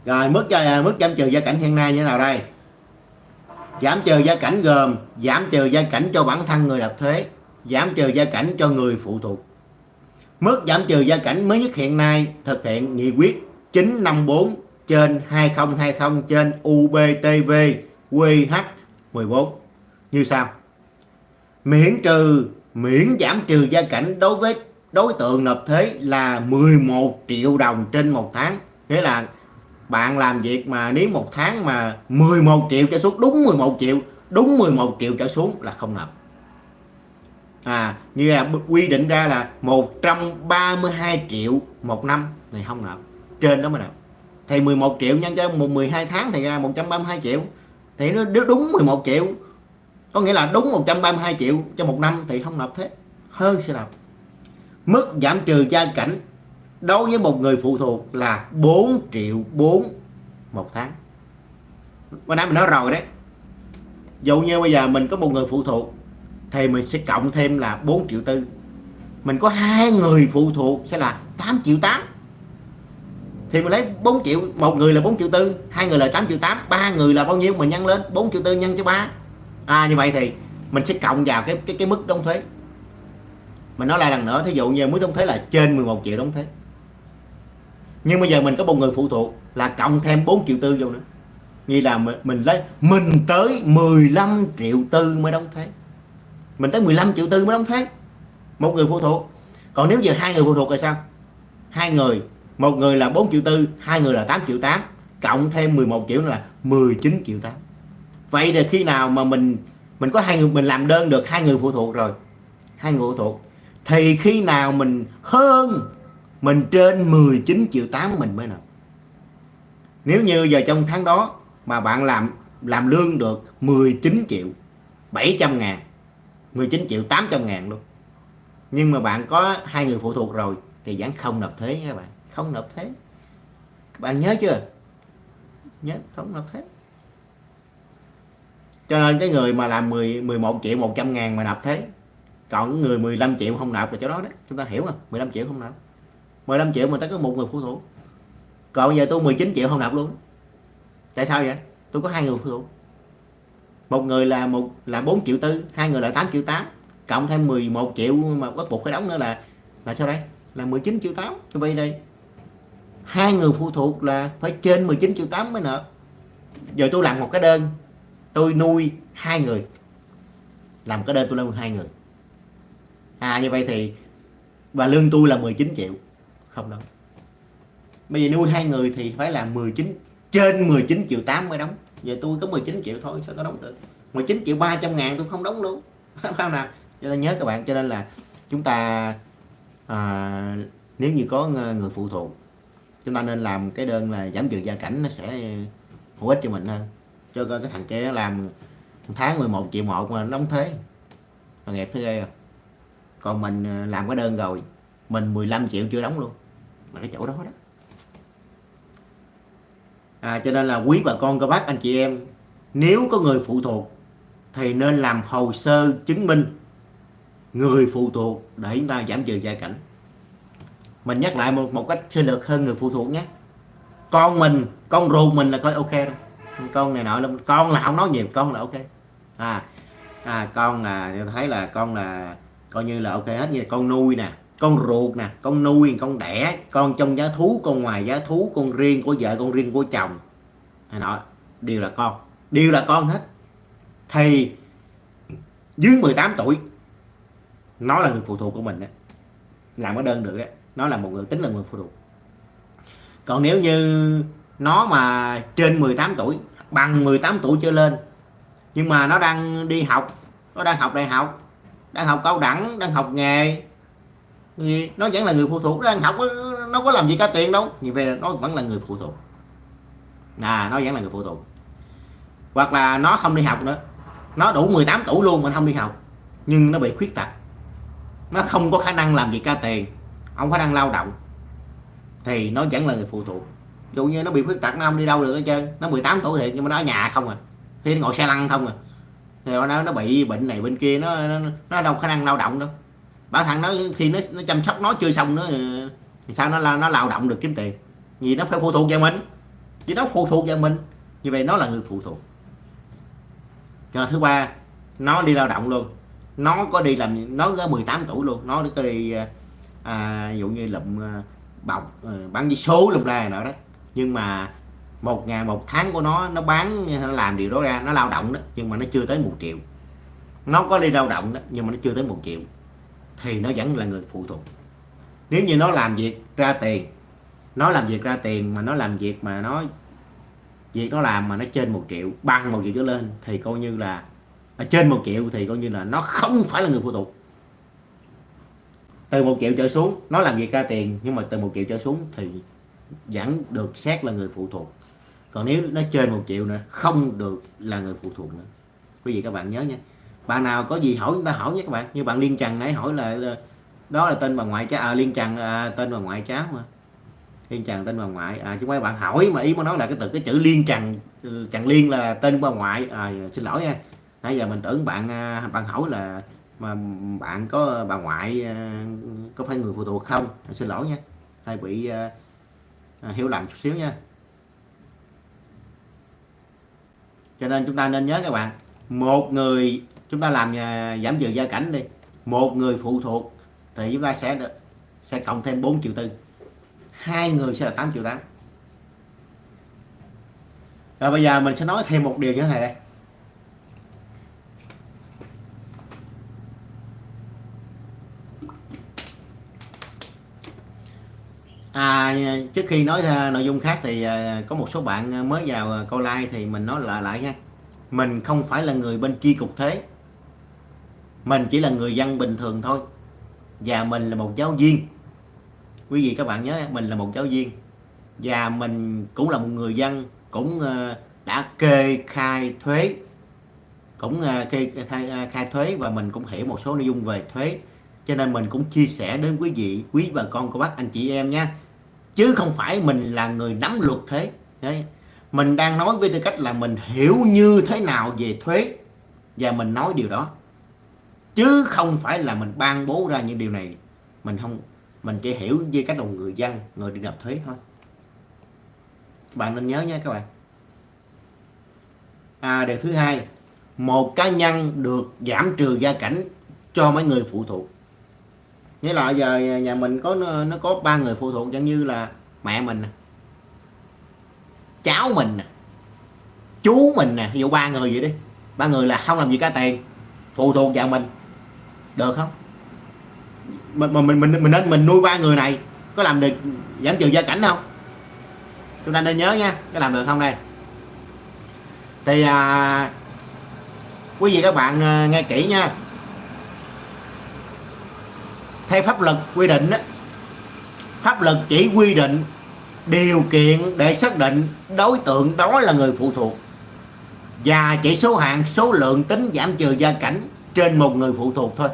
A: Rồi mức giảm trừ gia cảnh hiện nay như thế nào đây? Giảm trừ gia cảnh gồm giảm trừ gia cảnh cho bản thân người nộp thuế, giảm trừ gia cảnh cho người phụ thuộc. Mức giảm trừ gia cảnh mới nhất hiện nay thực hiện nghị quyết 954 trên 2020 trên UBTV QH14 như sau. Miễn giảm trừ gia cảnh đối với đối tượng nộp thuế là 11 triệu đồng trên một tháng. Nghĩa là bạn làm việc mà nếu một tháng mà 11 triệu trở xuống, đúng 11 triệu trở xuống là không nộp. Như là quy định ra là 132 triệu một năm này không nộp, trên đó mới nộp. Thì 11 triệu nhân cho 12 tháng thì ra 132 triệu. Thì nó đúng 11 triệu. Có nghĩa là đúng 132 triệu cho một năm thì không nộp thuế, hơn sẽ nộp. Mức giảm trừ gia cảnh đối với một người phụ thuộc là 4 triệu 4 một tháng. Bữa nãy mình nói rồi đấy. Dụ như bây giờ mình có một người phụ thuộc thì mình sẽ cộng thêm là 4 triệu tư. Mình có hai người phụ thuộc sẽ là 8 triệu 8. Thì mình lấy 4 triệu, một người là 4 triệu tư, hai người là 8 triệu 8, ba người là bao nhiêu? Mình nhân lên 4 triệu tư nhân cho 3. Như vậy thì mình sẽ cộng vào cái mức đóng thuế. Mình nói lại lần nữa, thí dụ như mức đóng thuế là trên 11 triệu đóng thuế. Nhưng bây giờ mình có một người phụ thuộc là cộng thêm 4 triệu tư vô nữa. Như là mình tới 15 triệu tư mới đóng thuế. Mình tới 15 triệu tư mới đóng thuế. Một người phụ thuộc. Còn nếu giờ hai người phụ thuộc là sao? Hai người, một người là 4 triệu tư, hai người là 8 triệu 8, cộng thêm 11 triệu nữa là 19 triệu 8. Vậy thì khi nào mà mình có hai người, mình làm đơn được hai người phụ thuộc rồi, hai người phụ thuộc, thì khi nào mình trên 19 triệu 8 mình mới nộp. Nếu như giờ trong tháng đó mà bạn làm lương được 19 triệu 700 ngàn, 19 triệu 800 ngàn luôn, nhưng mà bạn có hai người phụ thuộc rồi thì vẫn không nộp thuế nha các bạn. Không nộp thuế. Các bạn nhớ chưa? Nhớ không nộp thuế. Cho nên cái người mà làm 11 triệu 100 ngàn mà nộp thuế, còn người 15 triệu không nộp là chỗ đó đấy. Chúng ta hiểu không? 15 triệu không nộp. 15 triệu mà ta có một người phụ thuộc. Còn bây giờ tôi 19 triệu không nộp luôn. Tại sao vậy? Tôi có hai người phụ thuộc. Một người là 4 triệu tư, hai người là 8 triệu 8, cộng thêm 11 triệu mà bắt buộc phải đóng nữa là sao đây? Là 19 triệu 8. Như vậy đây, hai người phụ thuộc là phải trên 19 triệu 8 mới nộp. Giờ tôi làm một cái đơn, tôi nuôi hai người. Làm cái đơn tôi nuôi hai người. Như vậy thì và lương tôi là 19 triệu. Không đâu. Bây giờ nuôi hai người thì phải là trên 19 triệu 8 mới đóng. Giờ tôi có 19 triệu thôi, sao tôi đóng được? 19 triệu 300 ngàn tôi không đóng luôn. Không nào? Cho nên nhớ các bạn, cho nên là chúng ta nếu như có người phụ thuộc, chúng ta nên làm cái đơn là giảm trừ gia cảnh, nó sẽ hữu ích cho mình hơn. Cho coi cái thằng kia nó làm tháng 11 triệu 1 mà nó đóng thuế, là nghiệp thế ghê không? Còn mình làm cái đơn rồi, mình 15 triệu chưa đóng luôn, là cái chỗ đó đó. Cho nên là quý bà con cô bác anh chị em, nếu có người phụ thuộc thì nên làm hồ sơ chứng minh người phụ thuộc để chúng ta giảm trừ gia cảnh. Mình nhắc lại một cách sơ lược hơn người phụ thuộc nhé. Con ruột mình là coi ok đâu. Con này nọ, con là không nói nhiều, con là ok. Con là tôi thấy là con là coi như là ok hết, như là con nuôi nè, con ruột nè, con nuôi, con đẻ, con trong giá thú, con ngoài giá thú, con riêng của vợ, con riêng của chồng này nọ, đều là con, đều là con hết. Thì dưới 18 tuổi nó là người phụ thuộc của mình đó, làm ở đơn được đó, nó là một người, tính là người phụ thuộc. Còn nếu như nó mà trên 18 tuổi, bằng 18 tuổi trở lên, nhưng mà nó đang đi học, nó đang học đại học, đang học cao đẳng, đang học nghề, thì nó vẫn là người phụ thuộc. Nó đang học, nó có làm gì cả tiền đâu, như vậy nó vẫn là người phụ thuộc, nó vẫn là người phụ thuộc. Hoặc là nó không đi học nữa, nó đủ 18 tuổi luôn mà không đi học, nhưng nó bị khuyết tật, nó không có khả năng làm việc ra tiền, không khả năng lao động, thì nó vẫn là người phụ thuộc. Ví dụ như nó bị khuyết tật, nó không đi đâu được hết trơn, nó 18 tuổi thiệt nhưng mà nó ở nhà không thì nó ngồi xe lăn không thì nó bị bệnh này bệnh kia, nó đâu có khả năng lao động đâu. Bản thân nó khi nó chăm sóc nó chưa xong nữa thì sao nó lao động được kiếm tiền, vì nó phải phụ thuộc vào mình, vì nó phụ thuộc vào mình, như vậy nó là người phụ thuộc. Rồi thứ ba, nó đi lao động luôn, nó có đi làm, nó có 18 tuổi luôn, nó có đi ví dụ như lụm bọc bán vé số lum la nào đó, nhưng mà một ngày một tháng của nó bán, nó làm điều đó ra, nó lao động đó, nhưng mà nó chưa tới 1 triệu. Nó có đi lao động đó nhưng mà nó chưa tới 1 triệu, thì nó vẫn là người phụ thuộc. Nếu như nó làm việc ra tiền, nó làm việc ra tiền mà nó làm việc mà việc nó làm mà nó trên 1 triệu, bằng 1 triệu trở lên, thì coi như là trên 1 triệu thì coi như là nó không phải là người phụ thuộc. Từ 1 triệu trở xuống nó làm việc ra tiền, nhưng mà từ 1 triệu trở xuống thì vẫn được xét là người phụ thuộc. Còn nếu nó trên 1 triệu nữa không được là người phụ thuộc nữa. Quý vị các bạn nhớ nha. Bạn nào có gì hỏi chúng ta hỏi nhé các bạn. Như bạn Liên Trần nãy hỏi là đó là tên bà ngoại cháu, Liên Trần tên bà ngoại cháu mà. Liên Trần tên bà ngoại, chứ không phải bạn hỏi, mà ý muốn nói là cái chữ Liên Trần, Trần Liên là tên bà ngoại. Xin lỗi nha. Nãy giờ mình tưởng bạn hỏi là mà bạn có bà ngoại có phải người phụ thuộc không. Xin lỗi nha, hay bị hiểu lầm chút xíu nha. Cho nên chúng ta nên nhớ các bạn, một người, chúng ta làm giảm trừ gia cảnh đi, một người phụ thuộc thì chúng ta sẽ cộng thêm 4,4 triệu, hai người sẽ là 8,8 triệu. Rồi bây giờ mình sẽ nói thêm một điều như thế này đây. Trước khi nói ra nội dung khác thì có một số bạn mới vào câu like thì mình nói lại nha. Mình không phải là người bên chi cục thuế, mình chỉ là người dân bình thường thôi, và mình là một giáo viên. Quý vị các bạn nhớ, mình là một giáo viên và mình cũng là một người dân, cũng đã kê khai thuế, cũng khai thuế, và mình cũng hiểu một số nội dung về thuế, cho nên mình cũng chia sẻ đến quý vị, quý bà con cô bác anh chị em nha, chứ không phải mình là người nắm luật thuế. Đấy, mình đang nói với tư cách là mình hiểu như thế nào về thuế và mình nói điều đó, chứ không phải là mình ban bố ra những điều này. Mình chỉ hiểu với cách là người dân, người đi nộp thuế thôi. Bạn nên nhớ nha các bạn. Điều thứ hai, một cá nhân được giảm trừ gia cảnh cho mấy người phụ thuộc. Nghĩa là giờ nhà mình nó có 3 người phụ thuộc, giống như là mẹ mình nè, cháu mình nè, chú mình nè, ví dụ 3 người vậy đi. 3 người là không làm gì cả tiền, phụ thuộc vào mình, được không? Mình nuôi 3 người này có làm được giảm trừ gia cảnh không? Chúng ta nên nhớ nha, có làm được không đây? Thì quý vị các bạn nghe kỹ nha. Theo pháp luật quy định đó, pháp luật chỉ quy định điều kiện để xác định đối tượng đó là người phụ thuộc, và chỉ số hạn số lượng tính giảm trừ gia cảnh trên một người phụ thuộc thôi.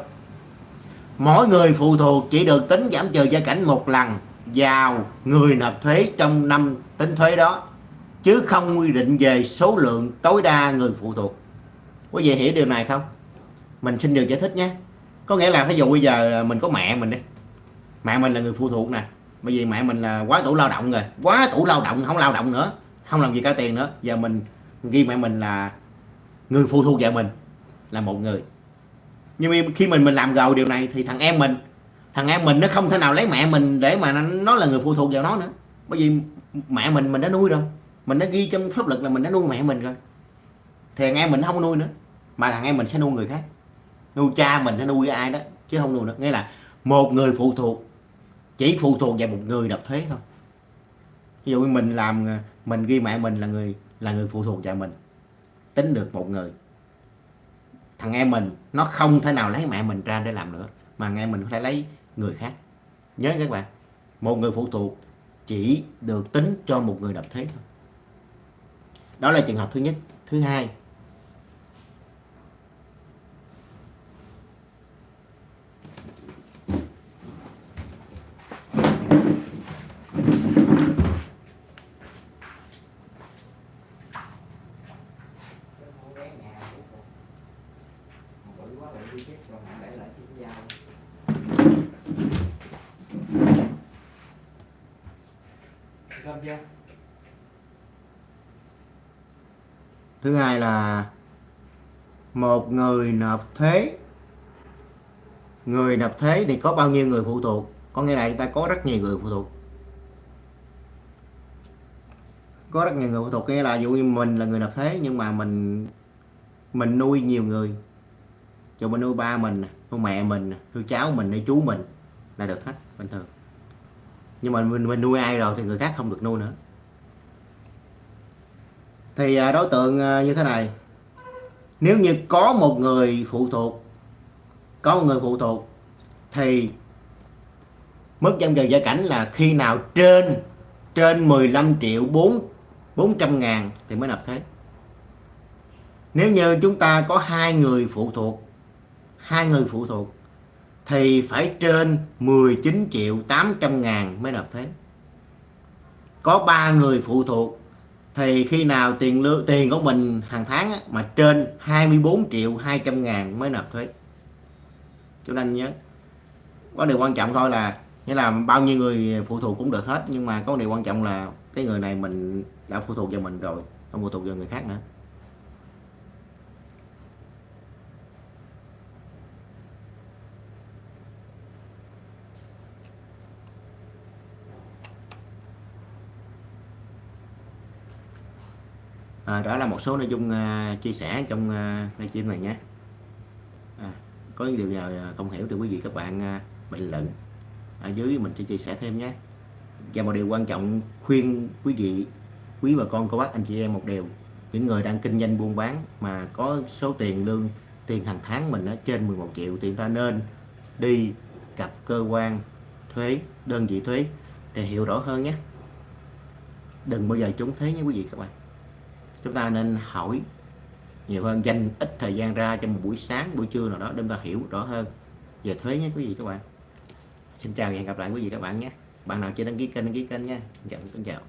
A: Mỗi người phụ thuộc chỉ được tính giảm trừ gia cảnh một lần vào người nộp thuế trong năm tính thuế đó, chứ không quy định về số lượng tối đa người phụ thuộc. Quý vị hiểu điều này không? Mình xin được giải thích nhé. Có nghĩa là ví dụ bây giờ mình có mẹ mình đi, mẹ mình là người phụ thuộc nè, bởi vì mẹ mình là quá tuổi lao động rồi, quá tuổi lao động, không lao động nữa, không làm gì cả tiền nữa, giờ mình ghi mẹ mình là người phụ thuộc vợ mình. là một người. Nhưng mà khi mình làm gầu điều này thì thằng em mình nó không thể nào lấy mẹ mình để mà nó là người phụ thuộc vào nó nữa, bởi vì mẹ mình đã nuôi rồi, mình đã ghi trong pháp luật là mình đã nuôi mẹ mình rồi, thì thằng em mình không nuôi nữa, mà thằng em mình sẽ nuôi người khác, nuôi cha mình, nó nuôi ai đó chứ không nuôi nữa. Nghĩa là một người phụ thuộc chỉ phụ thuộc vào một người nộp thuế thôi. Ví dụ như mình ghi mẹ mình là người phụ thuộc vào mình, tính được một người. Thằng em mình nó không thể nào lấy mẹ mình ra để làm nữa, mà thằng em mình có thể lấy người khác. Nhớ các bạn, một người phụ thuộc chỉ được tính cho một người nộp thuế thôi. Đó là trường hợp thứ nhất. Thứ hai, thứ hai là một người nộp thuế. Người nộp thuế thì có bao nhiêu người phụ thuộc? Có nghĩa là chúng ta có rất nhiều người phụ thuộc. Có rất nhiều người phụ thuộc, nghĩa là dụ như mình là người nộp thuế nhưng mà mình nuôi nhiều người. Dù mình nuôi ba mình, nuôi mẹ mình, nuôi cháu mình, nuôi chú mình là được hết bình thường. Nhưng mà mình nuôi ai rồi thì người khác không được nuôi nữa. Thì đối tượng như thế này, nếu như có một người phụ thuộc thì mức giam giờ gia cảnh là khi nào trên 15 triệu 400 ngàn thì mới nộp thuế. Nếu như chúng ta có hai người phụ thuộc thì phải trên 19 triệu 800 ngàn mới nộp thuế. Có 3 người phụ thuộc thì khi nào tiền của mình hàng tháng mà trên 24 triệu 200 ngàn mới nộp thuế. Chúng ta nhớ, có điều quan trọng thôi là nghĩa là bao nhiêu người phụ thuộc cũng được hết, nhưng mà có điều quan trọng là cái người này mình đã phụ thuộc vào mình rồi, không phụ thuộc vào người khác nữa. Đó là một số nội dung chia sẻ trong livestream này nhé. Có những điều nào không hiểu thì quý vị các bạn bình luận ở dưới, mình sẽ chia sẻ thêm nhé. Và một điều quan trọng khuyên quý bà con cô bác anh chị em một điều, những người đang kinh doanh buôn bán mà có số tiền hàng tháng mình trên 11 triệu thì ta nên đi gặp cơ quan thuế, đơn vị thuế để hiểu rõ hơn nhé. Đừng bao giờ trốn thuế nhé quý vị các bạn. Chúng ta nên hỏi nhiều hơn, dành ít thời gian ra trong một buổi sáng, buổi trưa nào đó để chúng ta hiểu rõ hơn về thuế nhé quý vị các bạn. Xin chào và hẹn gặp lại quý vị các bạn nhé. Bạn nào chưa đăng ký kênh nhé. Xin chào.